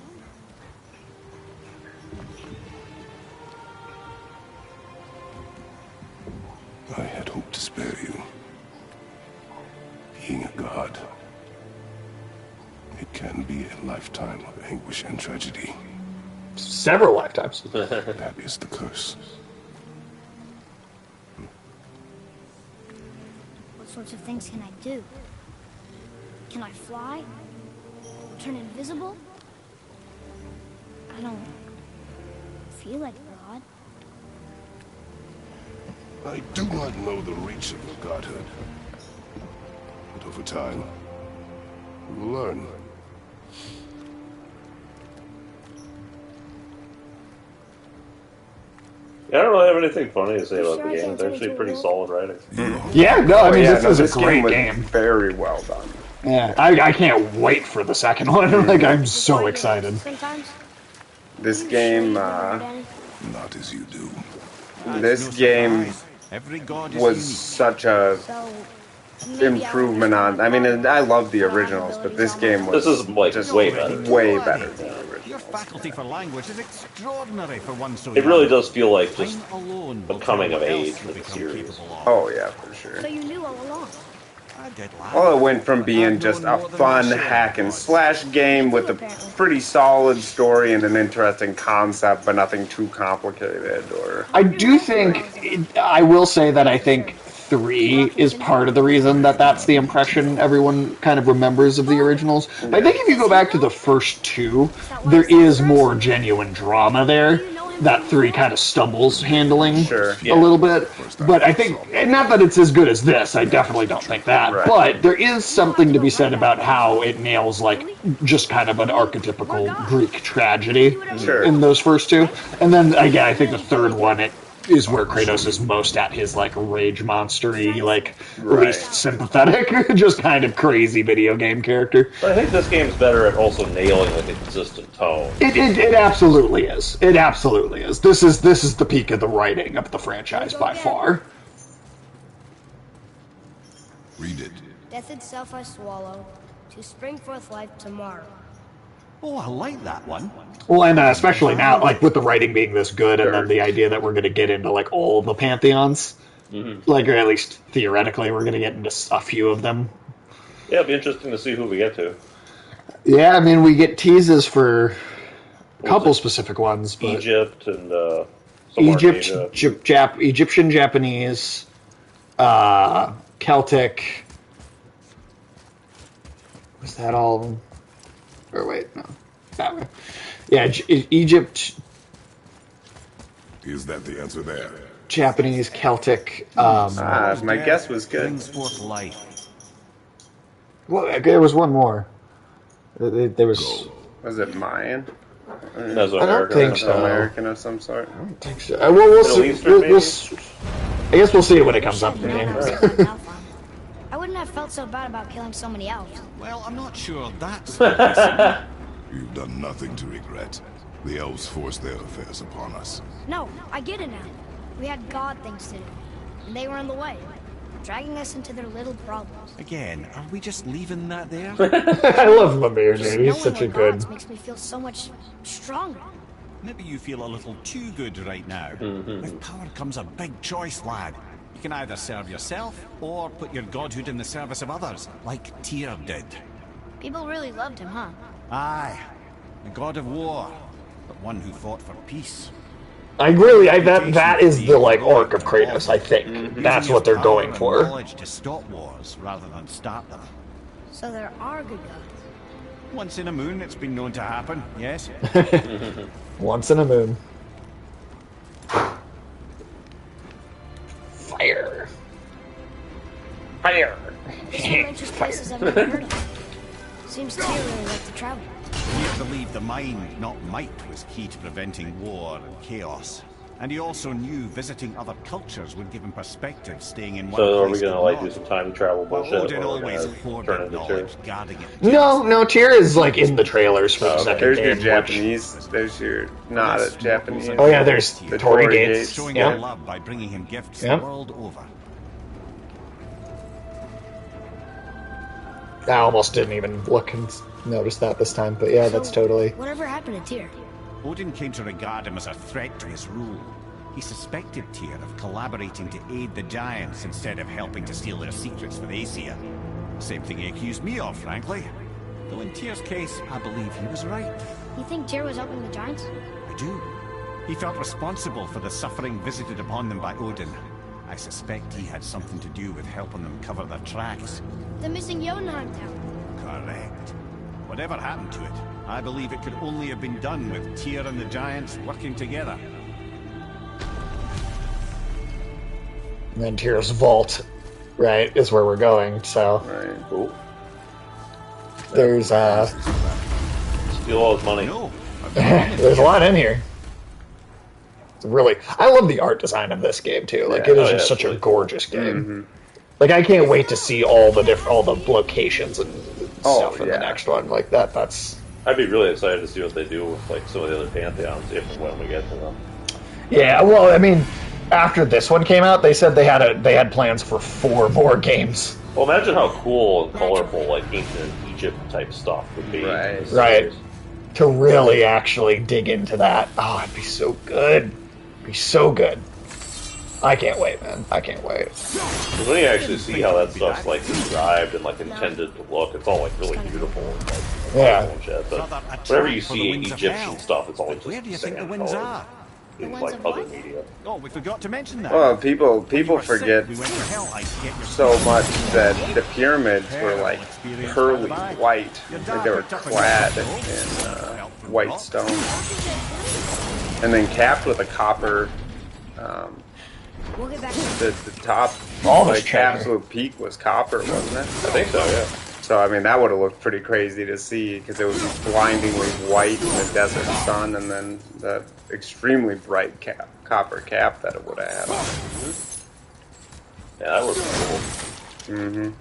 I had hoped to spare you. Being a god, it can be a lifetime of anguish and tragedy. Several lifetimes. That is the curse. What sorts of things can I do? Can I fly? Turn invisible? I don't feel like a god. I do not know the reach of your godhood. But over time, you will learn. Yeah, I don't really have anything funny to say about the game. It's actually pretty solid writing. Yeah, no, I mean, this is this a great was game. Very well done. Yeah, I can't wait for the second one. Like, I'm so excited. This game, Not as you do. this game Every god is was unique. such a improvement on. I mean, I love the originals, but this game was This is like just way better. way better than the Your originals. faculty for language is extraordinary for one so It really young. does feel like just Time alone a will coming tell of what else age you with the become series. capable of. Oh yeah, for sure. So you knew all along. I did laugh. Well, it went from being just a fun hack and slash game with a pretty solid story and an interesting concept, but nothing too complicated. Or I do think, I will say that I think 3 is part of the reason that that's the impression everyone kind of remembers of the originals. I think if you go back to the first 2, there is more genuine drama there that 3 kind of stumbles handling a little bit. But I think, and not that it's as good as this, I definitely don't think that, Right. but there is something to be said about how it nails, like, just kind of an archetypical Greek tragedy Sure. in those first 2. And then, again, I think the third one, it is where Kratos is most at his, like, rage monster-y, like, Right. least sympathetic, just kind of crazy video game character. But I think this game's better at also nailing like a consistent tone. It absolutely is. It absolutely is. This is the peak of the writing of the franchise by far. Read it. Death itself I swallow, to spring forth life tomorrow. Oh, I like that one. Well, and especially now, like with the writing being this good, and then the idea that we're going to get into like all the pantheons, like or at least theoretically, we're going to get into a few of them. Yeah, it'll be interesting to see who we get to. Yeah, I mean, we get teases for a couple specific ones, but Egypt and Egyptian, Japanese, Celtic. Was that all of them? Or wait, no, that way. Yeah, Egypt. Is that the answer there? Japanese, Celtic. My guess was good. Brings forth life. Well, there was one more. There was. Was it Mayan? I don't think so. American of some sort. I don't think so. Well, we'll see. I guess we'll see it when it comes up in the game. I wouldn't have felt so bad about killing so many elves. Well, I'm not sure that's... You've done nothing to regret. The elves forced their affairs upon us. No, I get it now. We had God things to do, and they were in the way, dragging us into their little problems. Again, are we just leaving that there? I love Lemire, dude. He's such a good... makes me feel so much stronger. Maybe you feel a little too good right now. With power comes a big choice, lad. You can either serve yourself, or put your godhood in the service of others, like Tyr did. People really loved him, huh? Aye. The god of war, but one who fought for peace. That is the like arc of Kratos. I think that's what they're going for. Knowledge to stop wars rather than start them. So there are good gods. Once in a moon, it's been known to happen. Yes. Once in a moon. Fire. Fire. Some interesting places I've never heard of. Seems Tyr really liked to travel. He believed the mind, not might, was key to preventing war and chaos. And he also knew visiting other cultures would give him perspective, staying in one place. So are we going to do some time travel bullshit? Odin always hoarded knowledge, guarding it. No, Tyr is like in the trailers for the second There's game. your Japanese. There's your not a Japanese. Oh yeah, there's the Torii Gates. Showing their love by bringing him gifts the world over. I almost didn't even look and notice that this time, but yeah, that's totally... Whatever happened to Tyr? Odin came to regard him as a threat to his rule. He suspected Tyr of collaborating to aid the Giants instead of helping to steal their secrets for the Aesir. Same thing he accused me of, frankly. Though in Tyr's case, I believe he was right. You think Tyr was helping the Giants? I do. He felt responsible for the suffering visited upon them by Odin. I suspect he had something to do with helping them cover their tracks. The missing Jotunheim tower. Correct. Whatever happened to it, I believe it could only have been done with Tyr and the Giants working together. And then Tyr's vault, right, is where we're going, so... Right. Cool. There's, Steal all his money. No. there's a lot in here. Really, I love the art design of this game too. Like it is just such a gorgeous game. Like I can't wait to see all the locations and stuff in the next one. Like that's. I'd be really excited to see what they do with like some of the other pantheons if and when we get to them. Yeah, well, I mean, after this one came out, they said they had plans for 4 more games. Well, imagine how cool and colorful like ancient Egypt type stuff would be. Right. To really actually dig into that. Oh, it'd be so good. Be so good. I can't wait, man. I can't wait. Because when you actually see how that stuff's like described and like intended to look, it's all like really beautiful and like and shit. But whenever you see Egyptian stuff, it's always Where do you just think the winds are? in like other media. Oh, we forgot to mention that. Well, people forget so much that the pyramids were like pearly white, like they were clad in white stone, and then capped with a copper. The top, like absolute peak was copper, wasn't it? I think so, yeah. So I mean, that would have looked pretty crazy to see because it was blindingly white in the desert sun, and then the extremely bright copper cap that it would have had. Yeah, that was cool.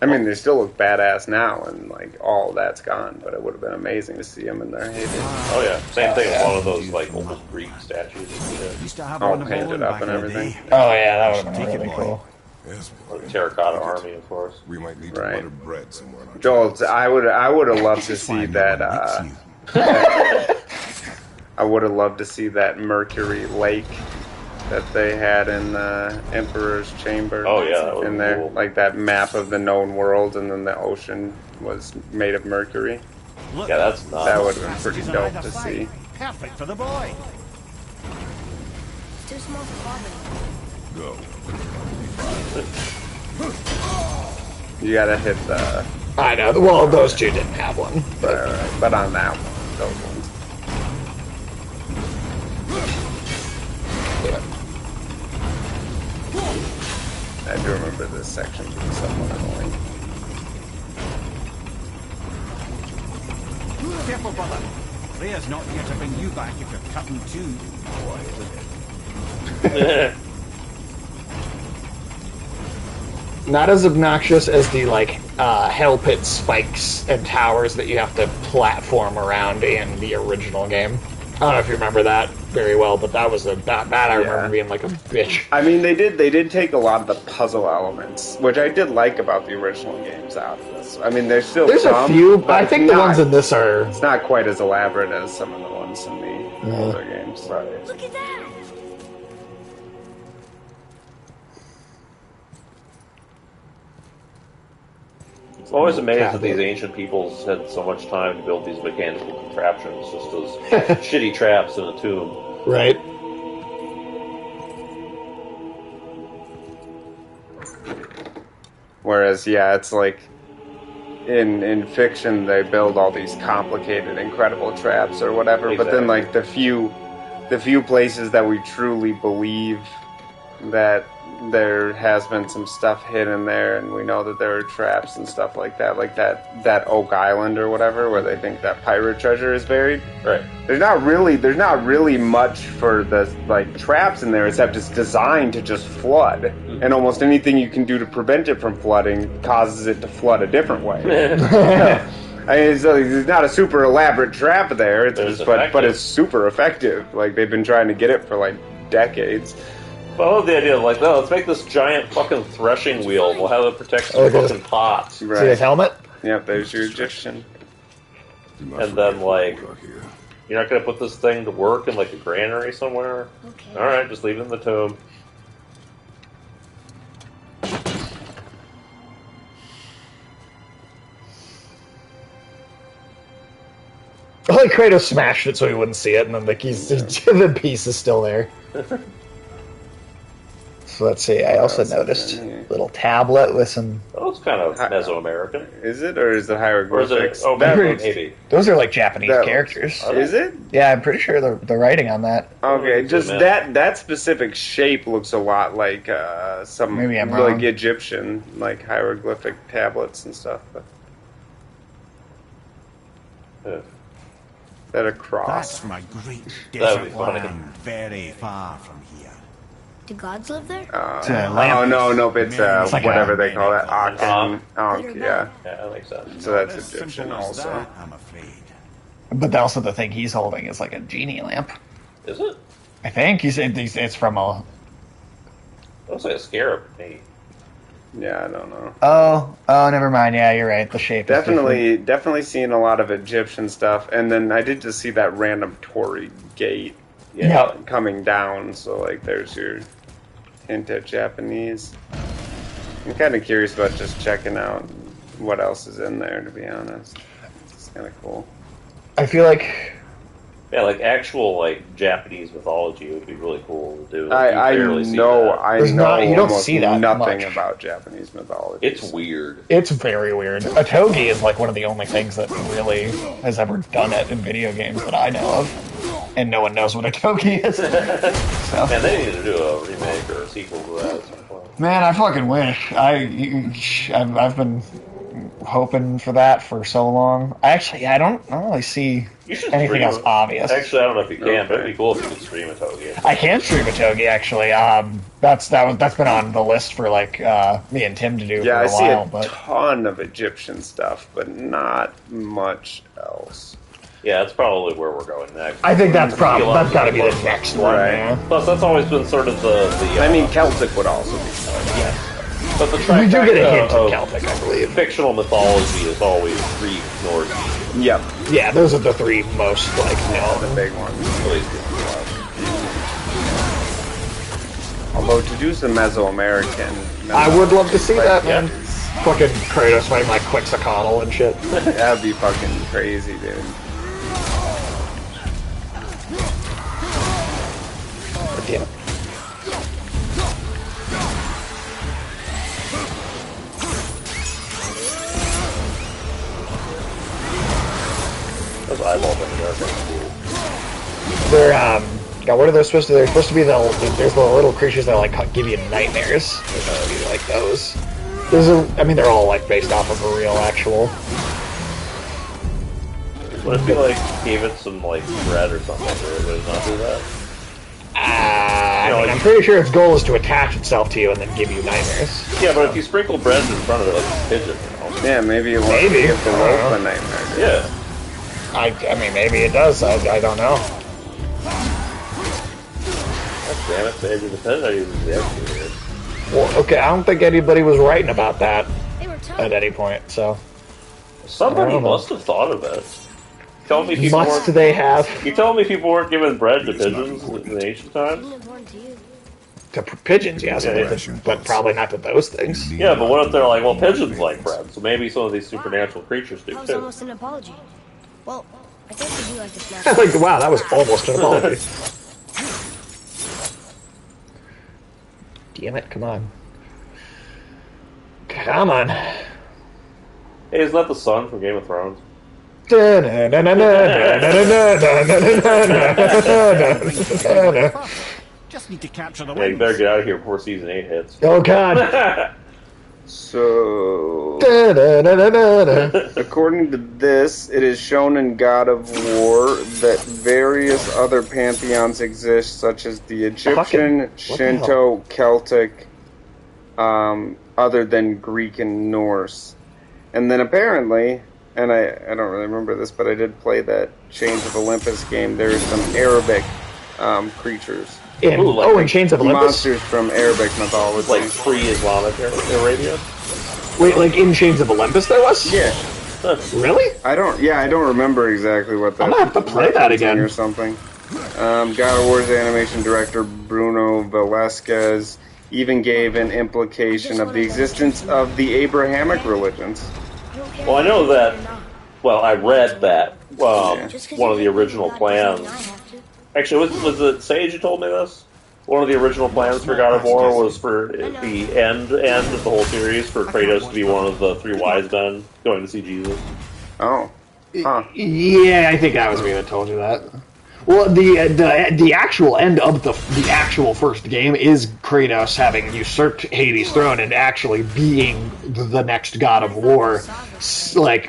I mean, they still look badass now, and like all that's gone. But it would have been amazing to see them in their heyday. Oh yeah, same thing with one of those like old Greek statues and shit. All painted up and everything. Oh yeah, that would have been really cool. Yes, Or boy. the Terracotta Army, of course. We might need to Right. butter bread somewhere. on our Joel, travels. I would have loved to This is why see no that. one likes you. I would have loved to see that Mercury Lake that they had in Emperor's Chamber. Oh, yeah, that was in there, cool. like that map of the known world, and then the ocean was made of mercury. Look, Yeah, that's nuts. That would have been pretty passages on dope either to side. see. Perfect for the boy. It's too small for Bobby. Go. You gotta hit the. I know. Well, those two didn't have one. But on that one, those ones. I do remember this section being somewhat annoying. Careful, brother. Freya's not here to bring you back if you're cutting too. Not as obnoxious as the hell pit spikes and towers that you have to platform around in the original game. I don't know if you remember that very well, but that was that I remember being like a bitch. I mean, they did take a lot of the puzzle elements, which I did like about the original games out of this. I mean, there's There's a some, few. but I it's think the not- ones in this are. It's not quite as elaborate as some of the ones in the older games. Look at that! I'm always amazed that these ancient peoples had so much time to build these mechanical contraptions just as shitty traps in a tomb. Right. Whereas, yeah, it's like in fiction they build all these complicated, incredible traps or whatever. But then, like the few places that we truly believe that there has been some stuff hidden there, and we know that there are traps and stuff like that Oak Island or whatever, where they think that pirate treasure is buried. Right. There's not really much for the traps in there, except it's designed to just flood, and almost anything you can do to prevent it from flooding causes it to flood a different way. I mean, so there's not a super elaborate trap there, but it's super effective. Like they've been trying to get it for like decades. Well, I love the idea of like, let's make this giant fucking threshing wheel. We'll have it protect some fucking pots. Right. See his helmet? Yep, there's your Egyptian. And then like, you're not gonna put this thing to work in like a granary somewhere? Okay. All right, just leave it in the tomb. Like Kratos smashed it so he wouldn't see it, and then the piece is still there. So let's see. I also noticed a little tablet with some. Oh, it's kind of Mesoamerican. Is it, or is it hieroglyphics? Or is it? Maybe. Those are like Japanese characters. Is it? Yeah, I'm pretty sure the writing on that. Okay, just that specific shape looks a lot like some Maybe I'm wrong. like Egyptian, like hieroglyphic tablets and stuff. But that a cross? That's my great That would be desert funny. land, very far from here. Do gods live there? Oh no, it's like whatever a- they call that. Ankh, Good or yeah. Yeah, that makes sense. So that's Not as Egyptian simple as also. that, I'm afraid. But also the thing he's holding is like a genie lamp. Is it? I think it's from a. Looks like a scarab to me. Yeah, I don't know. Oh, never mind. Yeah, you're right. The shape. Is different. Definitely seeing a lot of Egyptian stuff, and then I did just see that random Torii gate Yep. coming down. So like, there's your hint at Japanese. I'm kind of curious about just checking out what else is in there. To be honest, it's kind of cool. I feel like. Yeah, like actual like Japanese mythology would be really cool to do. I You know you don't almost see that nothing much. about Japanese mythology. It's weird. It's very weird. Otogi is like one of the only things that really has ever done it in video games that I know of. And no one knows what Otogi is. So. Man, they need to do a remake or a sequel to that at some point. Man, I fucking wish. I've been hoping for that for so long. I don't really see You should anything stream else it. obvious. Actually, I don't know if you can, but it'd be cool if you could stream it again. I can stream Otogi actually. That's been on the list for like me and Tim to do Yeah, for I a see while. a But ton of Egyptian stuff, but not much else. Yeah, that's probably where we're going next. I think that's got to be the next one. Right. Man. Plus, that's always been sort of the I mean, Celtic would also be fun. Yeah. But the We do get a hint trifecta of of Celtic, I believe. fictional mythology We do get a hint of Celtic, I believe. Fictional mythology is always Greek, Norse. Yep. Yeah, those are the three most, like, known. The big ones. At least it's Although to do some Mesoamerican... I would love to see that, man. Yeah. Fucking Kratos fighting like Quetzalcoatl and shit. That'd be fucking crazy, dude. Damn it. Those eyeballs in there. They're, God, what are they supposed to? They're supposed to be there's the little creatures that like give you nightmares. You like those? I mean, they're all like based off of a real actual. What if you like gave it some like bread or something? Would it not do that? I'm pretty sure its goal is to attach itself to you and then give you nightmares. Yeah, but if you sprinkle bread in front of it like a pigeon, you know? Yeah, maybe it wants to give the wolf a nightmare. Dude. Yeah. I mean, maybe it does. I don't know. God damn it, Sage. It depends how you use the extra. Well, okay, I don't think anybody was writing about that at any point, so... Somebody must have thought of it. Tell me people Must they have? You telling me people weren't giving bread to pigeons in the ancient times? To pigeons, yes, but probably not to those things. Yeah, but what if they're like, well, pigeons like bread, so maybe some of these supernatural creatures do That was too. almost an apology. Well, I think we do like to snack. Like, wow, that was almost an apology. Damn it, come on. Come on. Hey, isn't that the sun from Game of Thrones? Just need to capture the Yeah, you wind. better get out of here before season 8 hits. Oh, God. So, according to this, it is shown in God of War that various other pantheons exist, such as the Egyptian, Shinto, Celtic, other than Greek and Norse. And then apparently, and I don't really remember this, but I did play that Chains of Olympus game, there's some Arabic creatures. In Chains of Olympus? Monsters from Arabic mythology. Like pre-Islamic Arabia? Wait, like in Chains of Olympus there was? Yeah. Really? I don't remember exactly what that. I'm gonna have to play that again or something. God of War's animation director Bruno Velasquez even gave an implication of the existence of the Abrahamic religions. Well, I know that. Well, I read that one of the original plans. Actually, was it Sage who told me this? One of the original plans for God of War was for the end of the whole series for Kratos to be one of the three wise men going to see Jesus. Oh, huh. Yeah, I think I was me that told you that. Well, the actual end of the actual first game is Kratos having usurped Hades' throne and actually being the next God of War, like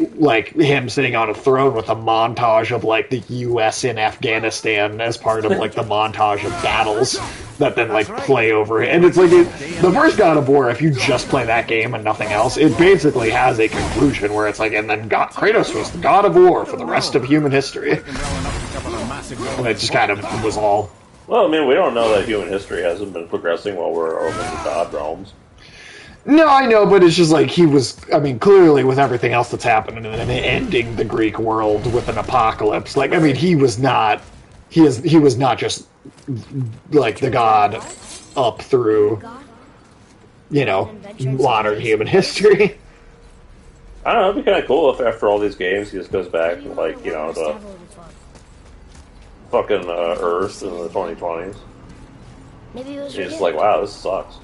him sitting on a throne with a montage of like the U.S. in Afghanistan as part of like the montage of battles that then like play over it. And it's like the first God of War, if you just play that game and nothing else, it basically has a conclusion where it's like, and then Kratos was the God of War for the rest of human history. And it just kind of was all. Well, I mean, we don't know that human history hasn't been progressing while we're over in the God realms. No, I know, but it's just like he was. I mean, clearly with everything else that's happening and ending the Greek world with an apocalypse. Like, I mean, he was not. He was not just like the god up through, modern human history. I don't know. It'd be kind of cool if after all these games he just goes back to like the fucking Earth in the 2020s. Maybe it was He's just like, wow, this sucks.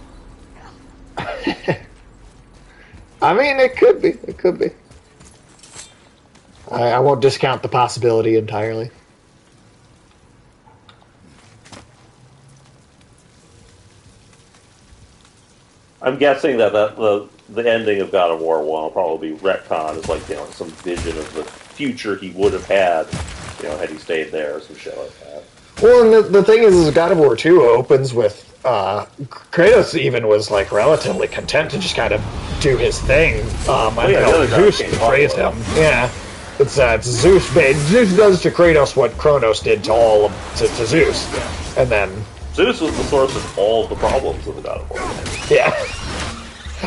I mean, it could be. It could be. I won't discount the possibility entirely. I'm guessing that the ending of God of War 1 will probably be retconned as like some vision of the future he would have had, had he stayed there or some shit like that. Well, and the thing is God of War 2 opens with Kratos even was like relatively content to just kind of do his thing until Zeus praised him. Yeah, it's Zeus. Zeus does to Kratos what Kronos did to to Zeus, and then Zeus was the source of all of the problems of the God of War. Yeah.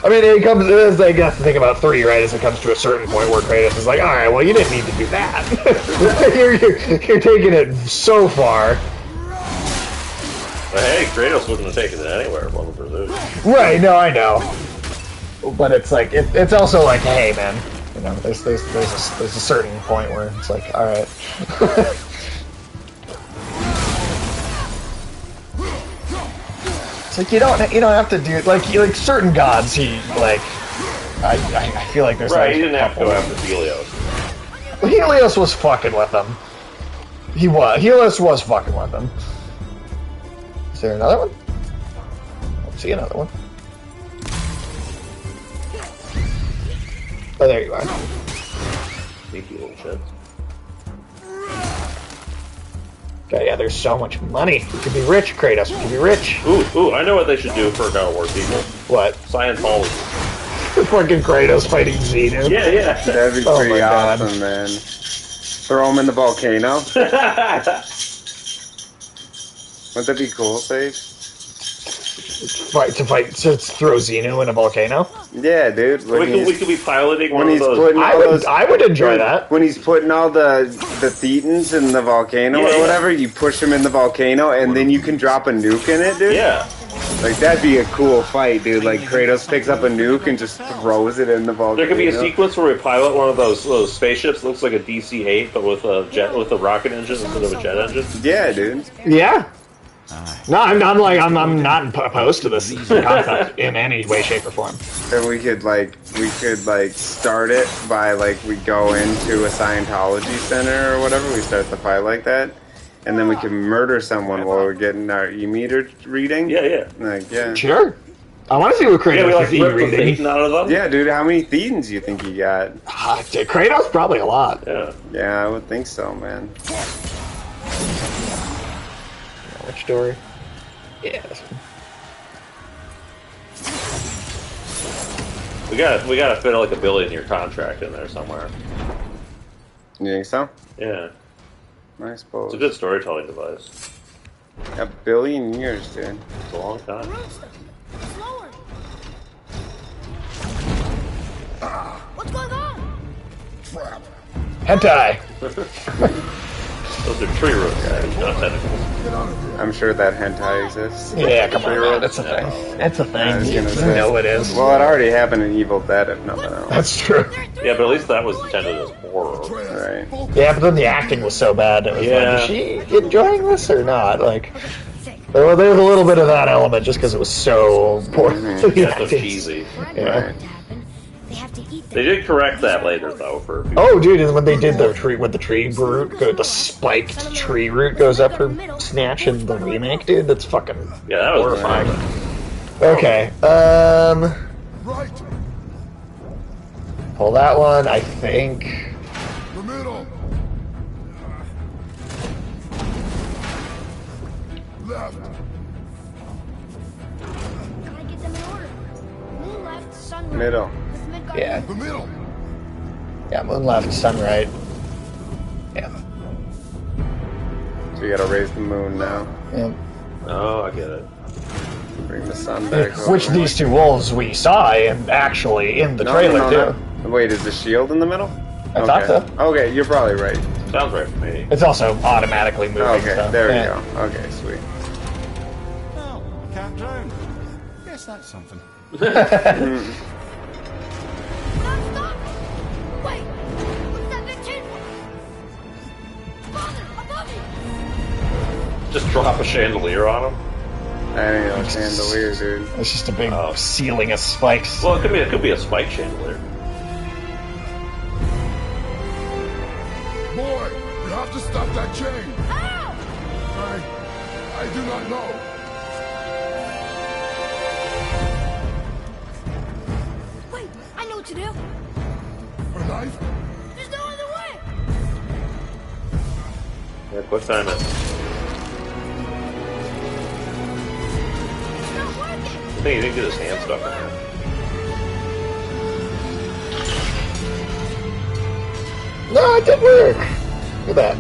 I mean, it comes. I guess the thing about 3, right, is it comes to a certain point where Kratos is like, all right, well, you didn't need to do that. you're taking it so far. But hey, Kratos wouldn't have taken it anywhere if it wasn't for Zeus. Right? No, I know. But it's like it's also like, hey, man, you know, there's a certain point where it's like, all right. It's like you don't have to do like certain gods. I feel like there's right. Like He didn't have to go after Helios. Well, Helios was fucking with them. Helios was fucking with them. Is there another one? I don't see another one. Oh, there you are. Sneaky little shit. Okay, yeah, there's so much money. We could be rich, Kratos. We could be rich. Ooh, I know what they should do for God of War sequel. What? Scientology. Fucking Kratos fighting Xenu. Yeah. That'd be pretty awesome, man. Throw him in the volcano. Wouldn't that be cool, Sage? To throw Xenu in a volcano? Yeah, dude. We could be piloting one of those. I would enjoy that. When he's putting all the Thetans in the volcano or whatever, you push him in the volcano, and then you can drop a nuke in it, dude. Yeah. Like, that'd be a cool fight, dude. Like, Kratos picks up a nuke and just throws it in the volcano. There could be a sequence where we pilot one of those spaceships. Looks like a DC-8, but with a rocket engine instead of a jet engine. Yeah, dude. Yeah. No, I'm not opposed to this concept in any way, shape, or form. And we could start it by we go into a Scientology center or whatever. We start the fight like that, and then we can murder someone while we're getting our e-meter reading. Yeah. Sure. I want to see what Kratos is e-reading. Out of them? Yeah, dude. How many Thetans do you think you got? Kratos probably a lot. Yeah, I would think so, man. Which door? Yeah, this one. We gotta fit like $1 billion contract in there somewhere. You think so? Yeah. I suppose. It's a good storytelling device. $1 billion years, dude. It's a long time. Slower. What's going on? Trap. Hentai. Those are tree roots, not tentacles. I'm sure that hentai exists. Yeah, come on, that's a thing. That's a thing. You know it is. Well, it already happened in Evil Dead, if nothing else. That's true. Yeah, but at least that was intended as horror. Right. Yeah, but then the acting was so bad. It was like, is she enjoying this or not? Like, there was a little bit of that element just because it was so poor. Yeah, so cheesy. Yeah. They did correct that later, though. Oh, dude, and when they did the tree, when the tree root, the spiked tree root goes up her snatch in the remake, dude, that's fucking that was horrifying. Okay, Right. pull that one, I think. The middle. Left. Gotta get them in order. Moon left, sun right. Middle. Yeah. The middle. Yeah, moon left, sun right. Yeah. So you gotta raise the moon now. Yeah. Oh, I get it. Bring the sun back. Which over. these two wolves we saw in the trailer too. No. Wait, is the shield in the middle? I thought so. Okay, you're probably right. Sounds right to me. It's also automatically moving. Okay, so, there yeah. we go. Okay, sweet. Well, I can't drown. Guess that's something. Wait! What's that big chain for? Father, above you! Just drop a chandelier on him. I ain't no chandelier, dude. It's just a big ceiling of spikes. Well, it could be a spike chandelier. Boy, you have to stop that chain. How? I do not know. Wait, I know what to do. A knife? There's no other way. Yeah, quick time it. It's not working. I think he didn't get his hand stuck in there. No, it did work. Look at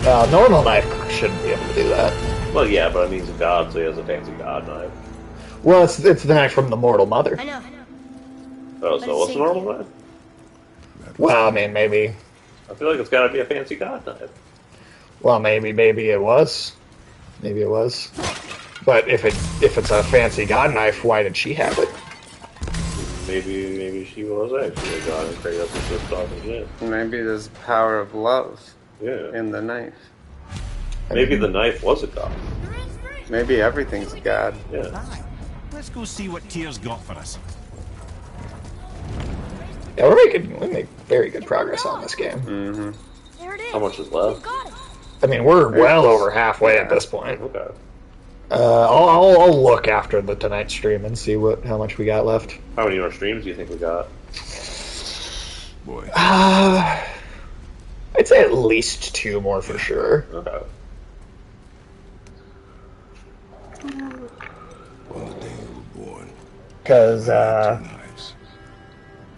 that. Normal knife shouldn't be able to do that. Well, yeah, but I mean, he's a god, so he has a fancy god knife. Well, it's the knife from the Mortal Mother. I know. Oh, so what's the normal knife? Well, I mean, maybe. I feel like it's got to be a fancy god knife. Well, maybe it was. Maybe it was. But if it's a fancy god knife, why did she have it? Maybe she was actually a god and Kratos was just talking shit. Maybe there's power of love Yeah. in the knife. Maybe the knife was a god. Maybe everything's a god. Yeah. Aye. Let's go see what Tyr's got for us. Yeah, we make very good progress on this game. Mm-hmm. There it is. How much is left? Got it. I mean, we're well over halfway at this point. Okay. I'll look after the tonight stream and see how much we got left. How many more streams do you think we got? Boy. I'd say at least 2 more for sure. Okay. On the day you were born, Because, I had 2 knives,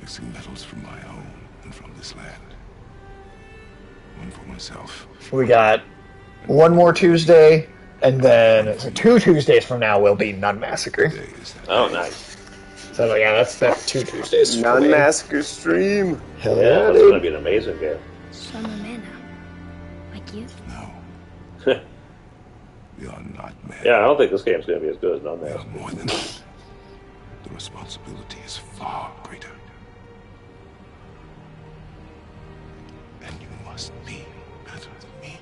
mixing metals from my own and from this land. One for myself. we got 1 more Tuesday, and then 2 Tuesdays from now will be Nun Massacre. Today is that Oh, day. nice. So yeah, that's 2 Tuesdays. for Nun me. Massacre stream. Hell Yeah, yeah, that's going to dude. be an amazing game. So I'm a man now. Like you. No, we are not men. Yeah, I don't think this game's going to be as good as Nun We are Massacre. more than that. The responsibility is far greater. And you must be better than me.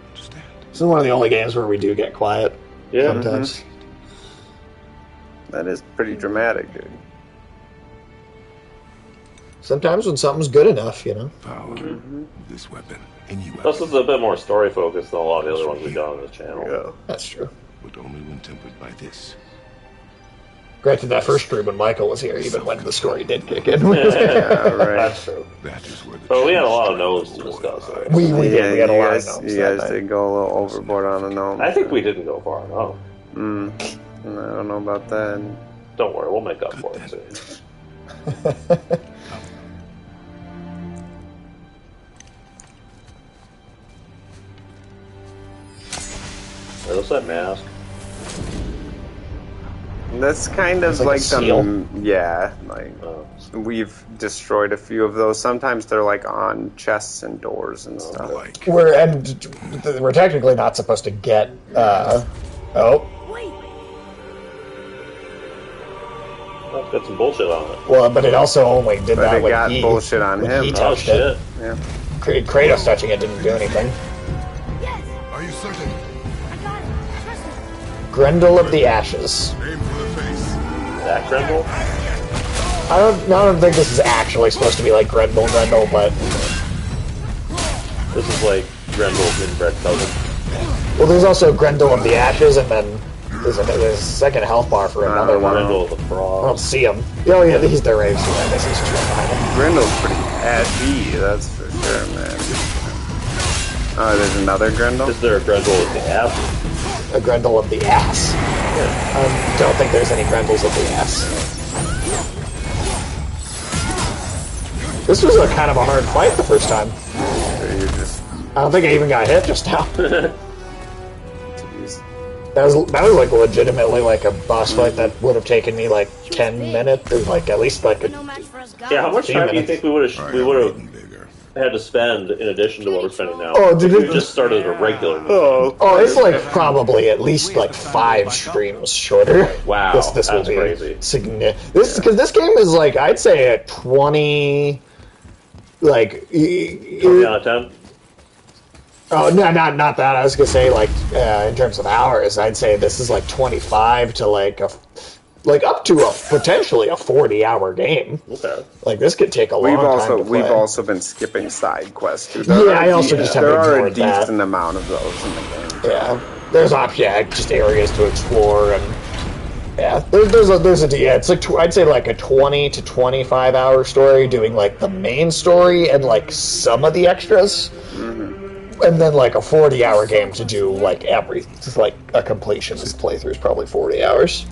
Understand? This is one of the only games where we do get quiet Yeah. sometimes. That is pretty dramatic, dude. Sometimes when something's good enough, you know. Power of this weapon, any This weapon, is a bit more story focused than a lot of the other ones we've done on this channel. Yeah. That's true. but only when tempered by this. Granted, that first stream when Michael was here, even when the story did kick in. Yeah, right. That's true. That is where the But we had a lot of truth no's to lies. discuss. Right? we did. We had a you lot guys, of gnomes you that guys night. did go a little overboard on the gnome. I think we didn't go far enough. I don't know about that. Don't worry, we'll make up for it soon. What's that mask? That's kind of It's like a seal? yeah, like Oh. we've destroyed a few of those. Sometimes they're like on chests and doors and stuff. Like, We're technically not supposed to get. Oh, Wait. That's got some bullshit on it. well, but it also only did But that it when got he bullshit on when him. He Oh touched shit. it. Yeah. Kratos touching it didn't do anything. Yes. are you certain? I got it. Trust me. Grendel of the Ashes. Aim for the face. That Grendel? I don't think this is actually supposed to be like Grendel, but This is like Grendel's inbred cousin. well, there's also Grendel of the Ashes, and then there's a second health bar for another one. Grendel of the I Frog. don't see him. Oh yeah, he's there. Right? I guess he's just right behind him. Grendel's pretty ashy, that's for sure, man. Oh, there's another Grendel? Is there a Grendel of the Ass? A Grendel of the Ass. I don't think there's any Grendels of the Ass. This was a kind of a hard fight the first time. Or you just I don't think I even got hit just now. use That was like legitimately like a boss fight that would have taken me like 10 minutes, or like at least like No a, match for us guys. Yeah, how much time do you think we would I have am bigger. had to spend in addition to what we're spending now? Oh, did if it- we just started a regular movie? oh, it's like probably at least like 5 streams shorter. Wow, this will that's be crazy. significant. Because this game is like I'd say a 20, like 20 out of 10? oh no, not that. I was gonna say like in terms of hours, I'd say this is like 25 to like up to a potentially a 40-hour game. Okay. Like this could take a long time to play. we've also been skipping side quests. Dude. Yeah, I also just have there are a ignored that. decent amount of those in the game. Yeah, there's just areas to explore, and yeah, there's a it's like I'd say like a 20 to 25 hour story doing like the main story and like some of the extras, and then like a 40-hour game to do like just like a completionist playthrough is probably 40 hours.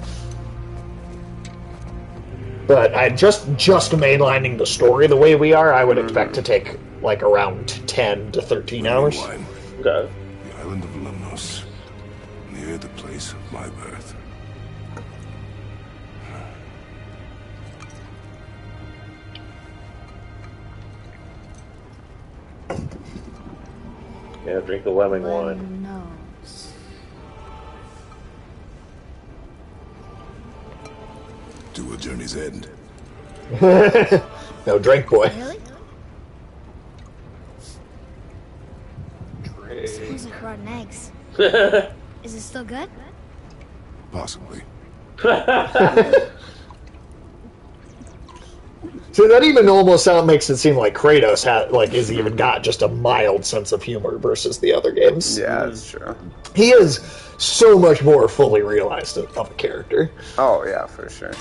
But I just mainlining the story the way we are, I would expect to take like around 10 to 13 hours. Wine, Okay. the island of Lemnos, near the place of my birth. Yeah, drink the lemon wine. Nose. To a journey's end. No drink, boy. Really? It smells like rotten eggs. Is it still good? Possibly. So that even almost makes it seem like Kratos has even got just a mild sense of humor versus the other games. Yeah, that's true. He is so much more fully realized of a character. Oh yeah, for sure.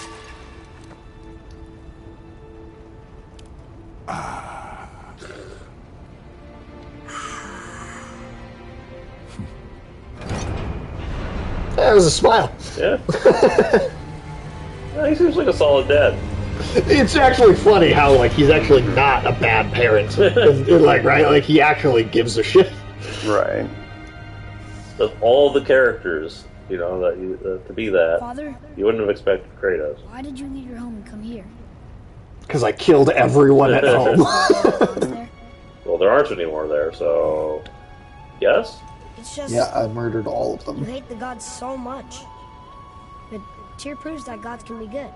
That was a smile. Yeah. Yeah, he seems like a solid dad. It's actually funny how he's actually not a bad parent. Right? He actually gives a shit. Right. Of all the characters, that to be that, Father, you wouldn't have expected Kratos. why did you leave your home and come here? Because I killed everyone at home. There? Well, there aren't any more there, so yes. It's just Yeah, I murdered all of you them. hate the gods so much. But Tyr proves that gods can be good.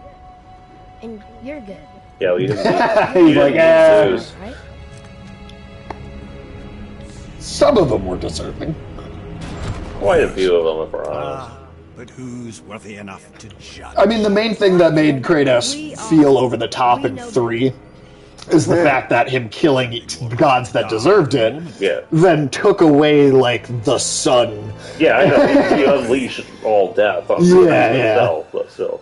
And you're good. Yeah, well, you didn't. He's like, Zeus. Right? Some of them were deserving. Quite a few of them, if we're honest. But who's worthy enough to judge? I mean, the main thing that made Kratos feel over the top in 3 is the fact that him killing gods that deserved it Yeah. then took away, the sun. Yeah, I know. He unleashed all death on himself, but still.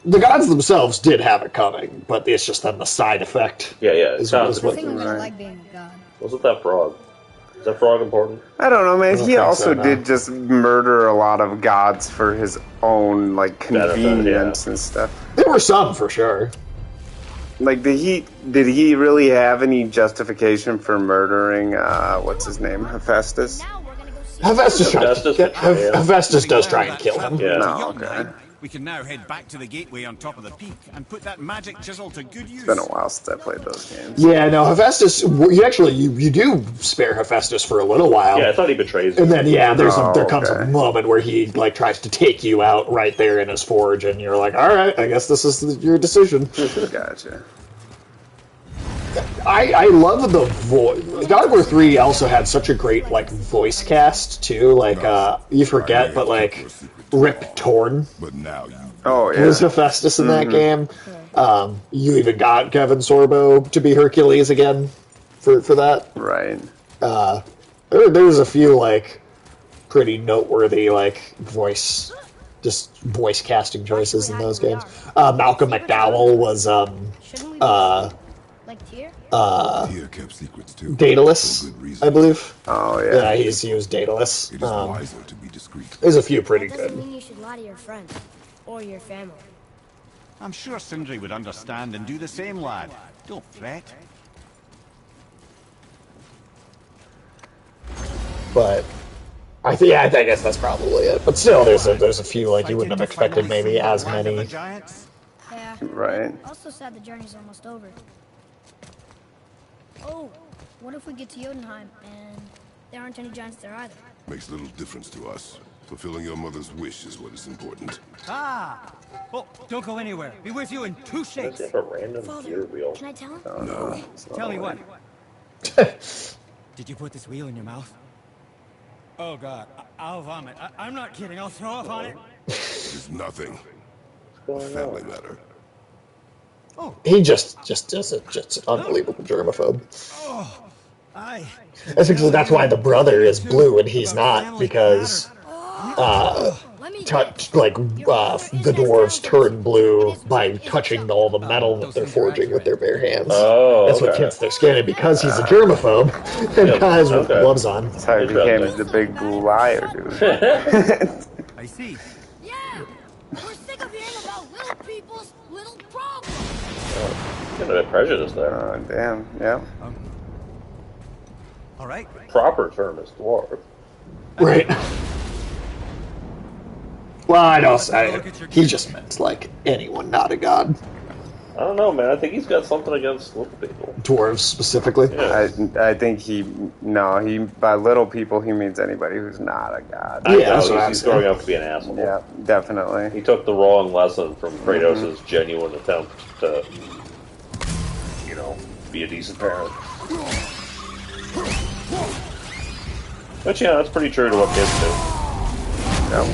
The gods themselves did have it coming, but it's just then the side effect. Yeah, yeah. Is I what- think I'm gonna like being a god. Wasn't that frog? Is that frog important? I don't know, man. don't He think also so, no. did just murder a lot of gods for his own convenience and stuff. There were some, for sure. Did he really have any justification for murdering what's his name, Hephaestus? Hephaestus does try and kill him. Yeah. No, okay. We can now head back to the gateway on top of the peak and put that magic chisel to good use. It's been a while since I played those games. Yeah, no, Hephaestus, you do spare Hephaestus for a little while. Yeah, I thought he betrays you. And then, there comes a okay. moment where he, tries to take you out right there in his forge, and you're like, alright, I guess this is your decision. Gotcha. I love the voice. God of War 3 also had such a great, voice cast, too. You forget, but, Rip Torn But now you Oh, yeah. was Hephaestus in that game. You even got Kevin Sorbo to be Hercules again for that. Right. There's a few, pretty noteworthy, voice casting choices in those games. Malcolm McDowell was, Shouldn't we like Tyr? here kept secrets too. Daedalus, For good reason. I believe. Oh, Yeah, yeah. he was Daedalus. It is wiser to be discreet. There's a few pretty That doesn't good. mean you should lie to your friends or your family. I'm sure Sindri would understand and do the same, lad. Don't fret. But I guess that's probably it. But still, there's a few you wouldn't have expected maybe as many. Giants? Yeah. Right. Also sad the journey's almost over. Oh, what if we get to Jotunheim and there aren't any giants there either? Makes little difference to us. Fulfilling your mother's wish is what is important. Ah! Oh, don't go anywhere. Be with you in 2 That's shakes. just a random gear wheel. Can I tell him? No. Tell me what. Did you put this wheel in your mouth? Oh God, I'll vomit. I'm not kidding. I'll throw up on it. It is nothing. A family matter. He just is just an unbelievable germaphobe. That's why the brother is blue and he's not, because the dwarves turn blue by touching all the metal that they're forging with their bare hands. Oh, That's what okay. tints their skin, and because he's a germaphobe and guys with okay. gloves on. That's how he became the big blue liar, dude. I see. Yeah! We're sick of hearing about little people's little problems! Kind of a prejudice there. Oh, damn. Yeah. All right. Proper term is dwarf. Right. Well, he just meant anyone not a god. I don't know, man. I think he's got something against little people. Dwarves specifically. Yeah. I think he by little people he means anybody who's not a god. I Yeah, that's what know, I'm he's saying. growing up to be an asshole. Yeah, definitely. He took the wrong lesson from Kratos' genuine attempt to, be a decent parent. But yeah, that's pretty true to what kids do. Yep.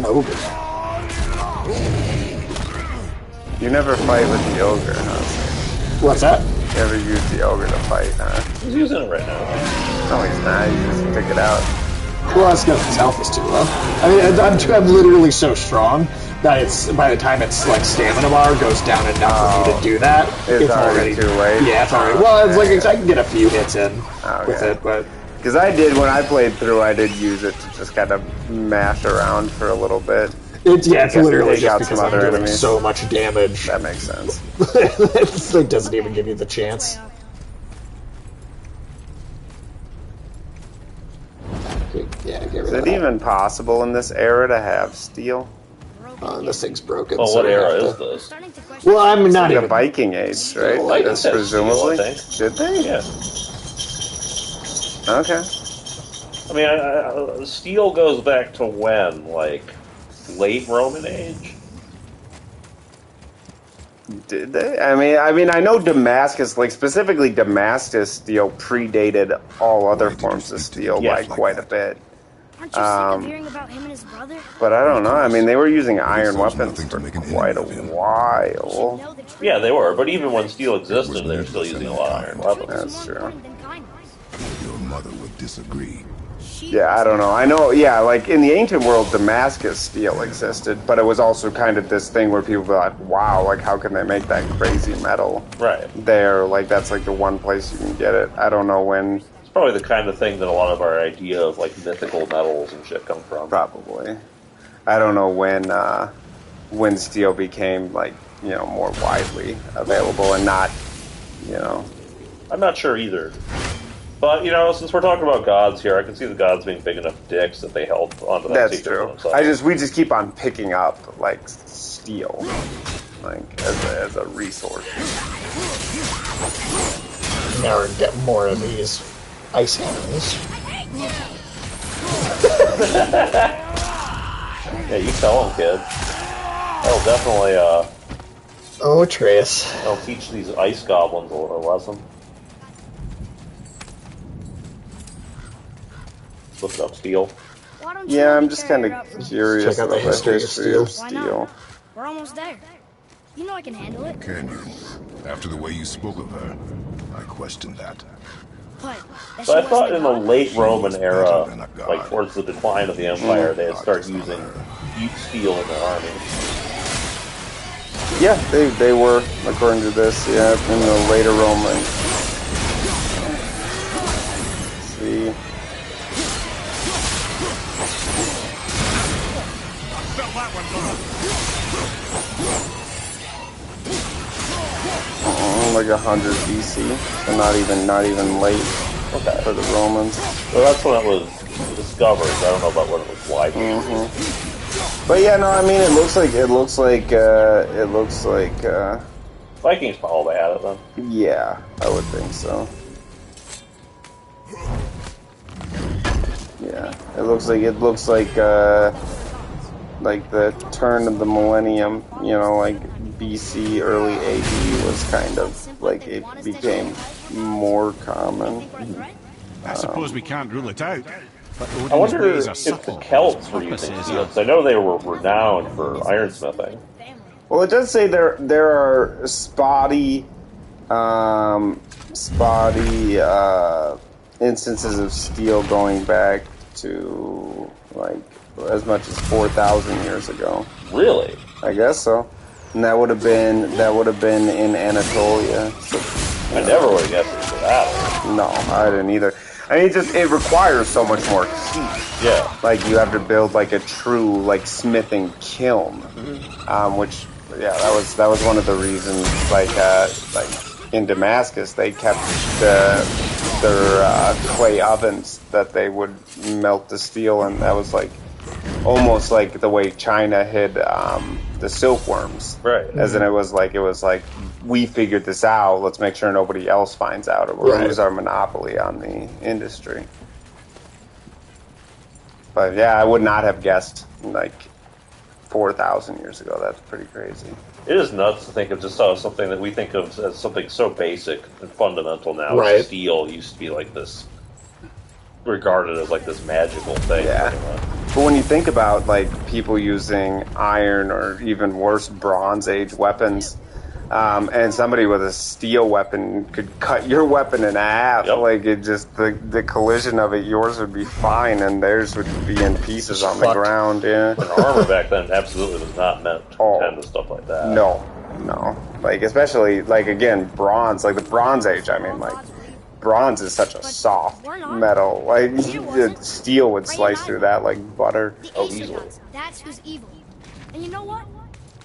Ogre. You never fight with the ogre, huh? What's that? You ever use the ogre to fight, huh? He's using it right now. No, he's not. You just pick it out. Well, that's because his health is too low. I mean, I'm literally so strong that it's by the time it's like stamina bar goes down enough for me to do that, It's already too late. Yeah, it's already. Well, it's like I can get a few hits in with it, but because I did when I played through, I did use it to just kind of mash around for a little bit. it's literally take out just because some I'm other doing enemies. so much damage. That makes sense. It doesn't even give you the chance. Yeah, get rid Is of it that. even possible in this era to have steel? This thing's broken. Well, so what I era have is to- this? Well, I'm not The even. Viking Age, right? Well, Vikings That's had presumably. steel, I think. Did they? Yeah. Okay. I mean, steel goes back to when? Like, late Roman age? Did they? I mean, I know Damascus, like specifically Damascus steel, predated all other forms of steel by quite a bit. Aren't you sick of hearing about him and his brother? But I don't know. I mean, they were using iron weapons for quite a while. Yeah, they were. But even when steel existed, they were still using a lot of iron weapons. That's true. Your mother would disagree. Yeah, I don't know. I know, yeah, like in the ancient world, Damascus steel existed, but it was also kind of this thing where people were like, wow, like how can they make that crazy metal Right. there? Like that's like the one place you can get it. I don't know when. It's probably the kind of thing that a lot of our idea of, like, mythical metals and shit come from. Probably. I don't know when steel became, like, more widely available and not, I'm not sure either. But, since we're talking about gods here, I can see the gods being big enough dicks that they held onto that That's secret true. for themselves. We just keep on picking up, like, steel, like, as a resource. Now we're getting more of these ice enemies. Yeah, you tell them, kid. That'll definitely, Oh, Atreus. that'll teach these ice goblins a little lesson. Look up steel. Why don't you Yeah, let I'm me just carry kind her up? of curious Check out the about history of history of Why steel. not? We're almost there. You know I can handle it. Can you? After the way you spoke of her, I question that. But that But I she thought wasn't in a the god? late Roman era, than a god. like towards the decline of the empire, they had started using deep steel in their army. Yeah, they were, according to this, yeah, in the later Roman. Let's see. Like 100 BC, so not even late for the Romans. So that's when it was discovered. I don't know about when it was widely. But yeah, no, I mean it looks like Vikings probably had it then. yeah, I would think so. Yeah, it looks like the turn of the millennium, like BC, early AD was kind of like it became more common. I suppose we can't rule it out. But I Odin's wonder ways are if the subtle. Celts His were using purposes steel. are- 'Cause I know they were renowned for ironsmithing. Well, it does say there are spotty instances of steel going back to like as much as 4,000 years ago. Really? I guess so. And that would have been in Anatolia. So, I never would have guessed it was that. no, I didn't either. I mean, it requires so much more heat. Yeah. Like you have to build like a true like smithing kiln, which that was one of the reasons like in Damascus they kept their clay ovens that they would melt the steel, and that was like almost like the way China hid the silkworms. Right. As in it was like we figured this out. Let's make sure nobody else finds out, or we'll lose our monopoly on the industry. But yeah, I would not have guessed like 4,000 years ago. That's pretty crazy. It is nuts to think of just something that we think of as something so basic and fundamental now. Right. Steel used to be like this, regarded as like this magical thing. Yeah. But when you think about like people using iron or even worse Bronze Age weapons, and somebody with a steel weapon could cut your weapon in half, like it just the collision of it, yours would be fine and theirs would be in pieces on the ground. Yeah. And armor back then absolutely was not meant to contend with stuff like that. No. Like especially like again bronze, like the Bronze Age. I mean like. Bronze is such a soft metal. Like steel would slice through that like butter. Oh, easily. That's who's evil. And you know what?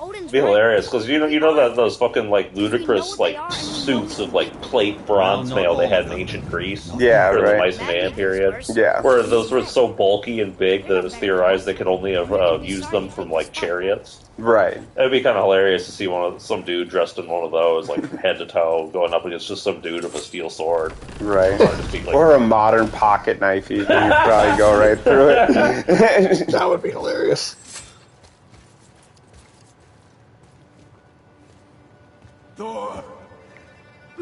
Odin's It'd be hilarious because you know that those fucking like ludicrous like suits of like plate bronze mail they had in ancient Greece. Yeah, for right. the Mycenaean period. Yeah, where those were so bulky and big that it was theorized they could only have used them from like chariots. Right. It'd be kind of hilarious to see some dude dressed in one of those, like head to toe, going up against just some dude with a steel sword. Right. Like, or a modern pocket knife, you can probably go right through it. That would be hilarious. Thor.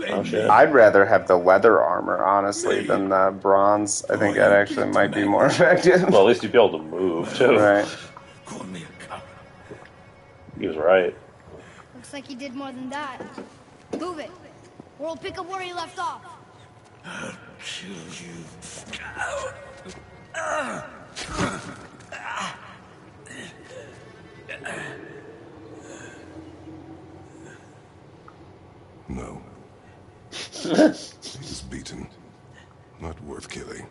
Oh, shit. I'd rather have the leather armor, honestly, than the bronze. I think that actually might be more effective. Well, at least you'd be able to move, too. Right. He was right. Looks like he did more than that. Move it, or we'll pick up where he left off. I'll kill you. No. He's beaten. Not worth killing.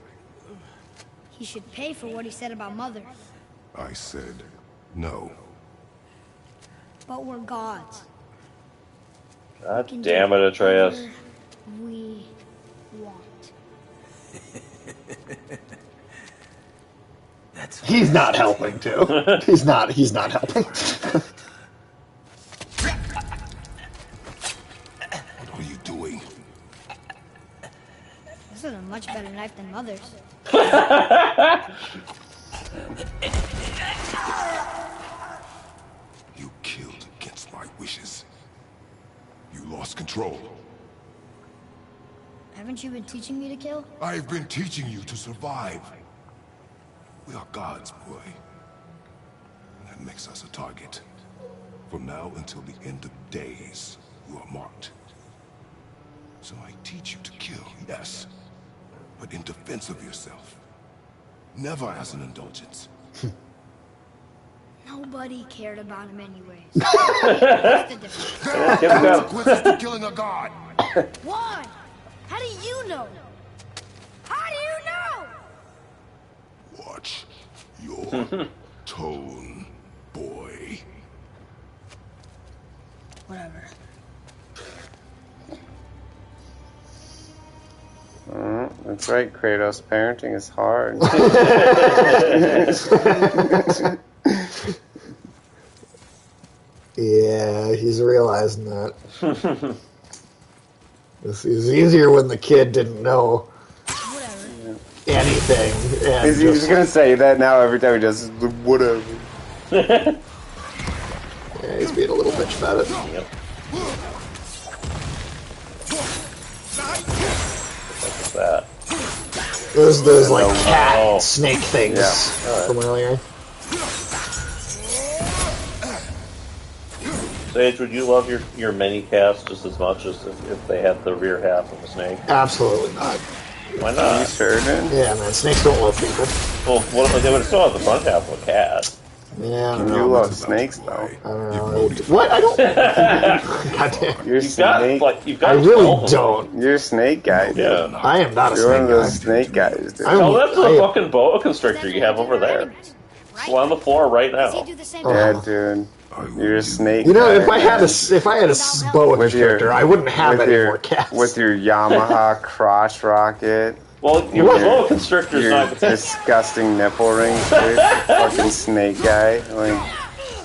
He should pay for what he said about Mother. I said no. But we're gods. God damn it, Atreus. We want. He's not helping too. He's not helping. What are you doing? This is a much better knife than Mother's. You killed against my wishes. You lost control. Haven't you been teaching me to kill? I've been teaching you to survive. We are gods, boy. That makes us a target. From now until the end of days, you are marked. So I teach you to kill, yes, but in defense of yourself. Never as an indulgence. Nobody cared about him anyways. What's the difference? Consequences for killing a god. Why? How do you know? How do you know? Watch your tone, boy. Whatever. That's right, Kratos. Parenting is hard. Yeah, he's realizing that. This is easier when the kid didn't know anything. And He's just gonna say that now every time he does whatever. Yeah, he's being a little bitch about it. Yep. What's that? Those like cat snake things from earlier. Sage, would you love your mini cast just as much as if they had the rear half of a snake? Absolutely not. Why not? You sure did? Yeah, man, snakes don't love people. Well, what if they would still have the front half of a cat? Yeah, I don't You know. love snakes, though. I don't know. What? I don't. Goddamn. You're You've got snake. you've got I really 12 of them. don't. You're a snake guy, dude. Yeah. I am not a You're one snake of guy. those snake guys, dude. I'm- Oh, that's I the am- fucking boa constrictor you have over there. It's on the floor right Does he now. do the same Yeah, thing? dude. You're a snake. You know, guy, if I had man. a boa With your- constrictor, I wouldn't have with any your more cats. with your Yamaha crotch rocket. Well, your boa constrictor's Your not... disgusting nipple rings, dude. Fucking snake guy. Like,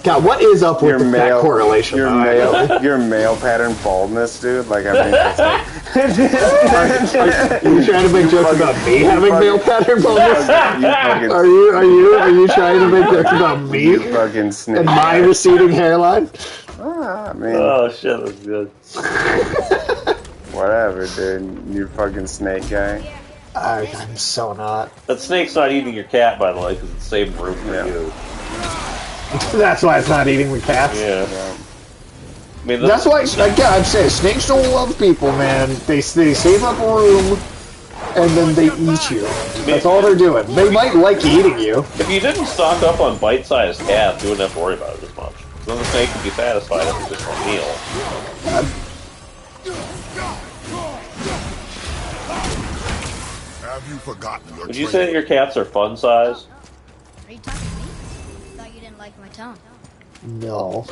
God, what is up with the fat correlation? Your male pattern baldness, dude. Like, I mean, it's like... Are you trying to make jokes about me having male pattern baldness? Are you trying to make jokes about me fucking snake and my receding hairline? I mean, oh shit, that's good. Whatever, dude. You fucking snake guy. I'm so not. That snake's not eating your cat, by the way, because it's the same room for you. That's why it's not eating the cats. Yeah. I mean, that's why, again, I'm saying, snakes don't love people, man. They save up a room, and then they eat you. That's all they're doing. They might like eating you. If you didn't stock up on bite-sized cats, you wouldn't have to worry about it as much. Then the snake would be satisfied after just one meal. Have you forgotten your Would you say that your cats are fun size? Are you talking to me? I thought you didn't like my tone. No.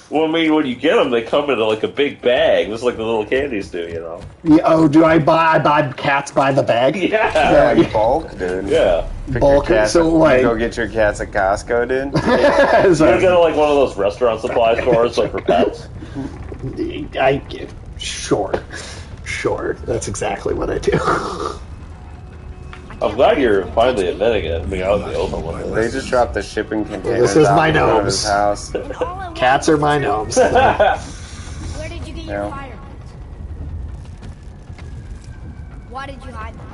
Well, I mean, when you get them, they come in like a big bag, just like the little candies do, you know? Yeah, oh, do I buy cats by the bag? Yeah. Like bulk, dude. Yeah. Bulk, so like... You go get your cats at Costco, dude? You go to like one of those restaurant supply stores, like for pets? Sure. That's exactly what I do. I'm glad you're finally admitting it, being out in the open with it. They just dropped the shipping containers This is out my in front of gnomes. his house. Cats are my gnomes. Where did you get your fire pits? Why did you hide them?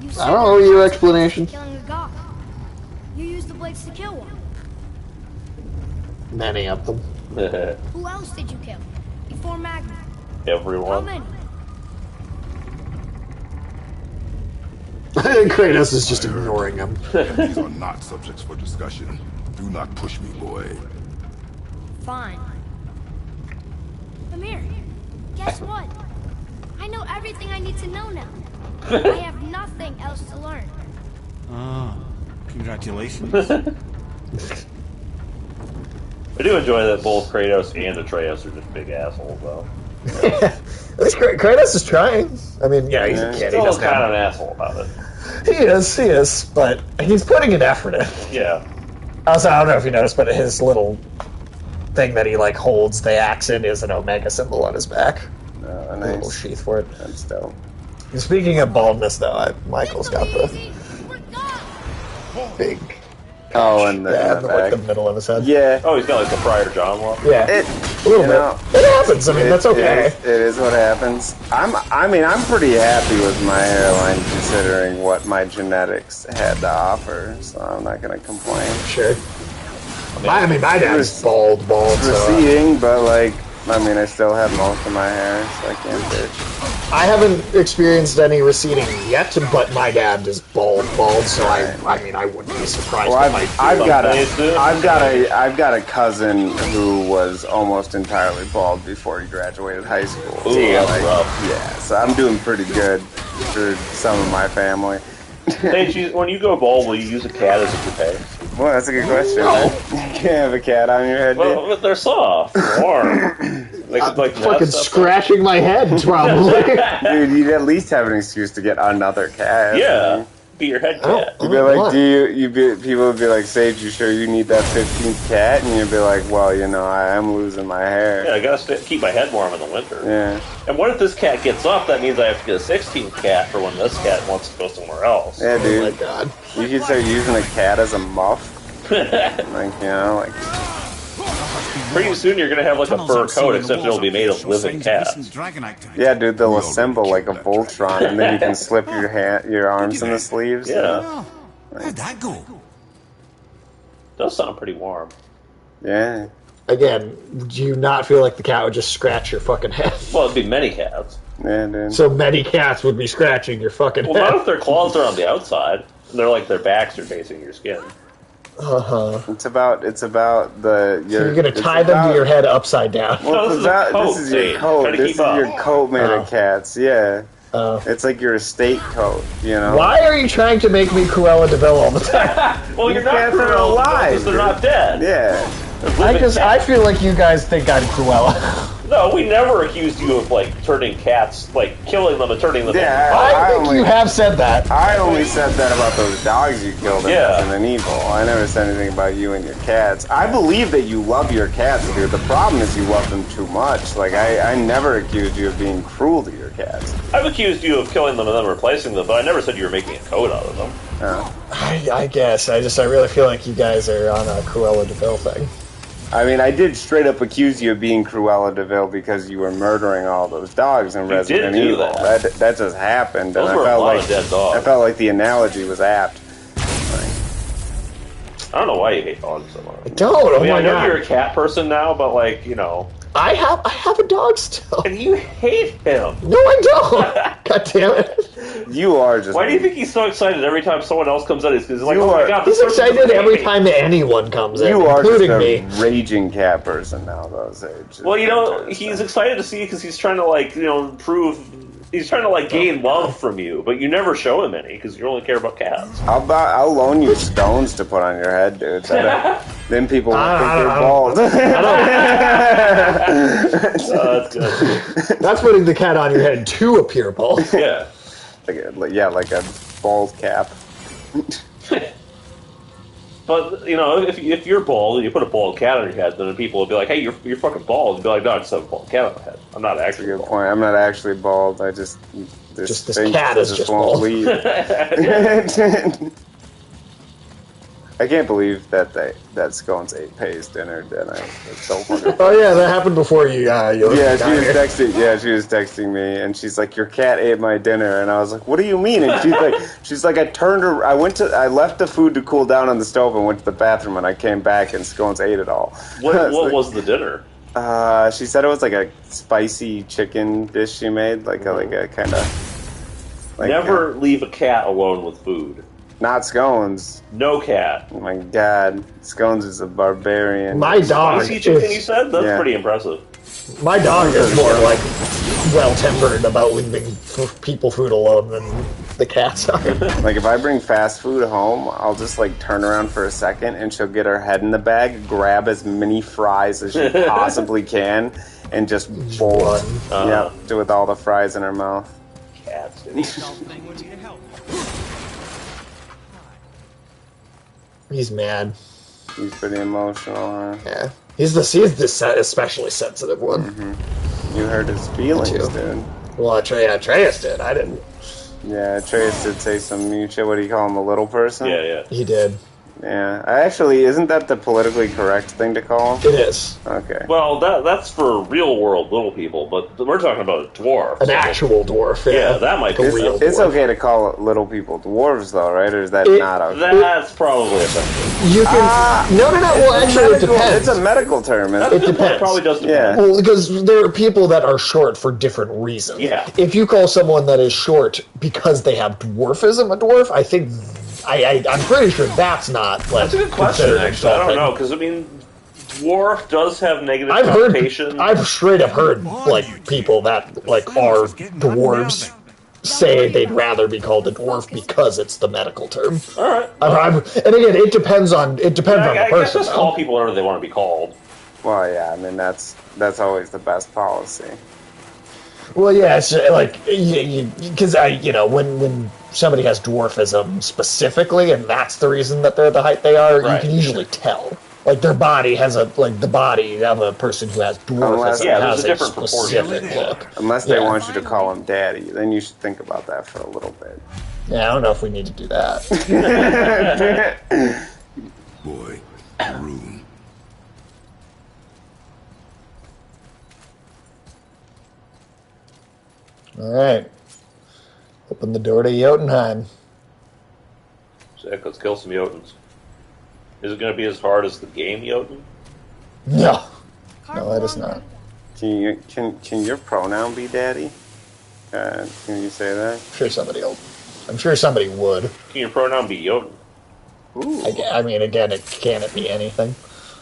You I don't owe you explanation. killing a god. You used the blades to kill one. Many of them. Who else did you kill? Before Magma? How Everyone. many? Kratos is just ignoring him. These are not subjects for discussion. Do not push me, boy. Fine. Amir, guess what? I know everything I need to know now. I have nothing else to learn. Ah, congratulations. I do enjoy that both Kratos and Atreus are just big assholes, though. At least Kratos is trying. I mean, yeah, he's a kid. He Still doesn't kind have... of an asshole about it. He is, but he's putting an effort in. Yeah. Also, I don't know if you noticed, but his little thing that he like holds the axe in is an Omega symbol on his back. A little sheath for it. That's dope. Speaking of baldness, though, Michael's got the big. Oh, and the, like the middle of his head. Yeah. Oh, he's got like the Friar John one. Yeah. A little bit. It happens. I mean, that's okay. It is what happens. I'm pretty happy with my hairline considering what my genetics had to offer, so I'm not gonna complain. Sure. My dad's bald, so... receding, but like, I mean, I still have most of my hair, so I can't bitch. I haven't experienced any receding yet, but my dad is bald, so I mean, I wouldn't be surprised Well, if I've got a cousin who was almost entirely bald before he graduated high school. Ooh, that's rough. Yeah, so I'm doing pretty good for some of my family. Hey, when you go bald, will you use a cat as a toupee? Well, that's a good question. No. You can't have a cat on your head, Well, but they're soft, warm. They could like fucking scratching my head, probably. Dude, you'd at least have an excuse to get another cat. Yeah, be your head cat. You'd be like, people would be like, Sage, you sure you need that 15th cat? And you'd be like, well, you know, I am losing my hair. Yeah, I gotta keep my head warm in the winter. Yeah. And what if this cat gets up? That means I have to get a 16th cat for when this cat wants to go somewhere else. Yeah, dude. Oh my god. You could start using a cat as a muff. Like, you know, like... Pretty soon you're gonna have like a fur coat, except it'll be made of living cats. Yeah, dude, they'll assemble like a Voltron, and then you can slip your arms in the sleeves. Yeah. How'd that go? Does sound pretty warm. Yeah. Again, do you not feel like the cat would just scratch your fucking head? Well, it'd be many cats. Yeah, dude. So many cats would be scratching your fucking Well, head. not if their claws are on the outside. They're like their backs are facing your skin. It's about the. So you're gonna tie them to your head upside down. Well, No, this is your coat. This is your coat made of cats. Yeah. It's like your estate coat. You know. Why are you trying to make me Cruella de Vil all the time? Well, you're These not cats are alive. because they're not dead. Yeah. I feel like you guys think I'm Cruella. No, No, we never accused you of like turning cats, like killing them and turning them. Yeah, into I think you have said that. I only said that about those dogs you killed in Yeah. Resident Evil. I never said anything about you and your cats. I believe that you love your cats, dude. The problem is you love them too much. Like, I never accused you of being cruel to your cats. I've accused you of killing them and then replacing them, but I never said you were making a coat out of them. I guess. I really feel like you guys are on a Cruella de Vil thing. I mean, I did straight up accuse you of being Cruella de Vil because you were murdering all those dogs in Resident did do Evil. That just happened, Those and were I a felt lot like of dead dogs. I felt like the analogy was apt. I don't know why you hate dogs so much. I don't. Oh I mean, my I know god. you're a cat person now, but like, you know. I have a dog still. And you hate him. No, I don't. God damn it. You are just. Why do you think he's so excited every time someone else comes in? He's like, You oh my are- god, He's this person's excited every amazing. time anyone comes in, You are just including a me. raging cat person now, though. Sage. Well, you know, he's excited to see you because he's trying to, like, you know, prove. He's trying to, like, gain love from you, but you never show him any because you only care about cats. I'll loan you stones to put on your head, dude. Then people will think you're bald. That's good. That's putting the cat on your head to appear bald. Yeah. like a bald cap. But, you know, if you're bald and you put a bald cat on your head, then people will be like, hey, you're fucking bald. You'll be like, no, I just have a bald cat on my head. I'm not actually Good bald. point. I'm not actually bald. I just Just this thing cat is just won't bald. leave. I can't believe that Scones ate Pay's dinner, didn't I? It's so fucking. Oh yeah, that happened before you. Yeah, got here. she was texting me, and she's like, "Your cat ate my dinner," and I was like, "What do you mean?" And she's like, I left the food to cool down on the stove and went to the bathroom, and I came back, and Scones ate it all. What was the dinner? She said it was like a spicy chicken dish she made, like a kind of. Never leave a cat alone with food. Not Scones. No cat. Oh my god, Scones is a barbarian. My dog. Spicy chicken, you said? That's pretty impressive. My dog is more like well-tempered about leaving people food alone than the cats are. Like, if I bring fast food home, I'll just, like, turn around for a second, and she'll get her head in the bag, grab as many fries as she possibly can, and just bolt. Yeah, with all the fries in her mouth. Cats. He's mad. He's pretty emotional, huh? Yeah. He's the especially sensitive one. Mm-hmm. You hurt his feelings, dude. Well, Atreus did. I didn't. Yeah, Atreus did say some new shit. What do you call him, a little person? Yeah. He did. Yeah. Isn't that the politically correct thing to call him? It is. Okay. Well, that's for real world little people, but we're talking about a dwarf. An actual dwarf. Yeah, that might be real. It's okay to call little people dwarves, though, right? Or is that not okay? That's probably offensive. You can. No. Well, actually, it depends. It's a medical term. It depends. It probably does depend. Yeah. Well, because there are people that are short for different reasons. Yeah. If you call someone that is short because they have dwarfism a dwarf, I think I'm pretty sure that's not. Like, That's a good question, actually. I don't know, because, I mean, dwarf does have negative connotations. I've straight up heard, like, people that, like, are dwarves say they'd rather be called a dwarf because it's the medical term. Alright. And again, it depends on the I guess person. just call people whatever they want to be called. Well, yeah, I mean, that's always the best policy. Well, yeah, it's like, because when somebody has dwarfism specifically, and that's the reason that they're the height they are, you can usually tell. Like, their body has the body of a person who has dwarfism has a different specific look. Unless they want you to call him daddy, then you should think about that for a little bit. Yeah, I don't know if we need to do that. Boy, room. Alright. Open the door to Jotunheim. Sick, let's kill some Jotuns. Is it going to be as hard as the game Jotun? No. No, that is not. Can your pronoun be daddy? Can you say that? I'm sure somebody would. Can your pronoun be Jotun? Ooh. I mean, again, can it be anything?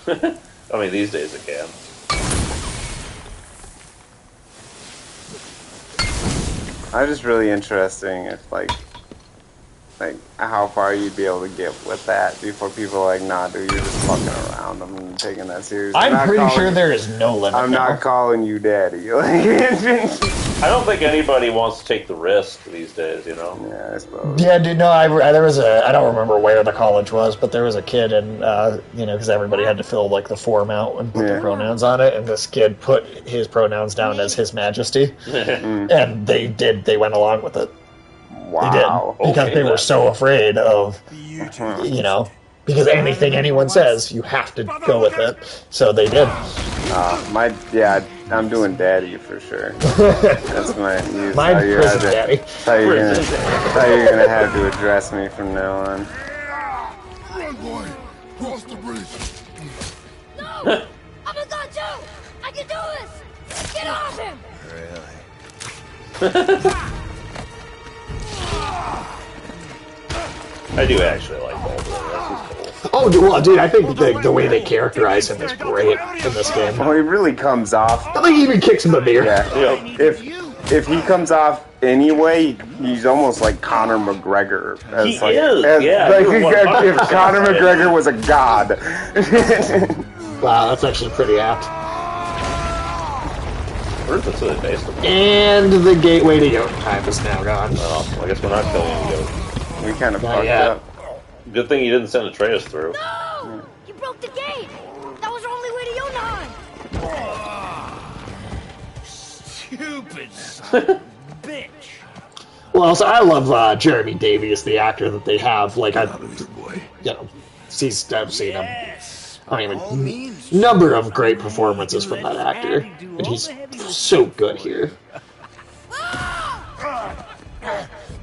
I mean, these days it can. I'm just really interesting if, like, like how far you'd be able to get with that before people are like, nah, dude, you're just fucking around. I'm taking that seriously. I'm pretty sure there is no limit. I'm not calling you daddy. I don't think anybody wants to take the risk these days, you know? Yeah, I suppose. Yeah, dude, no, there was I don't remember where the college was, but there was a kid, and, you know, because everybody had to fill, like, the form out and put the pronouns on it, and this kid put his pronouns down as His Majesty, and they went along with it. Wow. They did, because they were so afraid of, you know, because anything anyone says, you have to go with it. So they did. I'm doing daddy for sure. That's my prison daddy. How you're gonna have to address me from now on. Run, boy! Cross the bridge! No! I'm a god too! I can do this! Get off him! Really? I do actually like Baldur. This is cool. Oh, well, dude, I think the way they characterize him is great in this game. Well, he really comes off. I think he even kicks him a beer. Yeah. If he comes off anyway, he's almost like Conor McGregor. He is. If Conor McGregor was a god. Wow, that's actually pretty apt. Where's this really based on? And the gateway to Jotunheim is now gone. Oh, I guess we're not killing Goat. We kind of fucked up. Good thing you didn't send Atreus through. No! You broke the gate! That was our only way to Jotunheim! Stupid son of a bitch. Well, so I love Jeremy Davies, the actor that they have. Like, I've seen him. I mean, number of great performances from that actor, and he's so good here.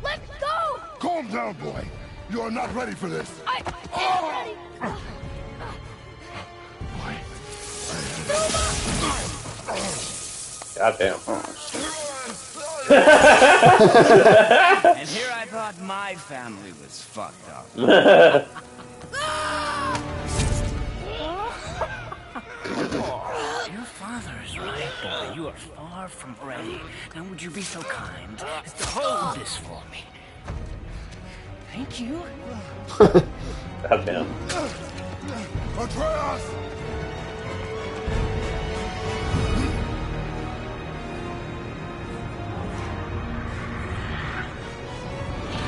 Let go! Calm down, boy. You are not ready for this. I am ready! God damn. And here I thought my family was fucked up. Your father is right, boy. You are far from ready. Now would you be so kind as to hold this for me? Thank you. God damn. Atreus!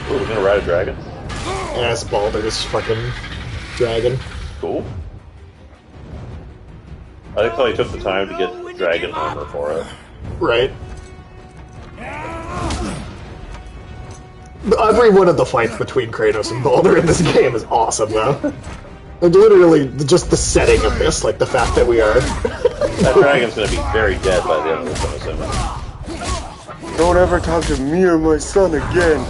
Ooh, we're gonna ride a dragon? Yeah, it's Baldur's fucking dragon. Cool. I like how he took the time to get the dragon armor for it. Right. Every one of the fights between Kratos and Baldur in this game is awesome, though. Like, literally, just the setting of this, like the fact that we are... That dragon's gonna be very dead by the end of this, I'm assuming. Don't ever talk to me or my son again.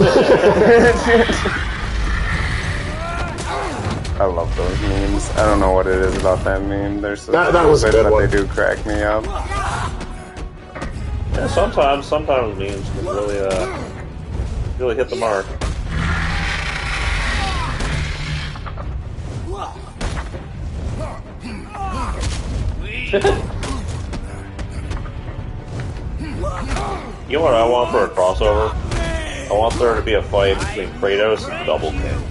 I love those memes. I don't know what it is about that meme. They're so that was a good but one. They do crack me up. Yeah, sometimes memes can really hit the mark. You know what I want for a crossover? I want there to be a fight between Kratos and Double King.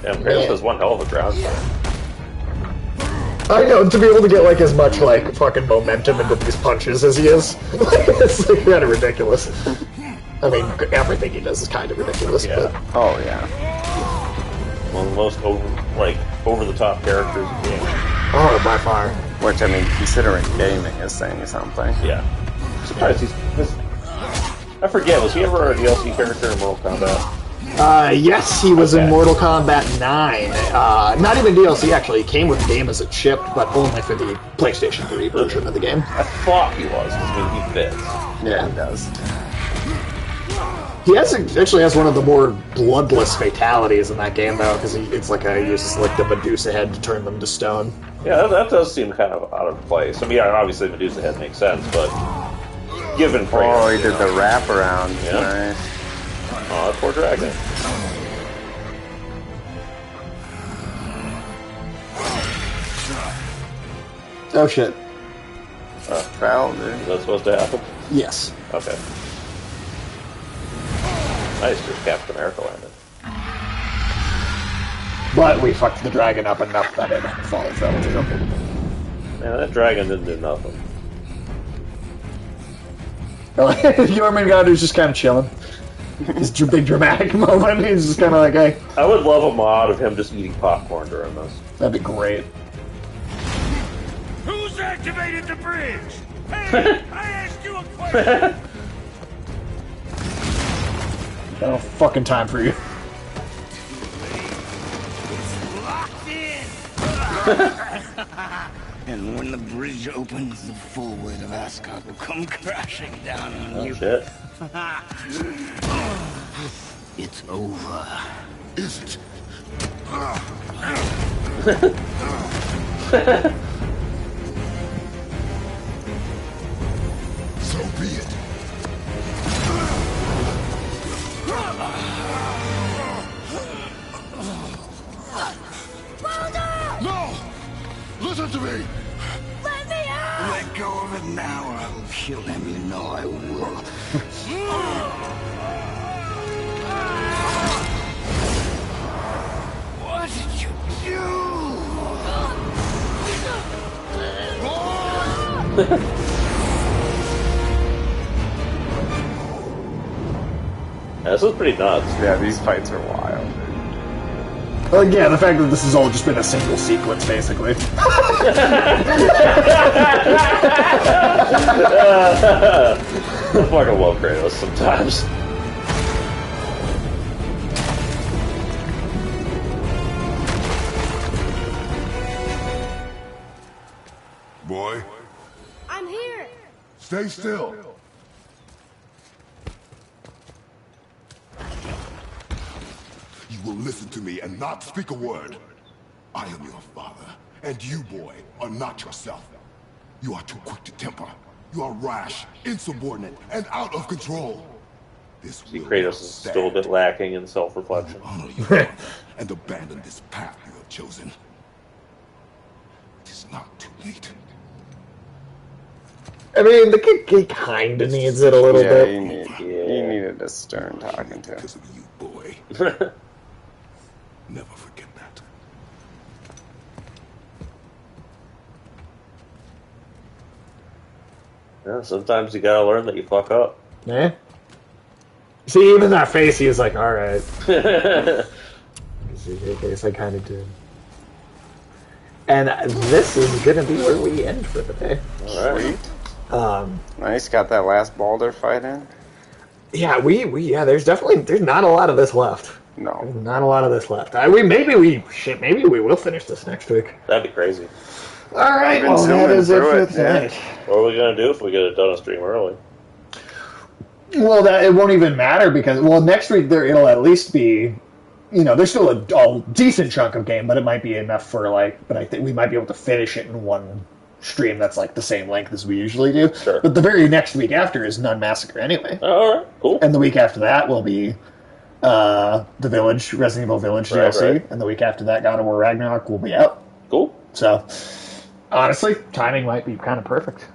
Damn, Kratos has one hell of a ground game. I know, to be able to get, like, as much, like, fucking momentum into these punches as he is. It's, like, kind of ridiculous. I mean, everything he does is kind of ridiculous, Yeah. but... Oh, yeah. One of the most over-the-top characters in the game. Oh, by far. Which, I mean, considering gaming is saying something. Yeah. I'm surprised I forget, was he ever a DLC character in Mortal Kombat? Yes, he was in Mortal Kombat 9. Not even DLC, actually. He came with the game as it shipped, but only for the PlayStation 3 version of the game. I thought he was, because I mean, he fits. Yeah, he does. He actually has one of the more bloodless fatalities in that game, though, because it's like he uses like the Medusa head to turn them to stone. Yeah, that does seem kind of out of place. I mean, yeah, obviously Medusa head makes sense, but given Kratos... Oh, he did the wraparound. Yeah. Nice. Oh, that poor dragon. Oh shit. Foul, dude. Is that supposed to happen? Yes. Okay. Nice, just Captain America landed. But we fucked the dragon up enough that it falls out too. Man, that dragon didn't do nothing. Jormungandr is just kind of chilling. This big dramatic moment. He's just kind of like, hey. I would love a mod of him just eating popcorn during this. That'd be great. Who's activated the bridge? Hey, I asked you a question. Got no fucking time for you. Locked in. And when the bridge opens, the full weight of Asgard will come crashing down on you. Shit. It's over. Is it? So be it. No! Listen to me! Let me out! Let go of it now or I will kill him. You know I will. What did you This is pretty nuts. Yeah, these fights are wild. Well, yeah, the fact that this has all just been a single sequence, basically. I fucking love Kratos sometimes. Boy, I'm here! stay still. You will listen to me and not speak a word. I am your father, and you, boy, are not yourself. You are too quick to temper. You are rash, insubordinate, and out of control. This See, will Kratos not is still a bit stand. lacking in self-reflection. Honor your father and abandon this path you have chosen. It is not too late. I mean, the kid he kind of needs it a little Yeah, bit. you needed a stern talking to. Because of you, boy. Never forget that. Yeah, sometimes you gotta learn that you fuck up. Yeah. See, even that face, he was like, alright. I guess I kind of did. And this is going to be where we end for the day. Sweet. Nice, got that last Baldur fight in. Yeah, there's not a lot of this left. No, There's not a lot of this left. Maybe we will finish this next week. That'd be crazy. All right, Been well, that zooming is it through for it, tonight. What are we gonna do if we get it done a stream early? Well, it won't even matter because next week it'll at least be, there's still a decent chunk of game, but it might be enough for but I think we might be able to finish it in one stream that's the same length as we usually do. Sure. But the very next week after is Nun Massacre anyway. All right, cool. And the week after that will be the Village, Resident Evil Village DLC, right. and the week after that God of War Ragnarok will be out. Cool. So, honestly, timing might be kind of perfect.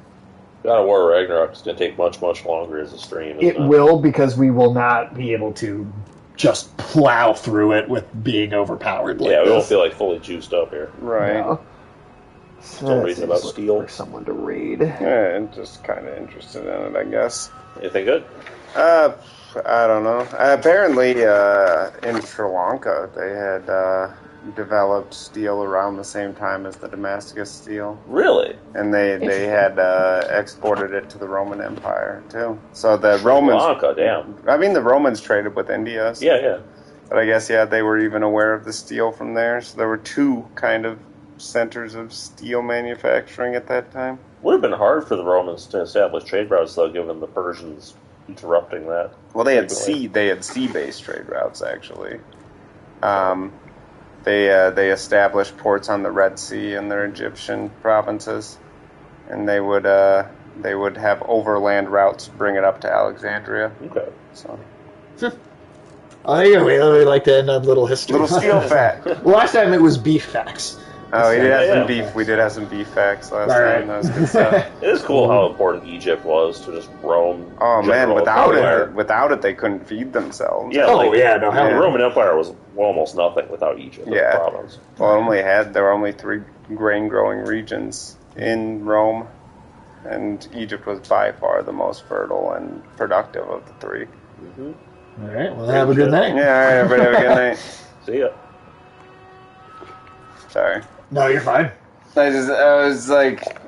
God of War Ragnarok is gonna take much longer as a stream. It will, because we will not be able to just plow through it with being overpowered. We won't feel fully juiced up here. right. No. Still reading about steel. For someone to read. Yeah, and just kind of interested in it, I guess. Anything good? I don't know. Apparently, in Sri Lanka, they had developed steel around the same time as the Damascus steel. Really? And they had exported it to the Roman Empire, too. So the Romans... Sri Lanka, damn. I mean, the Romans traded with India. So, Yeah. But I guess, they were even aware of the steel from there. So there were two kind of centers of steel manufacturing at that time. Would have been hard for the Romans to establish trade routes, though, given the Persians interrupting that. Well, they had sea-based trade routes, actually. They established ports on the Red Sea in their Egyptian provinces, and they would have overland routes to bring it up to Alexandria. Okay. So I think we like to end on little history. little steel fact. Last time it was beef facts. Oh, we did have Yeah. some beef. We did have some beef facts last All right. time. That was good stuff. It is cool how important Egypt was to just Rome. Oh man, general without empire. it, they couldn't feed themselves. Yeah, Oh, like, yeah, no, hell the yeah. Roman Empire was almost nothing without Egypt as a Yeah. province. Well, there were only 3 grain-growing regions in Rome, and Egypt was by far the most fertile and productive of the 3. Mm-hmm. All right, well, have a good night. Yeah, all right, everybody have a good night. See ya. Sorry. No, you're fine. I was like,